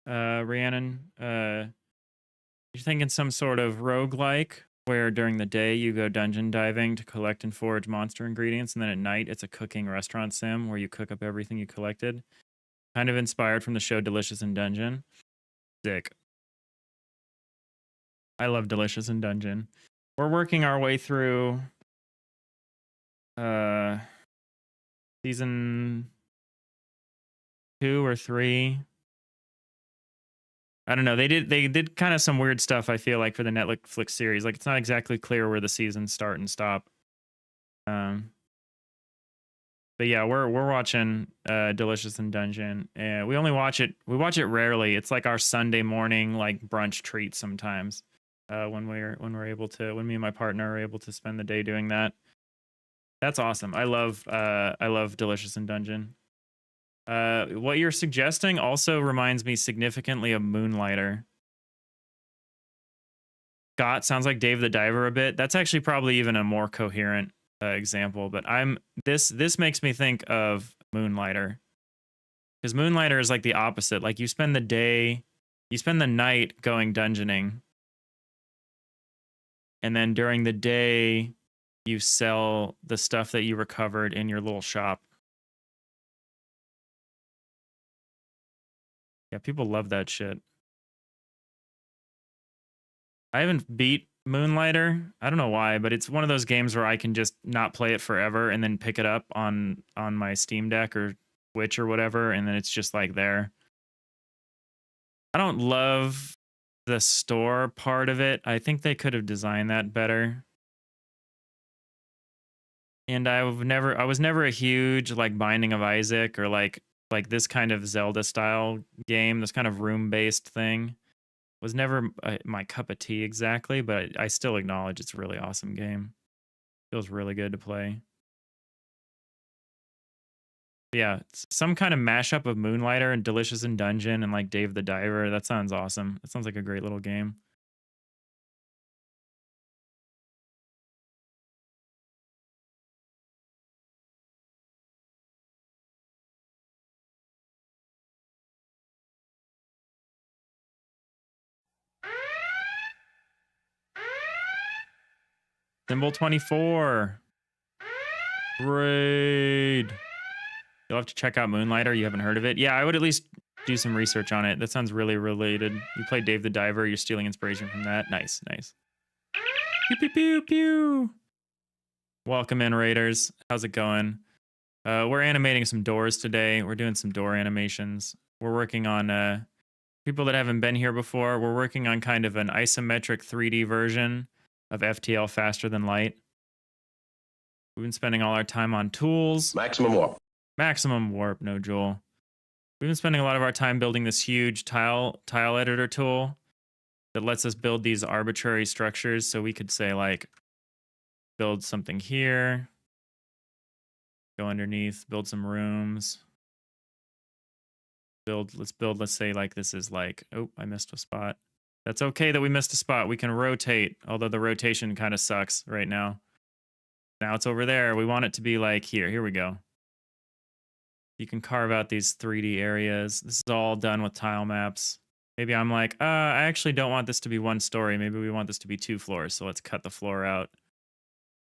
Rhiannon, you're thinking some sort of roguelike where during the day you go dungeon diving to collect and forage monster ingredients, and then at night it's a cooking restaurant sim where you cook up everything you collected. Kind of inspired from the show Delicious in Dungeon. Sick. I love Delicious in Dungeon. We're working our way through season 2 or 3. I don't know. They did kind of some weird stuff, I feel like, for the Netflix series. Like, it's not exactly clear where the seasons start and stop. Um, but yeah, we're watching Delicious in Dungeon, and we watch it rarely. It's like our Sunday morning like brunch treat sometimes. When me and my partner are able to spend the day doing that. That's awesome. I love Delicious in Dungeon. What you're suggesting also reminds me significantly of Moonlighter. Scott sounds like Dave the Diver a bit. That's actually probably even a more coherent example, but this makes me think of Moonlighter, because Moonlighter is like the opposite. Like, you spend the night going dungeoning, and then during the day you sell the stuff that you recovered in your little shop. Yeah, people love that shit. I haven't beat Moonlighter. I don't know why, but it's one of those games where I can just not play it forever and then pick it up on my Steam Deck or Switch or whatever, and then it's just like there. I don't love the store part of it. I think they could have designed that better. And I was never a huge like Binding of Isaac or like this kind of Zelda style game, this kind of room-based thing. Was never my cup of tea exactly, but I still acknowledge it's a really awesome game. Feels really good to play. Yeah, some kind of mashup of Moonlighter and Delicious in Dungeon and like Dave the Diver. That sounds awesome. That sounds like a great little game. Symbol 24. Raid. You'll have to check out Moonlighter. You haven't heard of it? Yeah, I would at least do some research on it. That sounds really related. You play Dave the Diver. You're stealing inspiration from that. Nice, nice. Pew, pew, pew, pew. Welcome in, Raiders. How's it going? We're animating some doors today. We're doing some door animations. We're working on people that haven't been here before. We're working on kind of an isometric 3D version of FTL faster than light. We've been spending all our time on tools. Maximum warp. Maximum warp, no Joel. We've been spending a lot of our time building this huge tile editor tool that lets us build these arbitrary structures. So we could say like, build something here, go underneath, build some rooms. Let's say like this is like, oh, I missed a spot. That's okay that we missed a spot. We can rotate, although the rotation kind of sucks right now. Now it's over there. We want it to be like here. Here we go. You can carve out these 3D areas. This is all done with tile maps. Maybe I'm like, I actually don't want this to be one story. Maybe we want this to be 2 floors. So let's cut the floor out.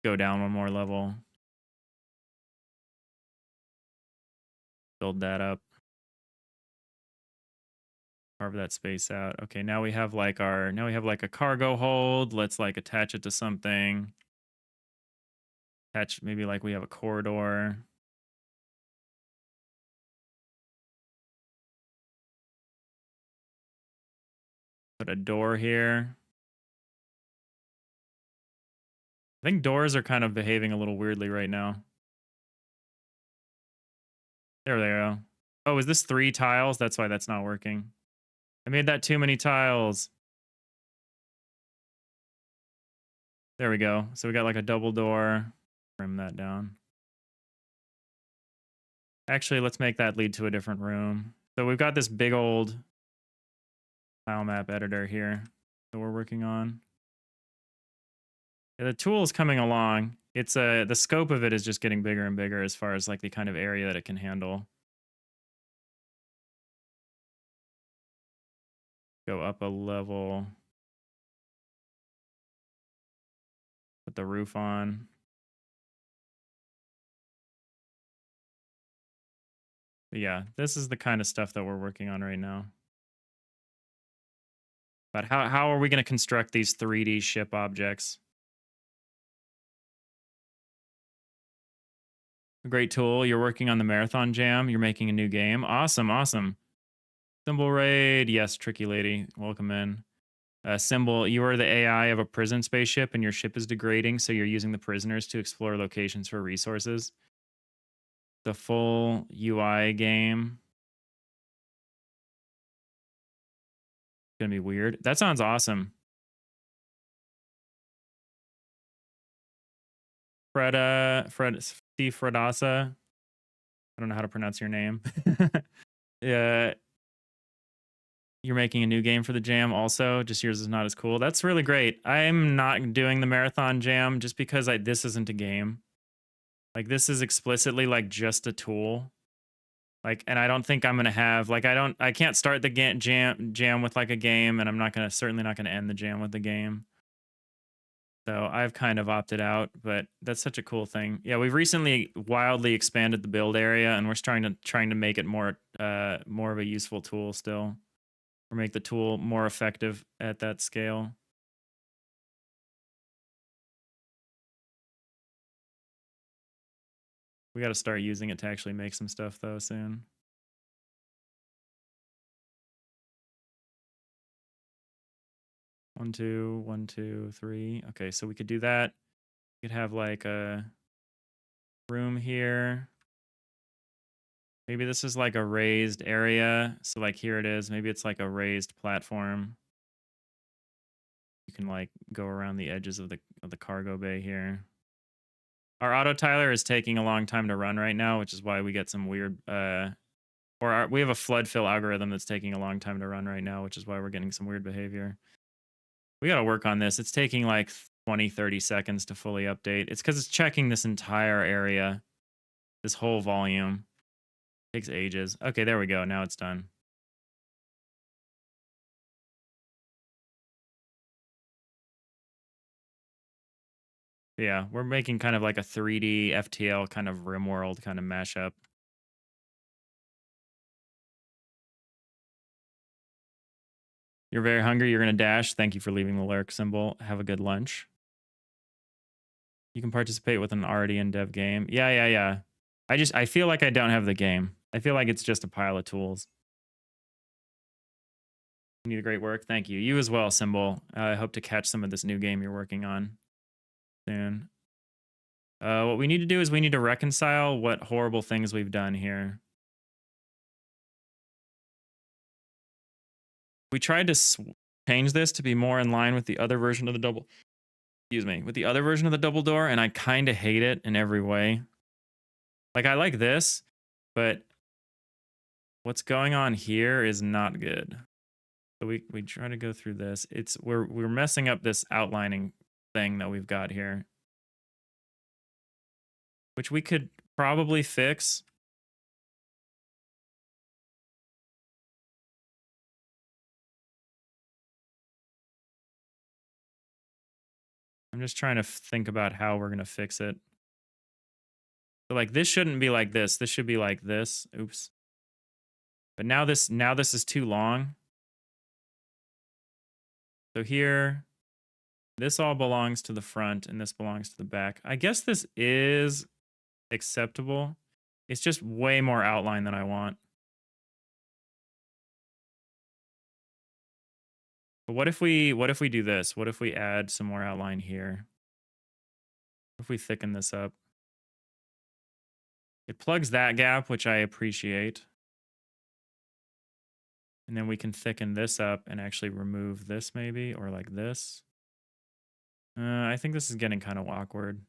Go down one more level. Build that up. Carve that space out. Okay, now we have like a cargo hold. Let's like attach it to something. Maybe like we have a corridor. Put a door here. I think doors are kind of behaving a little weirdly right now. There they go. Oh, is this 3 tiles? That's why that's not working. I made that too many tiles. There we go. So we got like a double door. Trim that down. Actually, let's make that lead to a different room. So we've got this big old tile map editor here that we're working on. Yeah, the tool is coming along. It's the scope of it is just getting bigger and bigger as far as like the kind of area that it can handle. Go up a level. Put the roof on. But yeah, this is the kind of stuff that we're working on right now. But how are we going to construct these 3D ship objects? A great tool. You're working on the Marathon Jam. You're making a new game. Awesome, awesome. Symbol raid. Yes, tricky lady. Welcome in. Symbol, you are the AI of a prison spaceship and your ship is degrading, so you're using the prisoners to explore locations for resources. The full UI game. Gonna be weird. That sounds awesome. Steve Fredasa. I don't know how to pronounce your name. Yeah, you're making a new game for the jam also, just yours is not as cool. That's really great. I'm not doing the marathon jam just because this isn't a game. Like, this is explicitly like just a tool. Like, and I don't think I'm gonna have like I can't start the jam with like a game, and I'm not gonna certainly not gonna end the jam with the game. So I've kind of opted out, but that's such a cool thing. Yeah, we've recently wildly expanded the build area, and we're trying to make it more of a useful tool still, or make the tool more effective at that scale. We got to start using it to actually make some stuff though soon. One, two, 1, 2, 3. Okay, so we could do that. We could have like a room here. Maybe this is like a raised area. So like here it is. Maybe it's like a raised platform. You can like go around the edges of the cargo bay here. Our auto tiler is taking a long time to run right now, which is why we get some weird we have a flood fill algorithm that's taking a long time to run right now, which is why we're getting some weird behavior. We got to work on this. It's taking like 20, 30 seconds to fully update. It's because it's checking this entire area, this whole volume. It takes ages. Okay, there we go. Now it's done. Yeah, we're making kind of like a 3D FTL kind of RimWorld kind of mashup. You're very hungry. You're going to dash. Thank you for leaving the lurk symbol. Have a good lunch. You can participate with an already in dev game. Yeah. I feel like I don't have the game. I feel like it's just a pile of tools. You need a great work. Thank you. You as well, symbol. I hope to catch some of this new game you're working on soon. What we need to do is we need to reconcile what horrible things we've done here. We tried to change this to be more in line with the other version of the double, with the other version of the double door, and I kind of hate it in every way. Like, I like this, but what's going on here is not good. So we try to go through this. We're messing up this outlining thing that we've got here, which we could probably fix. I'm just trying to think about how we're going to fix it. So like this shouldn't be like this. This should be like this. Oops. But now this is too long. So here, this all belongs to the front and this belongs to the back. I guess this is acceptable. It's just way more outline than I want. But what if we do this? What if we add some more outline here? What if we thicken this up? It plugs that gap, which I appreciate. And then we can thicken this up and actually remove this maybe, or like this. I think this is getting kind of awkward.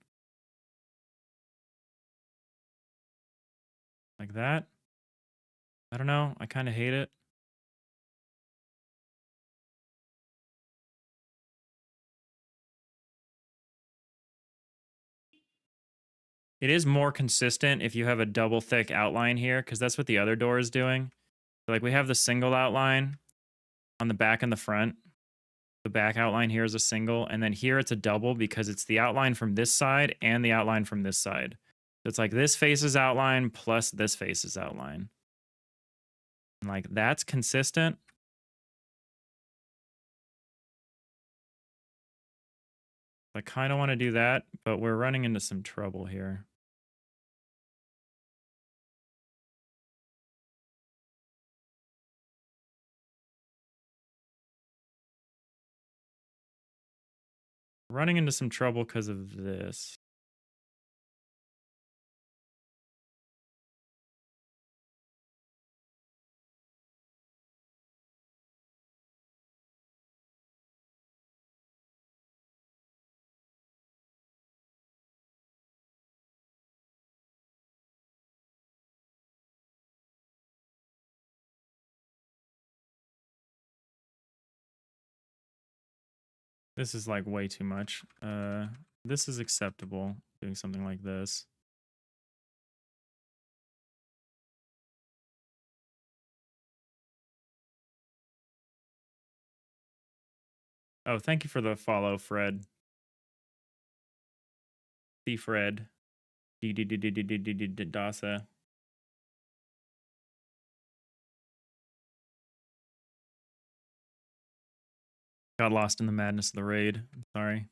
Like that. I don't know. I kind of hate it. It is more consistent if you have a double thick outline here, because that's what the other door is doing. So like we have the single outline on the back and the front. The back outline here is a single, and then here it's a double because it's the outline from this side and the outline from this side. So it's like this faces outline plus this faces outline. And like that's consistent. I kind of want to do that, but we're running into some trouble here. Running into some trouble because of this. This is like way too much. This is acceptable, doing something like this. Oh, thank you for the follow, Fred. See Fred. Dasa. Got lost in the madness of the raid. I'm sorry.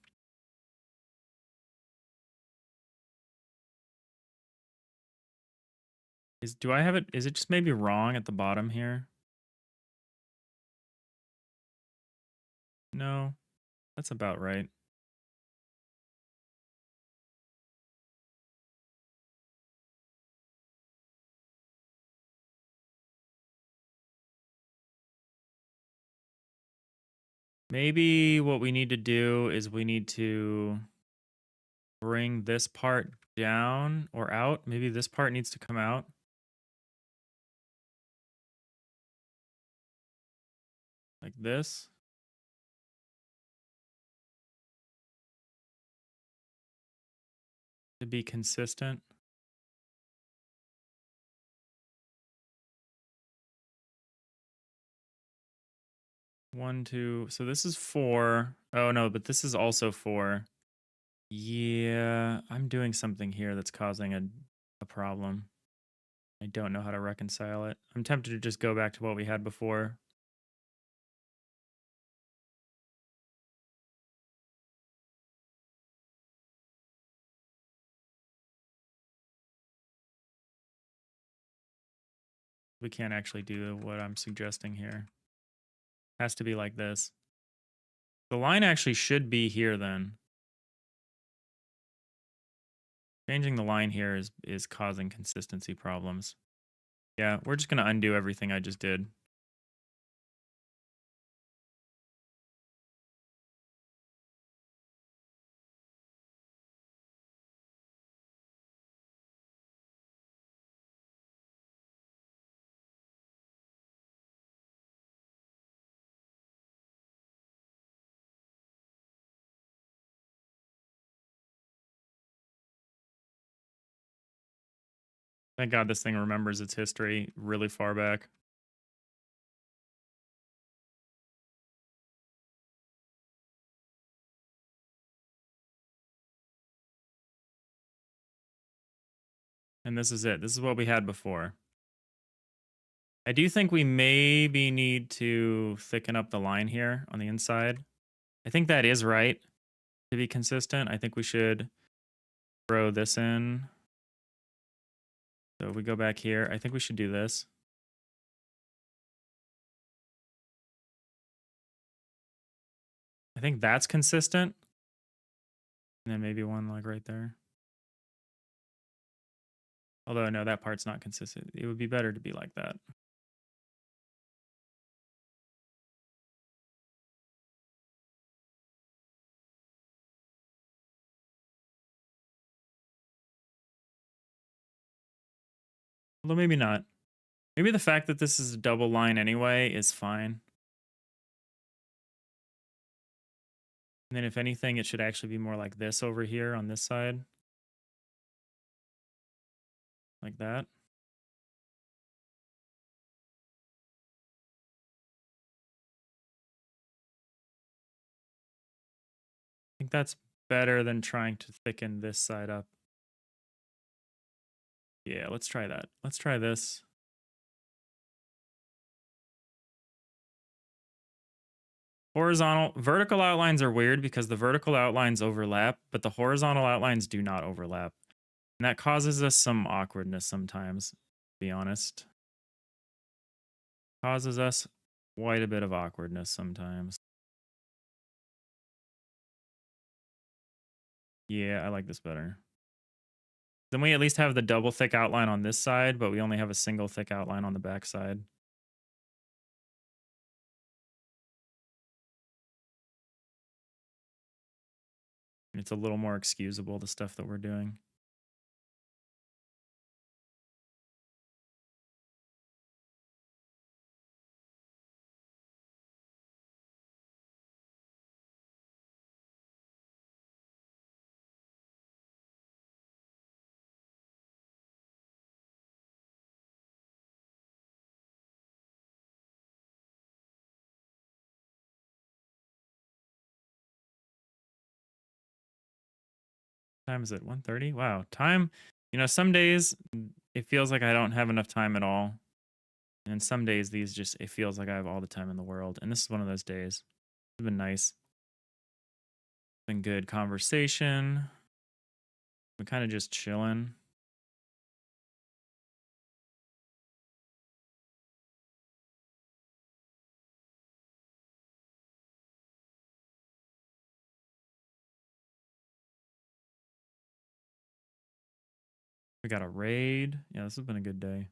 Do I have it? Is it just maybe wrong at the bottom here? No, that's about right. Maybe what we need to do is we need to bring this part down or out. Maybe this part needs to come out. Like this. To be consistent. One, two. So this is 4. Oh no, but this is also 4. Yeah, I'm doing something here that's causing a problem. I don't know how to reconcile it. I'm tempted to just go back to what we had before. We can't actually do what I'm suggesting here. Has to be like this. The line actually should be here then. Changing the line here is causing consistency problems. Yeah, we're just going to undo everything I just did. Thank God this thing remembers its history really far back. And this is it. This is what we had before. I do think we maybe need to thicken up the line here on the inside. I think that is right to be consistent. I think we should throw this in. So if we go back here, I think we should do this. I think that's consistent. And then maybe one like right there. Although, no, that part's not consistent. It would be better to be like that. Although maybe not. Maybe the fact that this is a double line anyway is fine. And then if anything, it should actually be more like this over here on this side. Like that. I think that's better than trying to thicken this side up. Yeah, let's try that. Let's try this. Vertical outlines are weird because the vertical outlines overlap, but the horizontal outlines do not overlap. And that causes us some awkwardness sometimes, to be honest. Causes us quite a bit of awkwardness sometimes. Yeah, I like this better. Then we at least have the double thick outline on this side, but we only have a single thick outline on the back side. It's a little more excusable, the stuff that we're doing. Time is it? 1:30? Wow. Time, some days it feels like I don't have enough time at all. And some days it feels like I have all the time in the world. And this is one of those days. It's been nice. Been good conversation. Been kind of just chilling. We got a raid. Yeah, this has been a good day.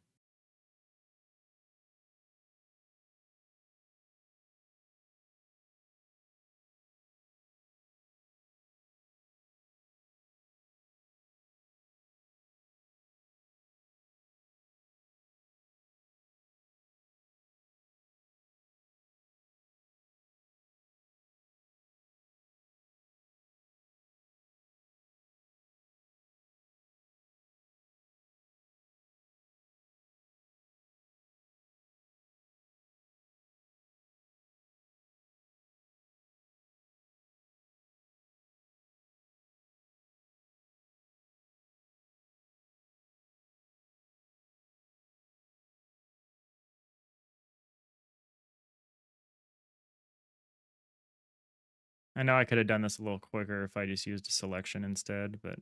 I know I could have done this a little quicker if I just used a selection instead, but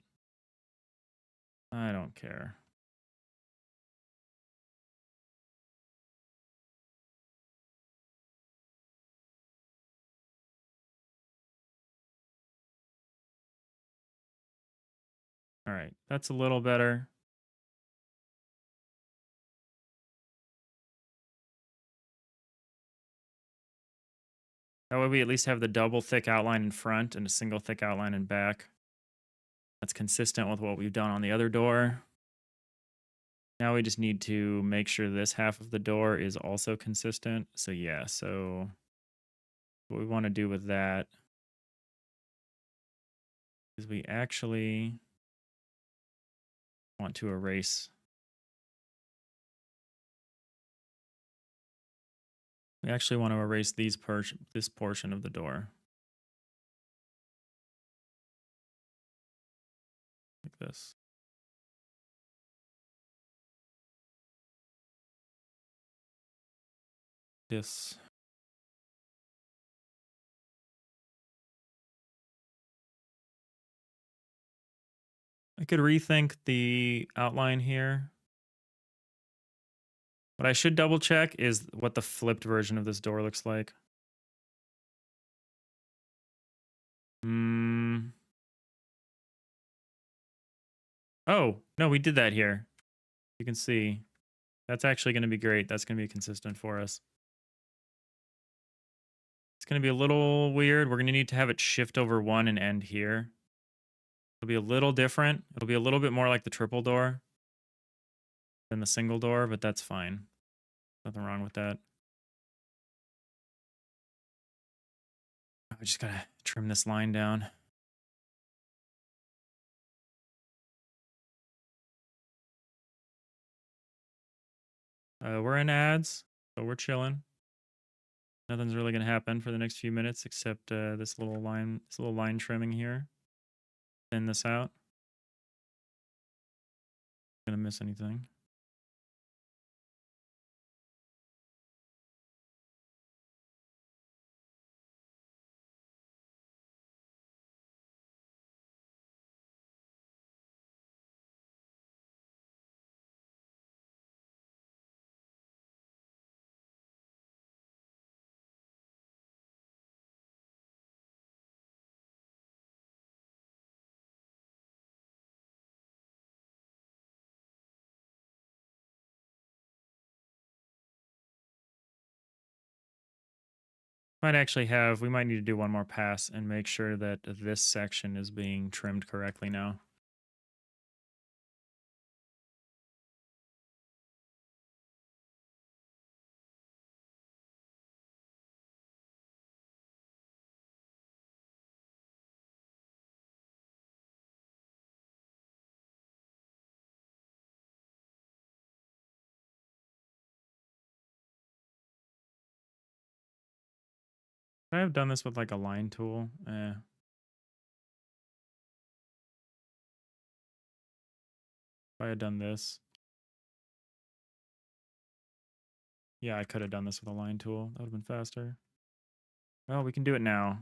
I don't care. All right, that's a little better. That way we at least have the double thick outline in front and a single thick outline in back. That's consistent with what we've done on the other door. Now we just need to make sure this half of the door is also consistent. So yeah, so what we want to do with that is we actually want to erase. We actually want to erase this portion of the door. Like this. This. I could rethink the outline here. What I should double check is what the flipped version of this door looks like. Oh, no, we did that here. You can see. That's actually going to be great. That's going to be consistent for us. It's going to be a little weird. We're going to need to have it shift over one and end here. It'll be a little different. It'll be a little bit more like the triple door than the single door, but that's fine. Nothing wrong with that. I just got to trim this line down. We're in ads, so we're chilling. Nothing's really going to happen for the next few minutes except this little line trimming here. Thin this out. Gonna miss anything. Might actually have, we might need to do one more pass and make sure that this section is being trimmed correctly now. Could I have done this with like a line tool? If I had done this. Yeah, I could have done this with a line tool. That would have been faster. Well, we can do it now.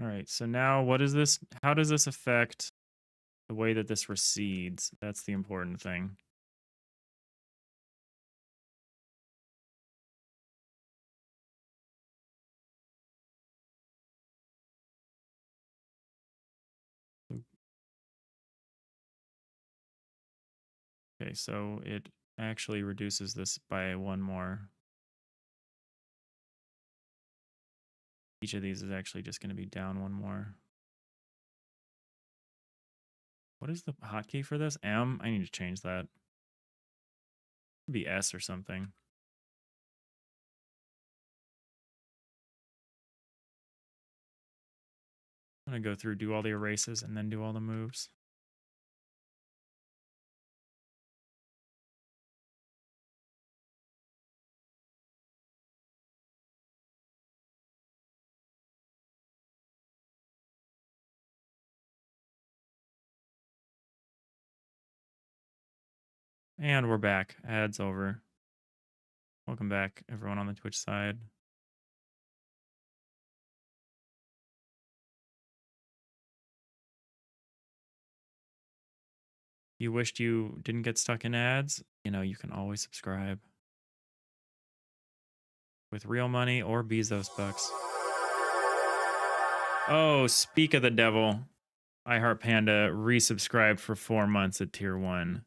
All right, so now what is this? How does this affect the way that this recedes? That's the important thing. Okay, so it actually reduces this by one more. Each of these is actually just going to be down one more. What is the hotkey for this? M? I need to change that. It'd be S or something. I'm going to go through, do all the erases, and then do all the moves. And we're back. Ads over. Welcome back, everyone on the Twitch side. You wished you didn't get stuck in ads? You know, you can always subscribe. With real money or Bezos bucks. Oh, speak of the devil. I Heart Panda resubscribed for 4 months at tier 1.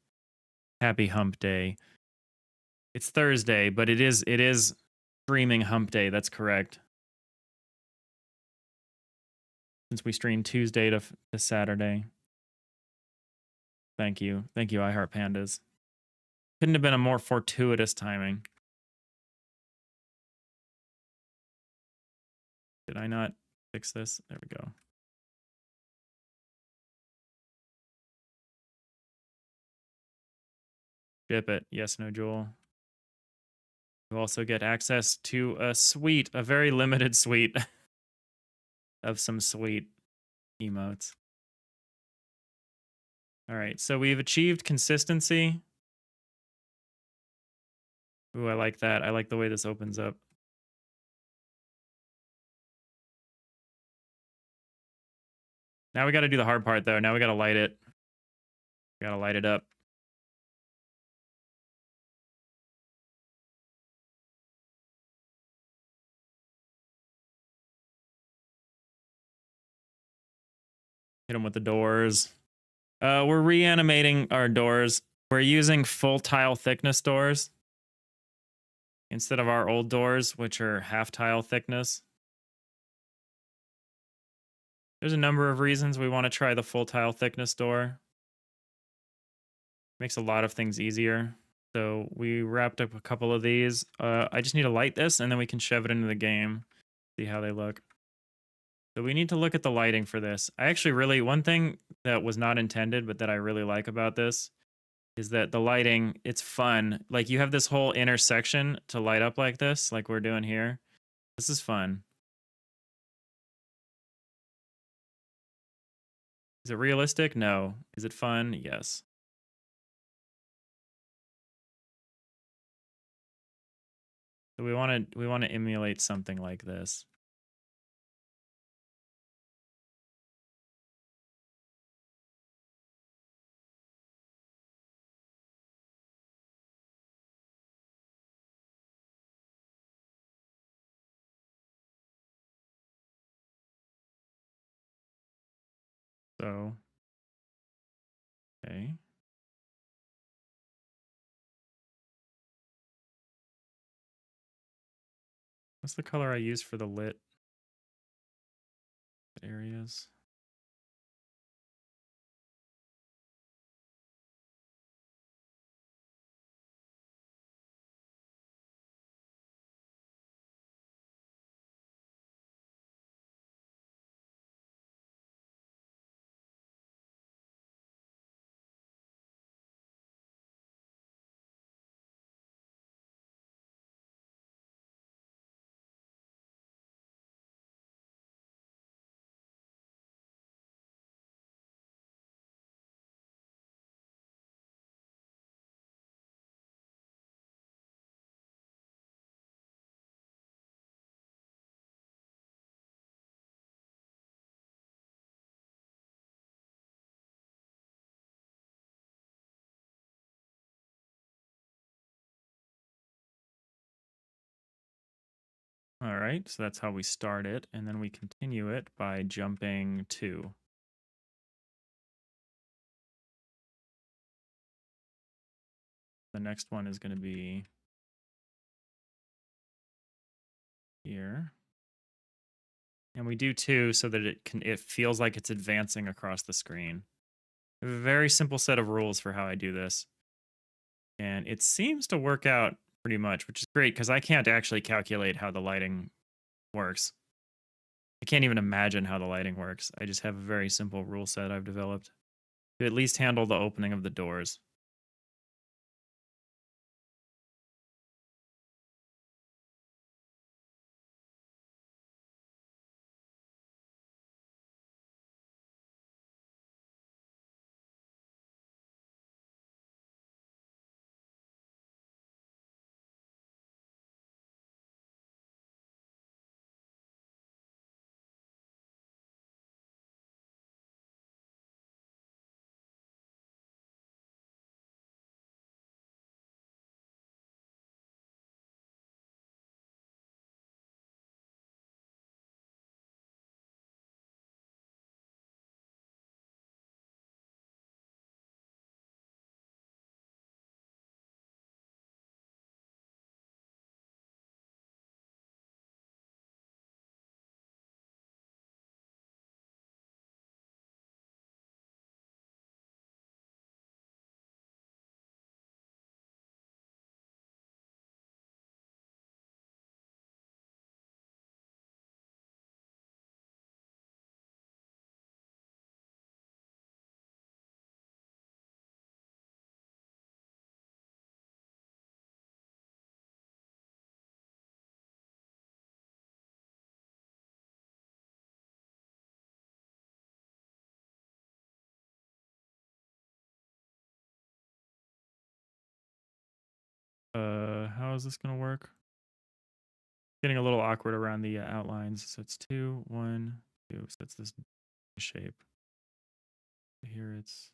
Happy hump day. It's Thursday, but it is streaming hump day. That's correct. Since we stream Tuesday to Saturday. Thank you. Thank you, I Heart Pandas. Couldn't have been a more fortuitous timing. Did I not fix this? There we go. Ship it. Yes, no, Joel. You also get access to a suite, a very limited suite of some sweet emotes. All right, so we've achieved consistency. Ooh, I like that. I like the way this opens up. Now we got to do the hard part, though. Now we got to light it. We got to light it up. Hit them with the doors. We're reanimating our doors. We're using full tile thickness doors instead of our old doors, which are half tile thickness. There's a number of reasons we want to try the full tile thickness door. Makes a lot of things easier. So we wrapped up a couple of these. I just need to light this and then we can shove it into the game. See how they look. So we need to look at the lighting for this. I actually really, one thing that was not intended, but that I really like about this is that the lighting, it's fun. Like you have this whole intersection to light up like this, like we're doing here. This is fun. Is it realistic? No. Is it fun? Yes. So we want to emulate something like this. So, okay. What's the color I use for the lit areas? All right, so that's how we start it, and then we continue it by jumping 2. The next one is going to be here. And we do 2 so that it feels like it's advancing across the screen. I have a very simple set of rules for how I do this. And it seems to work out pretty much, which is great because I can't actually calculate how the lighting works. I can't even imagine how the lighting works. I just have a very simple rule set I've developed to at least handle the opening of the doors. How is this going to work? Getting a little awkward around the outlines. So it's 2, 1, 2. So it's this shape. Here it's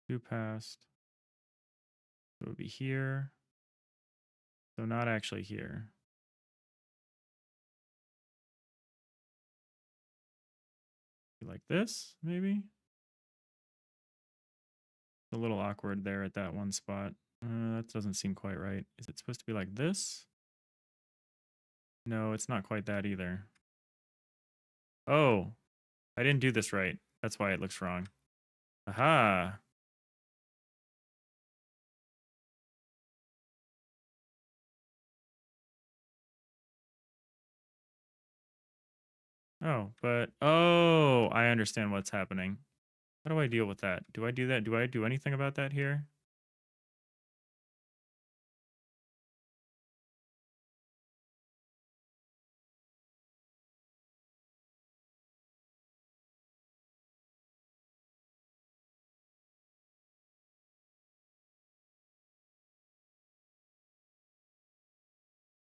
two past. It would be here. So not actually here. Like this, maybe? A little awkward there at that one spot. That doesn't seem quite right. Is it supposed to be like this? No, it's not quite that either. Oh, I didn't do this right. That's why it looks wrong. Aha. Oh, I understand what's happening. How do I deal with that? Do I do that? Do I do anything about that here?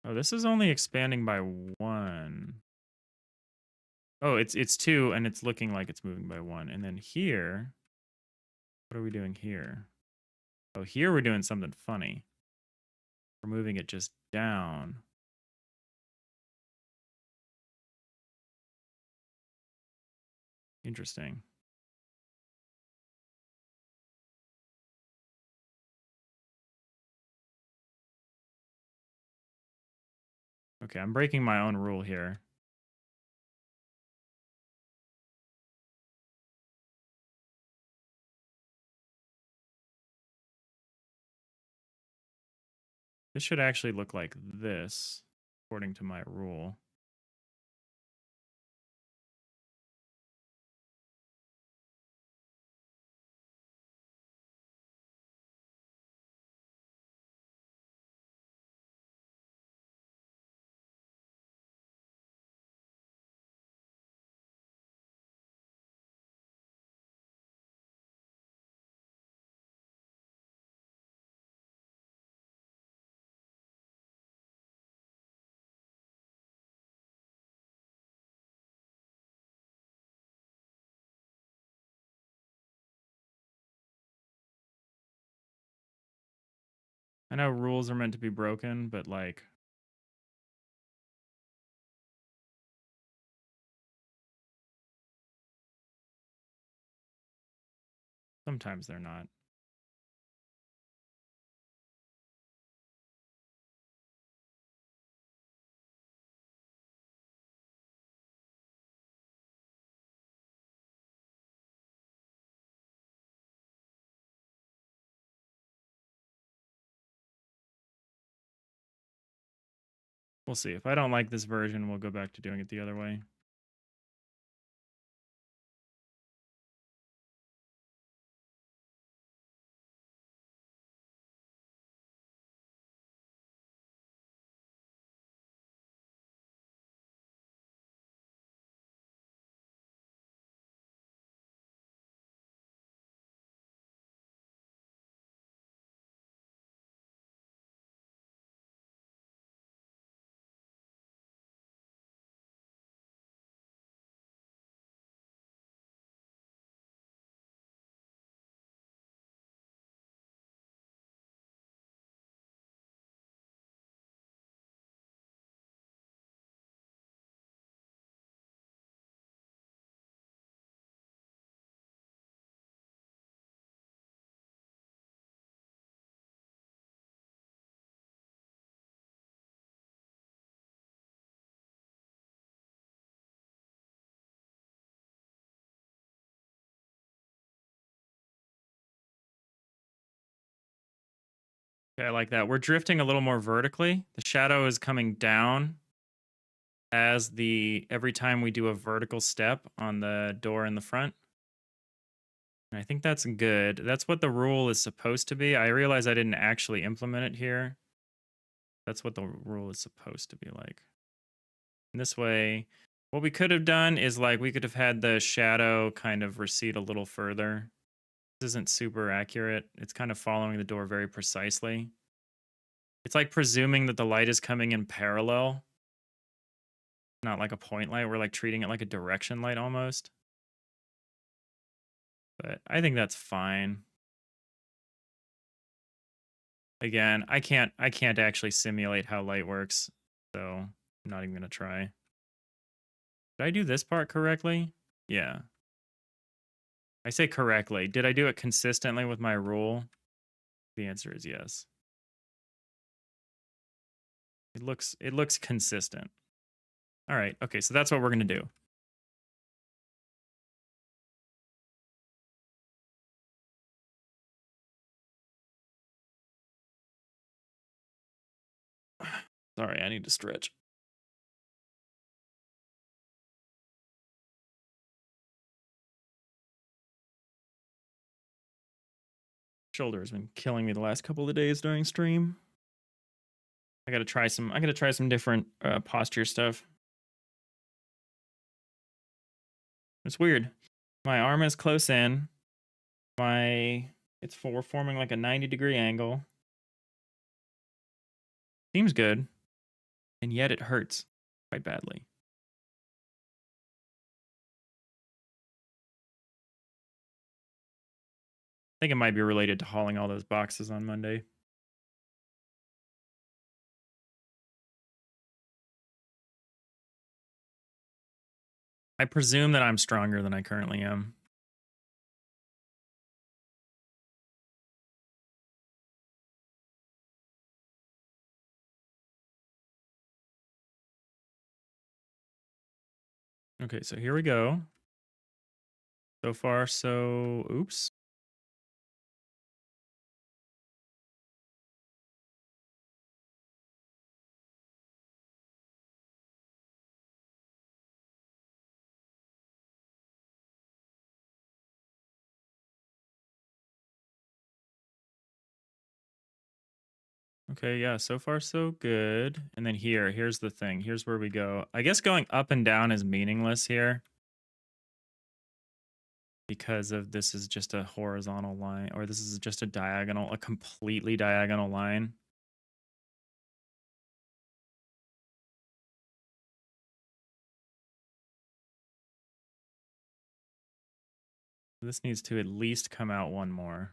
Oh, this is only expanding by 1. Oh, it's 2 and it's looking like it's moving by 1. And then here, what are we doing here? Oh, here we're doing something funny. We're moving it just down. Interesting. Okay, I'm breaking my own rule here. This should actually look like this, according to my rule. I know rules are meant to be broken, but like, sometimes they're not. We'll see. If I don't like this version, we'll go back to doing it the other way. Okay, I like that. We're drifting a little more vertically. The shadow is coming down as every time we do a vertical step on the door in the front. And I think that's good. That's what the rule is supposed to be. I realize I didn't actually implement it here. That's what the rule is supposed to be like. And this way, what we could have done is like we could have had the shadow kind of recede a little further. This isn't super accurate. It's kind of following the door very precisely. It's like presuming that the light is coming in parallel, not like a point light. We're like treating it like a direction light almost. But I think that's fine. Again, I can't actually simulate how light works, so I'm not even gonna try. Did I do this part correctly? Yeah. I say correctly. Did I do it consistently with my rule? The answer is yes. It looks consistent. All right. Okay, so that's what we're going to do. Sorry, I need to stretch. Shoulder has been killing me the last couple of days during stream. I got to try some different posture stuff. It's weird. My arm is close in. We're forming like a 90-degree angle. Seems good. And yet it hurts quite badly. think it might be related to hauling all those boxes on Monday. I presume that I'm stronger than I currently am. Okay, so here we go. So far, so... Oops. Okay, yeah, so far so good. And then here's the thing. Here's where we go. I guess going up and down is meaningless here because of this is just a horizontal line, or this is just a diagonal, a completely diagonal line. This needs to at least come out one more.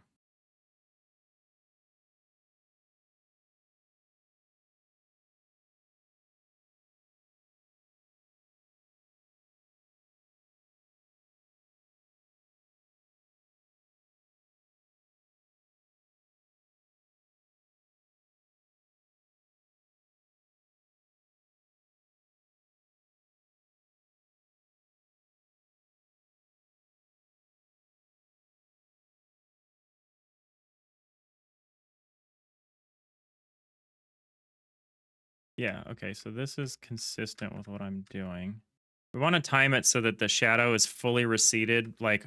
Yeah, okay, so this is consistent with what I'm doing. We want to time it so that the shadow is fully receded, like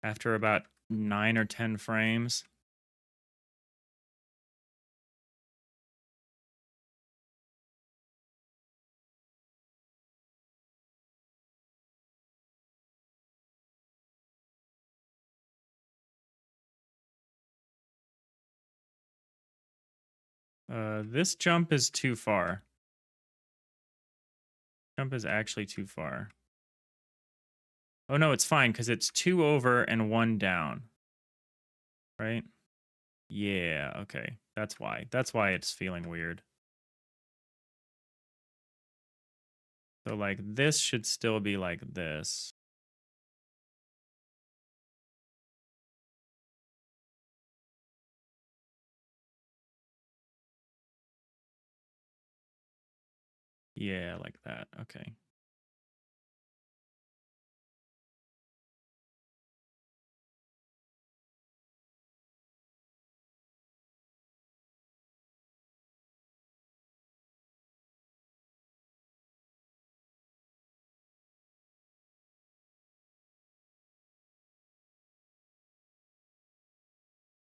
after about 9 or 10 frames. This jump is too far. Jump is actually too far. Oh no, it's fine because it's 2 over and 1 down. Right? Yeah, okay. That's why. That's why it's feeling weird. So like this should still be like this. Yeah, like that. Okay.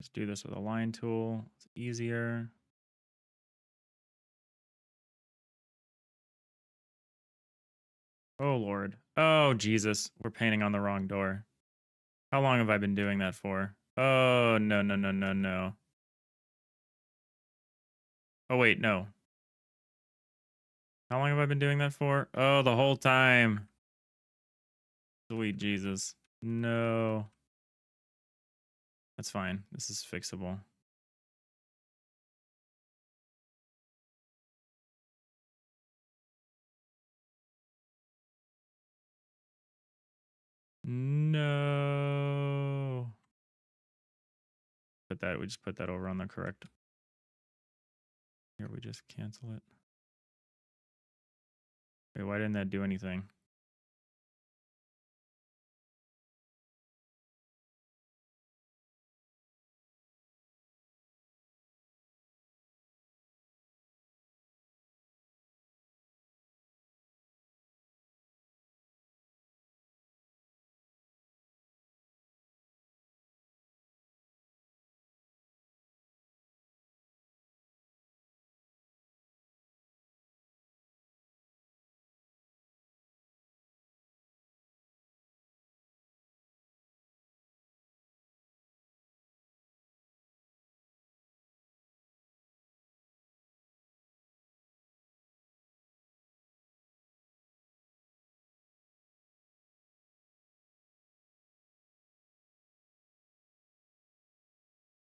Just do this with a line tool. It's easier. Oh Lord. Oh Jesus. We're painting on the wrong door. How long have I been doing that for? Oh no no no no no. Oh wait, no. How long have I been doing that for? Oh, the whole time. Sweet Jesus. No. That's fine. This is fixable. No. We just put that over on the correct. Here, we just cancel it. Wait, why didn't that do anything?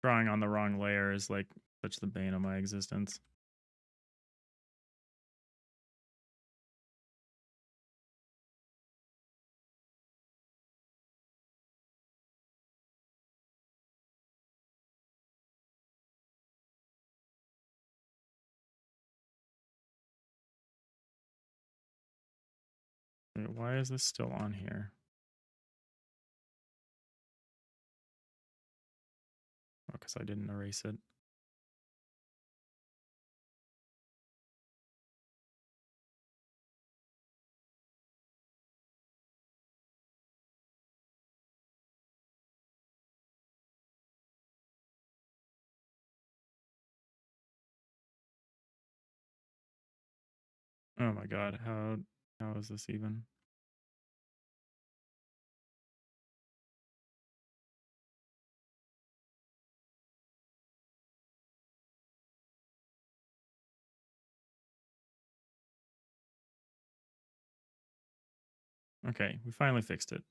Drawing on the wrong layer is like such the bane of my existence. Wait, why is this still on here? Oh, because I didn't erase it. Oh my god, how is this even? Okay, we finally fixed it.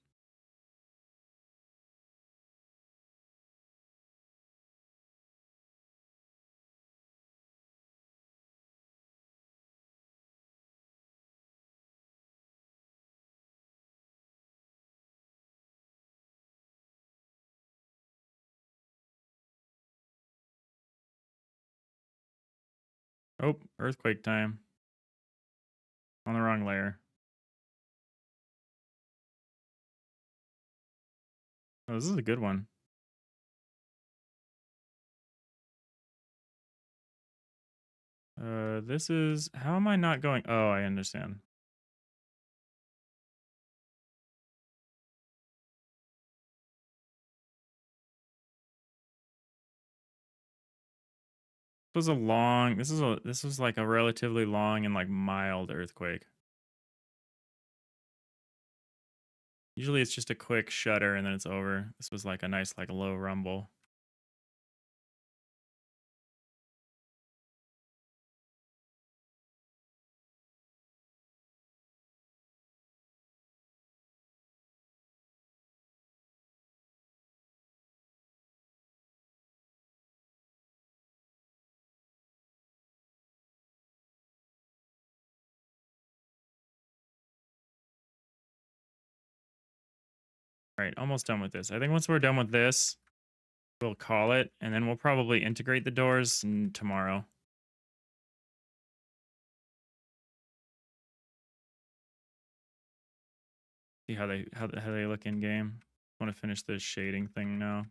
Oh, earthquake time. On the wrong layer. Oh, this is a good one. This is, how am I not going? Oh, I understand. This was like a relatively long and like mild earthquake. Usually it's just a quick shudder and then it's over. This was like a nice like low rumble. All right, almost done with this. I think once we're done with this, we'll call it and then we'll probably integrate the doors tomorrow. See how they look in game. I want to finish this shading thing now.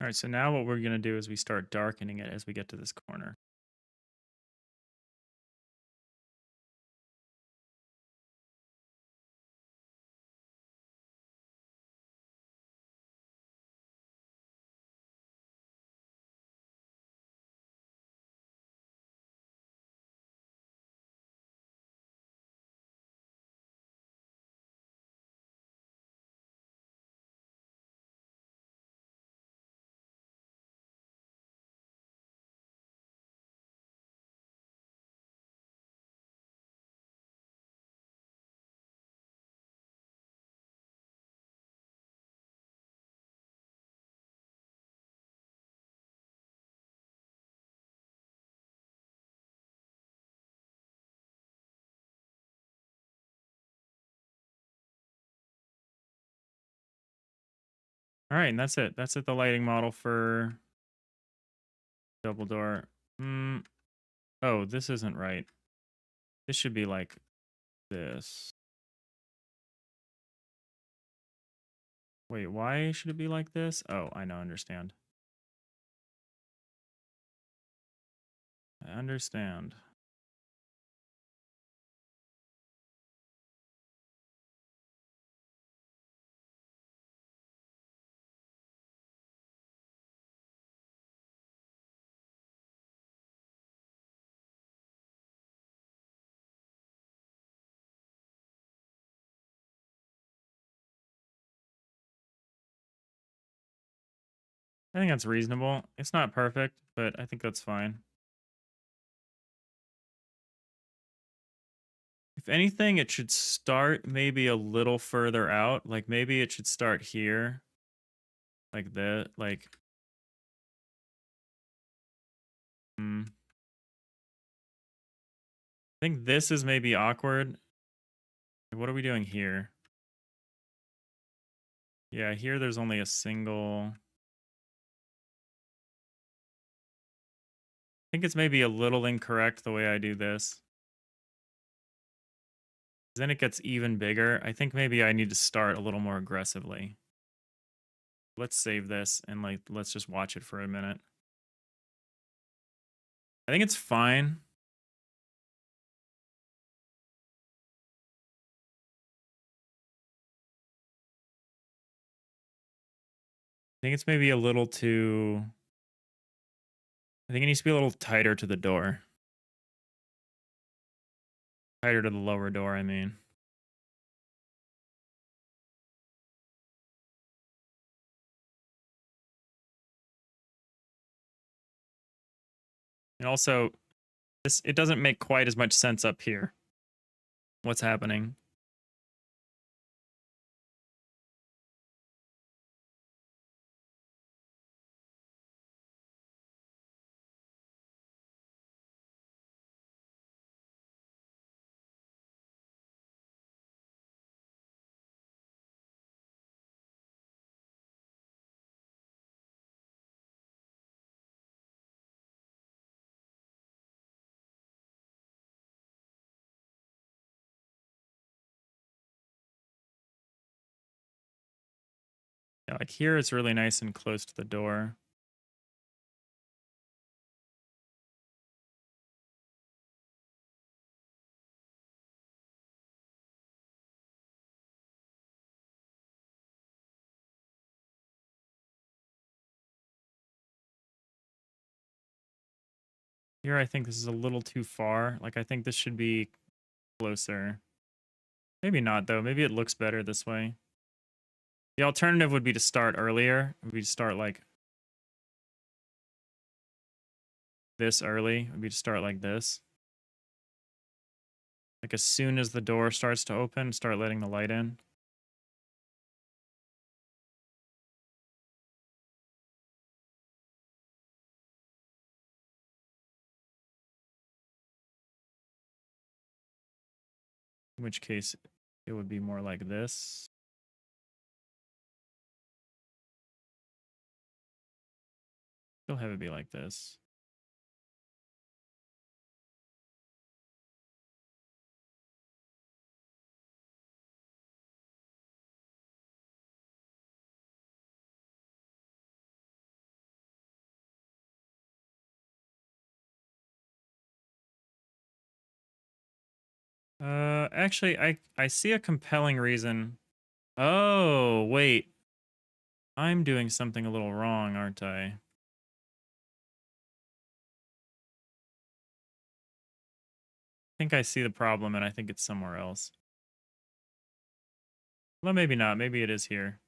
All right, so now what we're going to do is we start darkening it as we get to this corner. All right, and that's it. That's it. The lighting model for double door. Mm, oh, this isn't right. This should be like this. Wait, why should it be like this? Oh, I know, understand. I understand. I think that's reasonable. It's not perfect, but I think that's fine. If anything, it should start maybe a little further out. Like maybe it should start here. Like that. Like, I think this is maybe awkward. What are we doing here? Yeah, here there's only a single. I think it's maybe a little incorrect the way I do this. Then it gets even bigger. I think maybe I need to start a little more aggressively. Let's save this and like let's just watch it for a minute. I think it's fine. I think it's maybe a little too. I think it needs to be a little tighter to the door. Tighter to the lower door, I mean. And also, it doesn't make quite as much sense up here. What's happening? Yeah, like here it's really nice and close to the door. Here I think this is a little too far. Like I think this should be closer. Maybe not though. Maybe it looks better this way. The alternative would be to start earlier. Would be to start like this early. Would be to start like this. Like as soon as the door starts to open, start letting the light in. In which case it would be more like this. Still have it be like this. Actually, I see a compelling reason. Oh, wait. I'm doing something a little wrong, aren't I? I think I see the problem and I think it's somewhere else. Well, maybe not. Maybe it is here.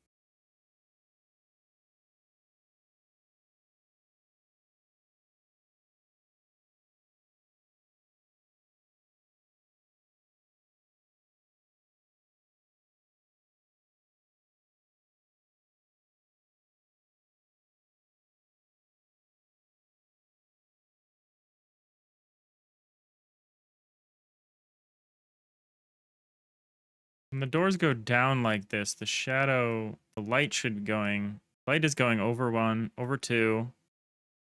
When the doors go down like this, the light should be going Light is going over 1, over 2,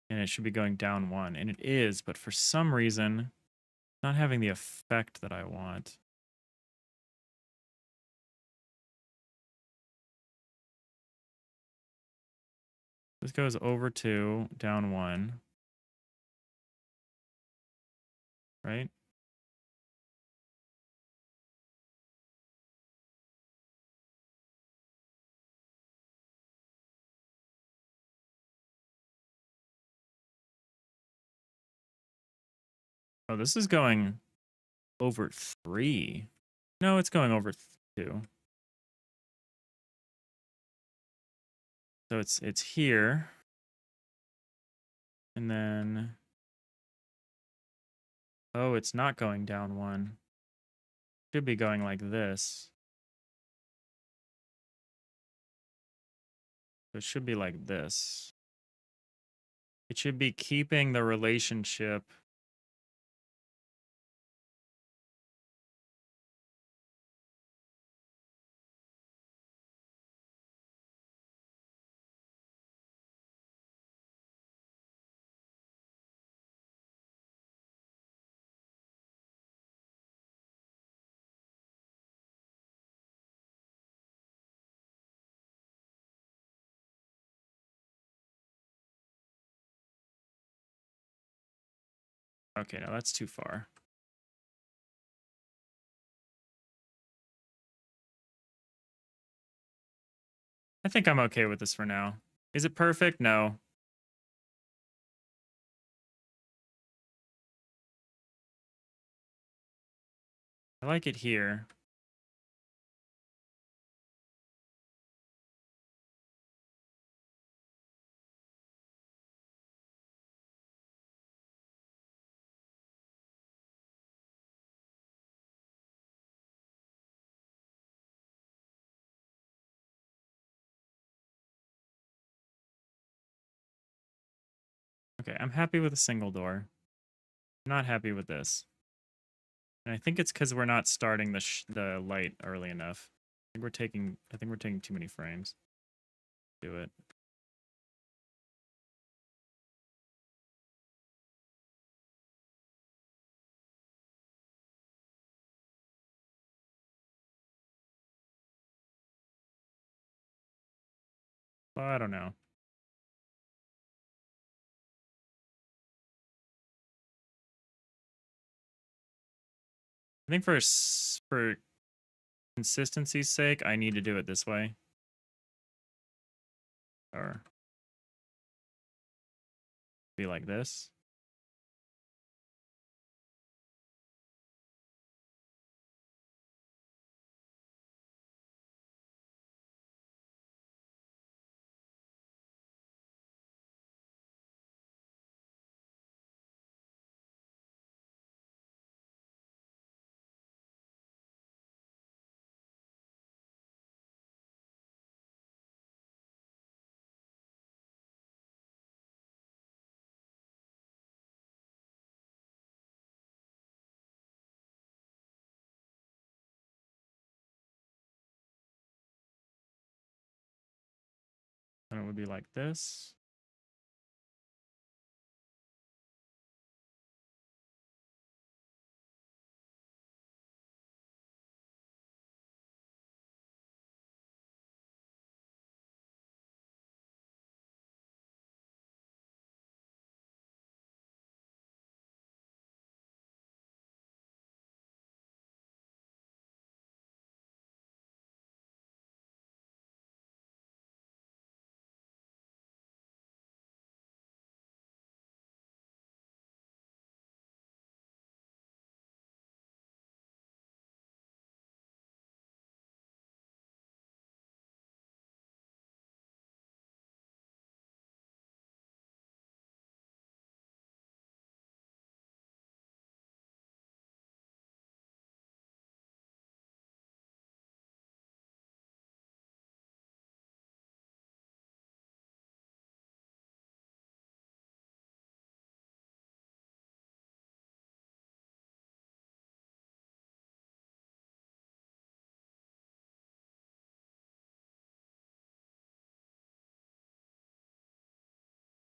and it should be going down 1. And it is, but for some reason, not having the effect that I want. This goes over 2, down 1. Right? Oh, this is going over 3. No, it's going over 2. So it's here. And then oh, it's not going down 1. Should be going like this. So it should be like this. It should be keeping the relationship. Okay, now that's too far. I think I'm okay with this for now. Is it perfect? No. I like it here. Okay, I'm happy with a single door. I'm not happy with this. And I think it's because we're not starting the light early enough. I think we're taking too many frames. Do it. Well, I don't know. I think for consistency's sake, I need to do it this way. Or be like this. And it would be like this.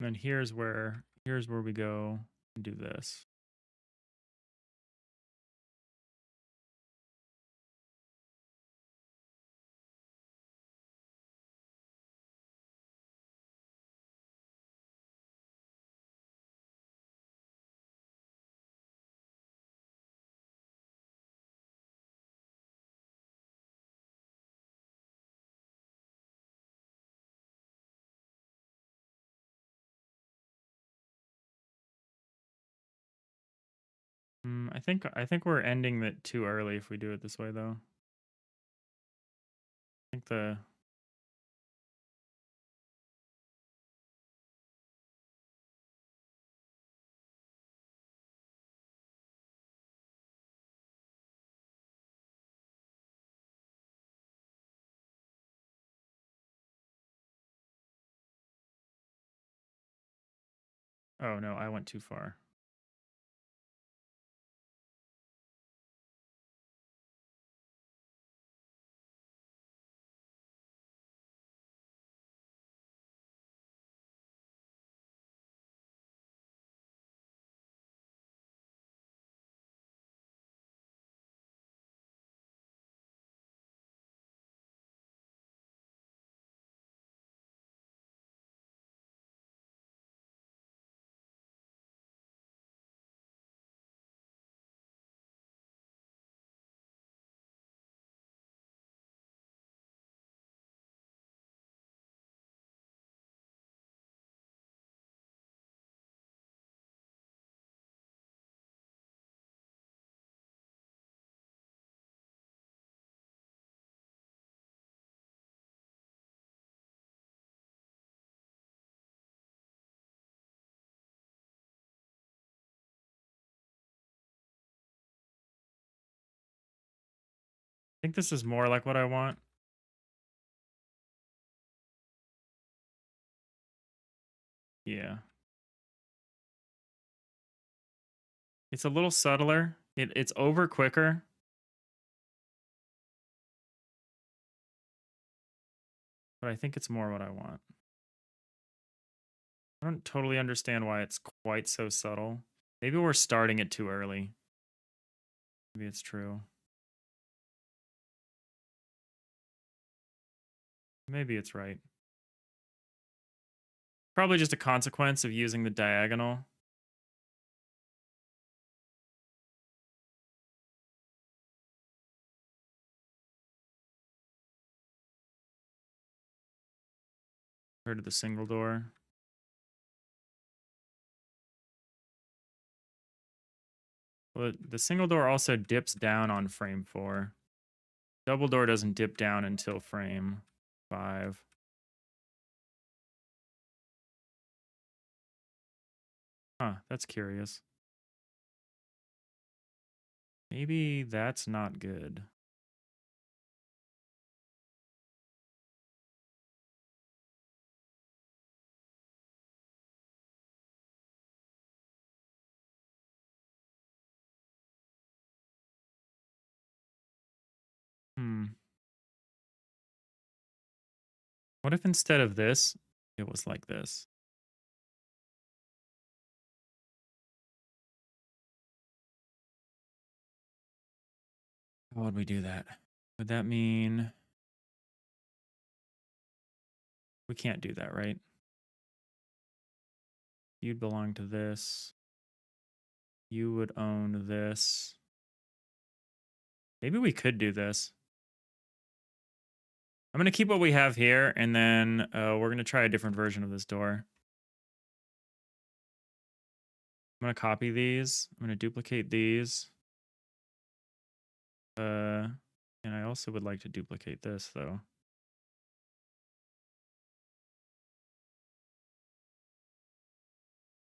And then here's where we go and do this. I think we're ending it too early if we do it this way, though. I think the oh no, I went too far. I think this is more like what I want. Yeah. It's a little subtler. It's over quicker. But I think it's more what I want. I don't totally understand why it's quite so subtle. Maybe we're starting it too early. Maybe it's true. Maybe it's right. Probably just a consequence of using the diagonal. Compared to the single door. Well, the single door also dips down on frame 4. Double door doesn't dip down until frame 5. Huh, that's curious. Maybe that's not good. What if instead of this, it was like this? How would we do that? Would that mean we can't do that, right? You'd belong to this. You would own this. Maybe we could do this. I'm going to keep what we have here, and then we're going to try a different version of this door. I'm going to copy these. I'm going to duplicate these. And I also would like to duplicate this, though.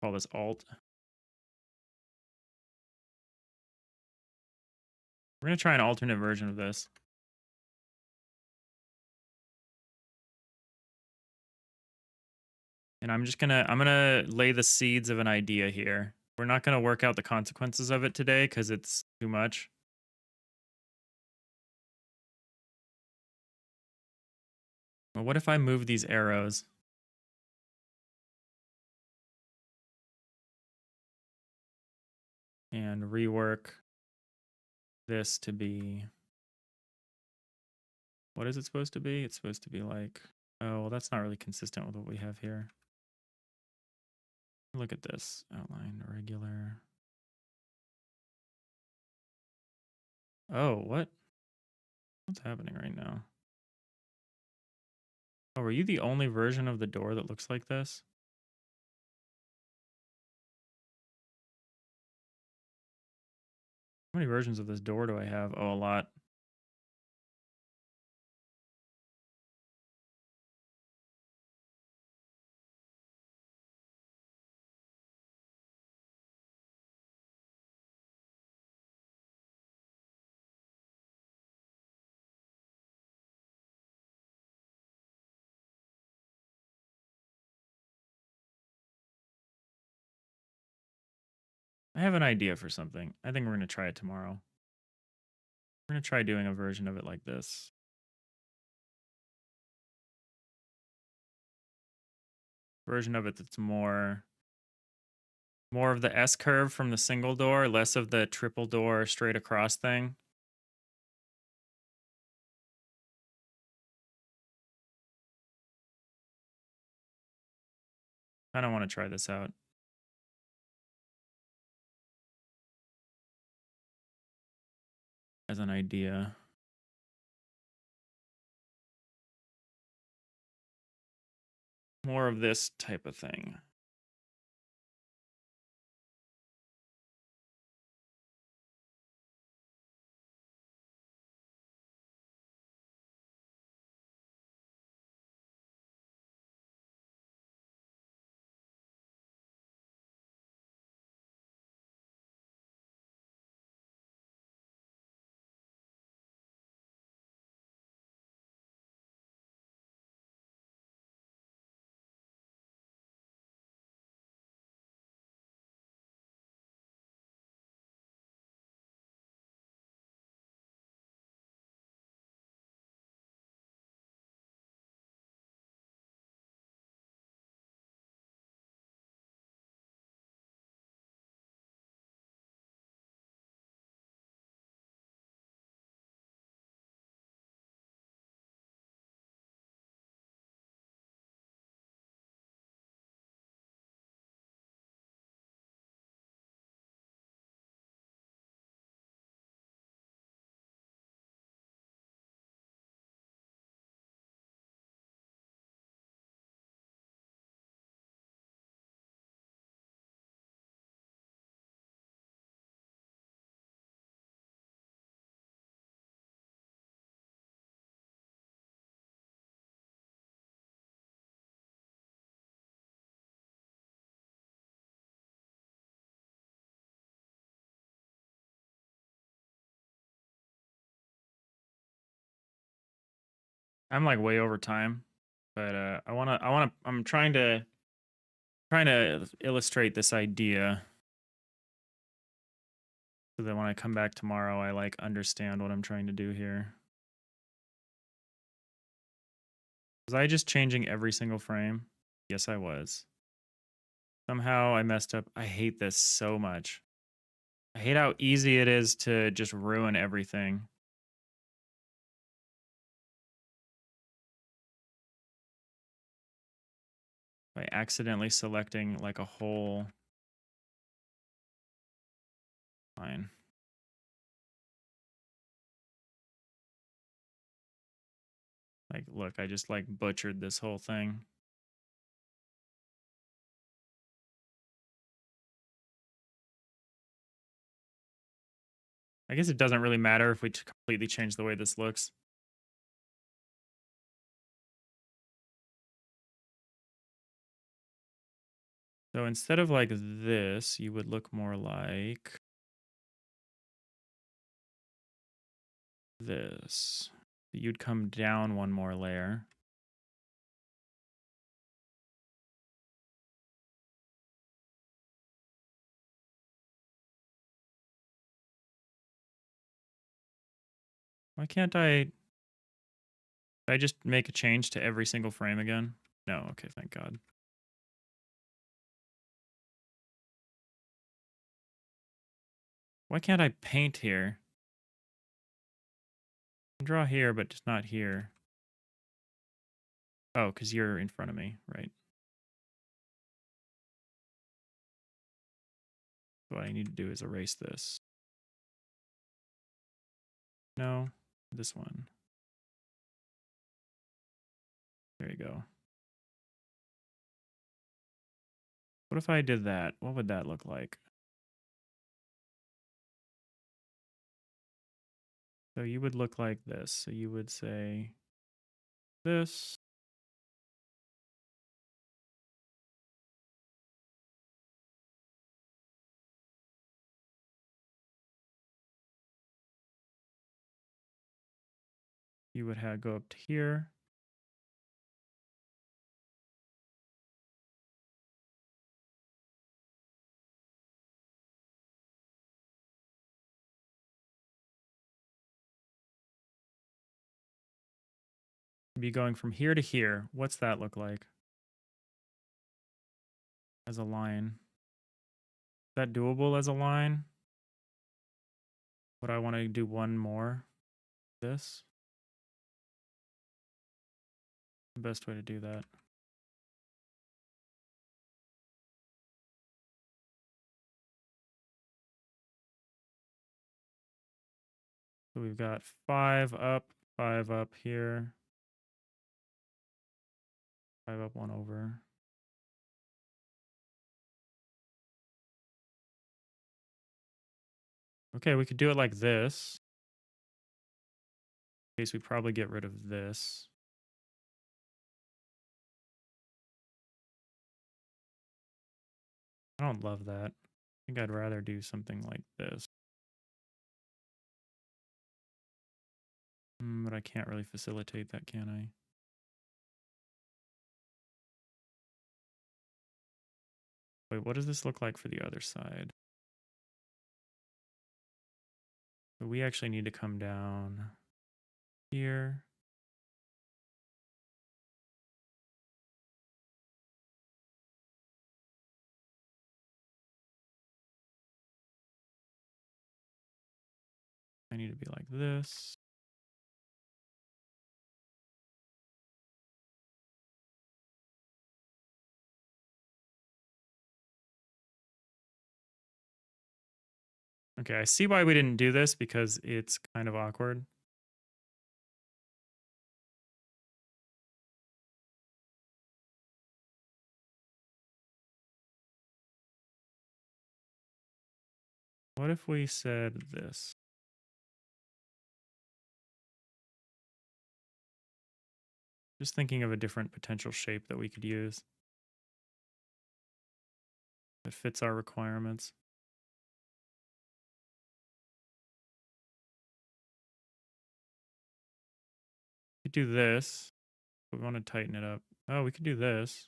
Call this Alt. We're going to try an alternate version of this. And I'm gonna lay the seeds of an idea here. We're not gonna work out the consequences of it today because it's too much. Well, what if I move these arrows? and rework this to be, what is it supposed to be? It's supposed to be like, oh, well, that's not really consistent with what we have here. Look at this, outline, regular. Oh, what? What's happening right now? Oh, are you the only version of the door that looks like this? How many versions of this door do I have? Oh, a lot. I have an idea for something. I think we're going to try it tomorrow. We're going to try doing a version of it like this. Version of it that's more of the S curve from the single door, less of the triple door straight across thing. I don't want to try this out. As an idea. More of this type of thing. I'm like way over time, but I'm trying to illustrate this idea so that when I come back tomorrow, I like understand what I'm trying to do here. Was I just changing every single frame? Yes, I was. Somehow I messed up. I hate this so much. I hate how easy it is to just ruin everything. By accidentally selecting like a whole line. Like, look, I just like butchered this whole thing. I guess it doesn't really matter if we completely change the way this looks. So instead of like this, you would look more like this. You'd come down one more layer. Why can't I just make a change to every single frame again? No, okay, thank God. Why can't I paint here? I can draw here, but just not here. Oh, because you're in front of me, right? What I need to do is erase this. No, this one. There you go. What if I did that? What would that look like? So you would look like this. So you would say this. You would have go up to here. Be going from here to here. What's that look like? As a line. Is that doable as a line? Would I want to do one more? This? The best way to do that. So we've got 5 up here. 5 up, 1 over. Okay, we could do it like this. In case we probably get rid of this. I don't love that. I think I'd rather do something like this. But I can't really facilitate that, can I? Wait, what does this look like for the other side? So we actually need to come down here. I need to be like this. Okay, I see why we didn't do this because it's kind of awkward. What if we said this? Just thinking of a different potential shape that we could use that fits our requirements. We could do this, but we want to tighten it up. Oh, we could do this.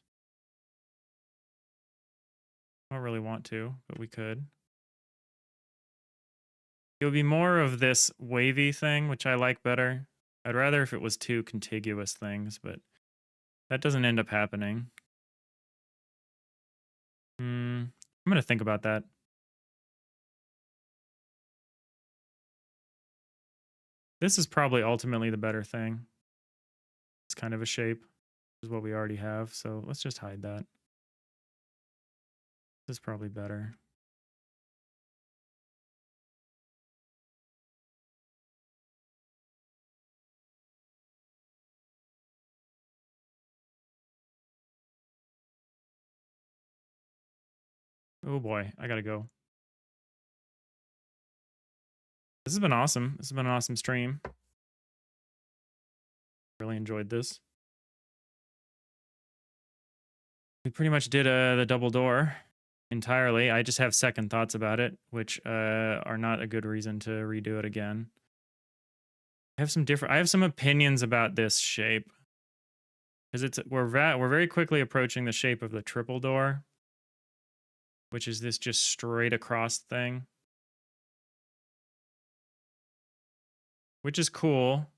I don't really want to, but we could. It would be more of this wavy thing, which I like better. I'd rather if it was two contiguous things, but that doesn't end up happening. I'm going to think about that. This is probably ultimately the better thing. It's kind of a shape. This is what we already have, so let's just hide that. This is probably better. Oh boy, I gotta go. This has been awesome. This has been an awesome stream. Really enjoyed this. We pretty much did the double door entirely. I just have second thoughts about it, which are not a good reason to redo it again. I have some opinions about this shape because we're very quickly approaching the shape of the triple door, which is this just straight across thing, which is cool.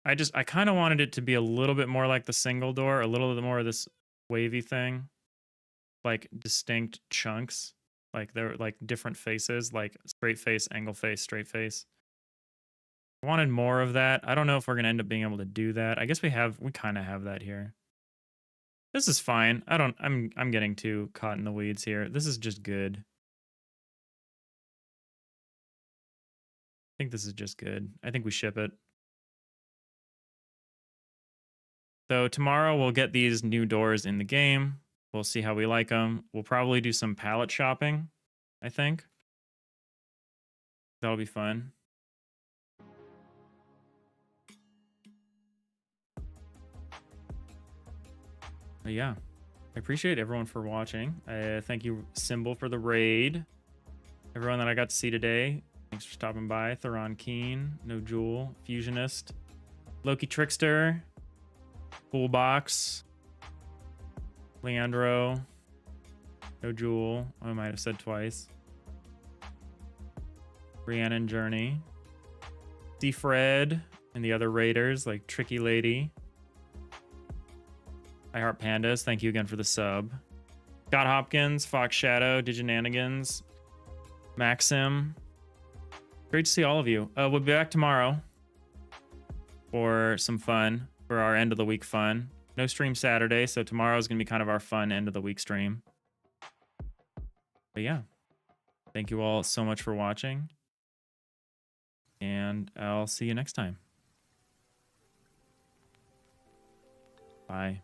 I kind of wanted it to be a little bit more like the single door, a little bit more of this wavy thing, like distinct chunks, Like they're like different faces, like straight face, angle face, straight face. I wanted more of that. I don't know if we're gonna end up being able to do that. I guess we kind of have that here. This is fine. I'm getting too caught in the weeds here. This is just good. I think this is just good. I think we ship it. So tomorrow we'll get these new doors in the game. We'll see how we like them. We'll probably do some palette shopping, I think. That'll be fun. But yeah, I appreciate everyone for watching. Thank you, Symbol, for the raid. Everyone that I got to see today, thanks for stopping by. Theron Keen, No Jewel, Fusionist, Loki Trickster, Fullbox, Leandro, No Jewel, I might have said twice. Rhiannon Journey, D Fred, and the other raiders like Tricky Lady. I Heart Pandas, thank you again for the sub. Scott Hopkins, Fox Shadow, Diginanigans, Maxim. Great to see all of you. We'll be back tomorrow for some fun, for our end of the week fun. No stream Saturday, so tomorrow is going to be kind of our fun end of the week stream. But yeah, thank you all so much for watching, and I'll see you next time. Bye.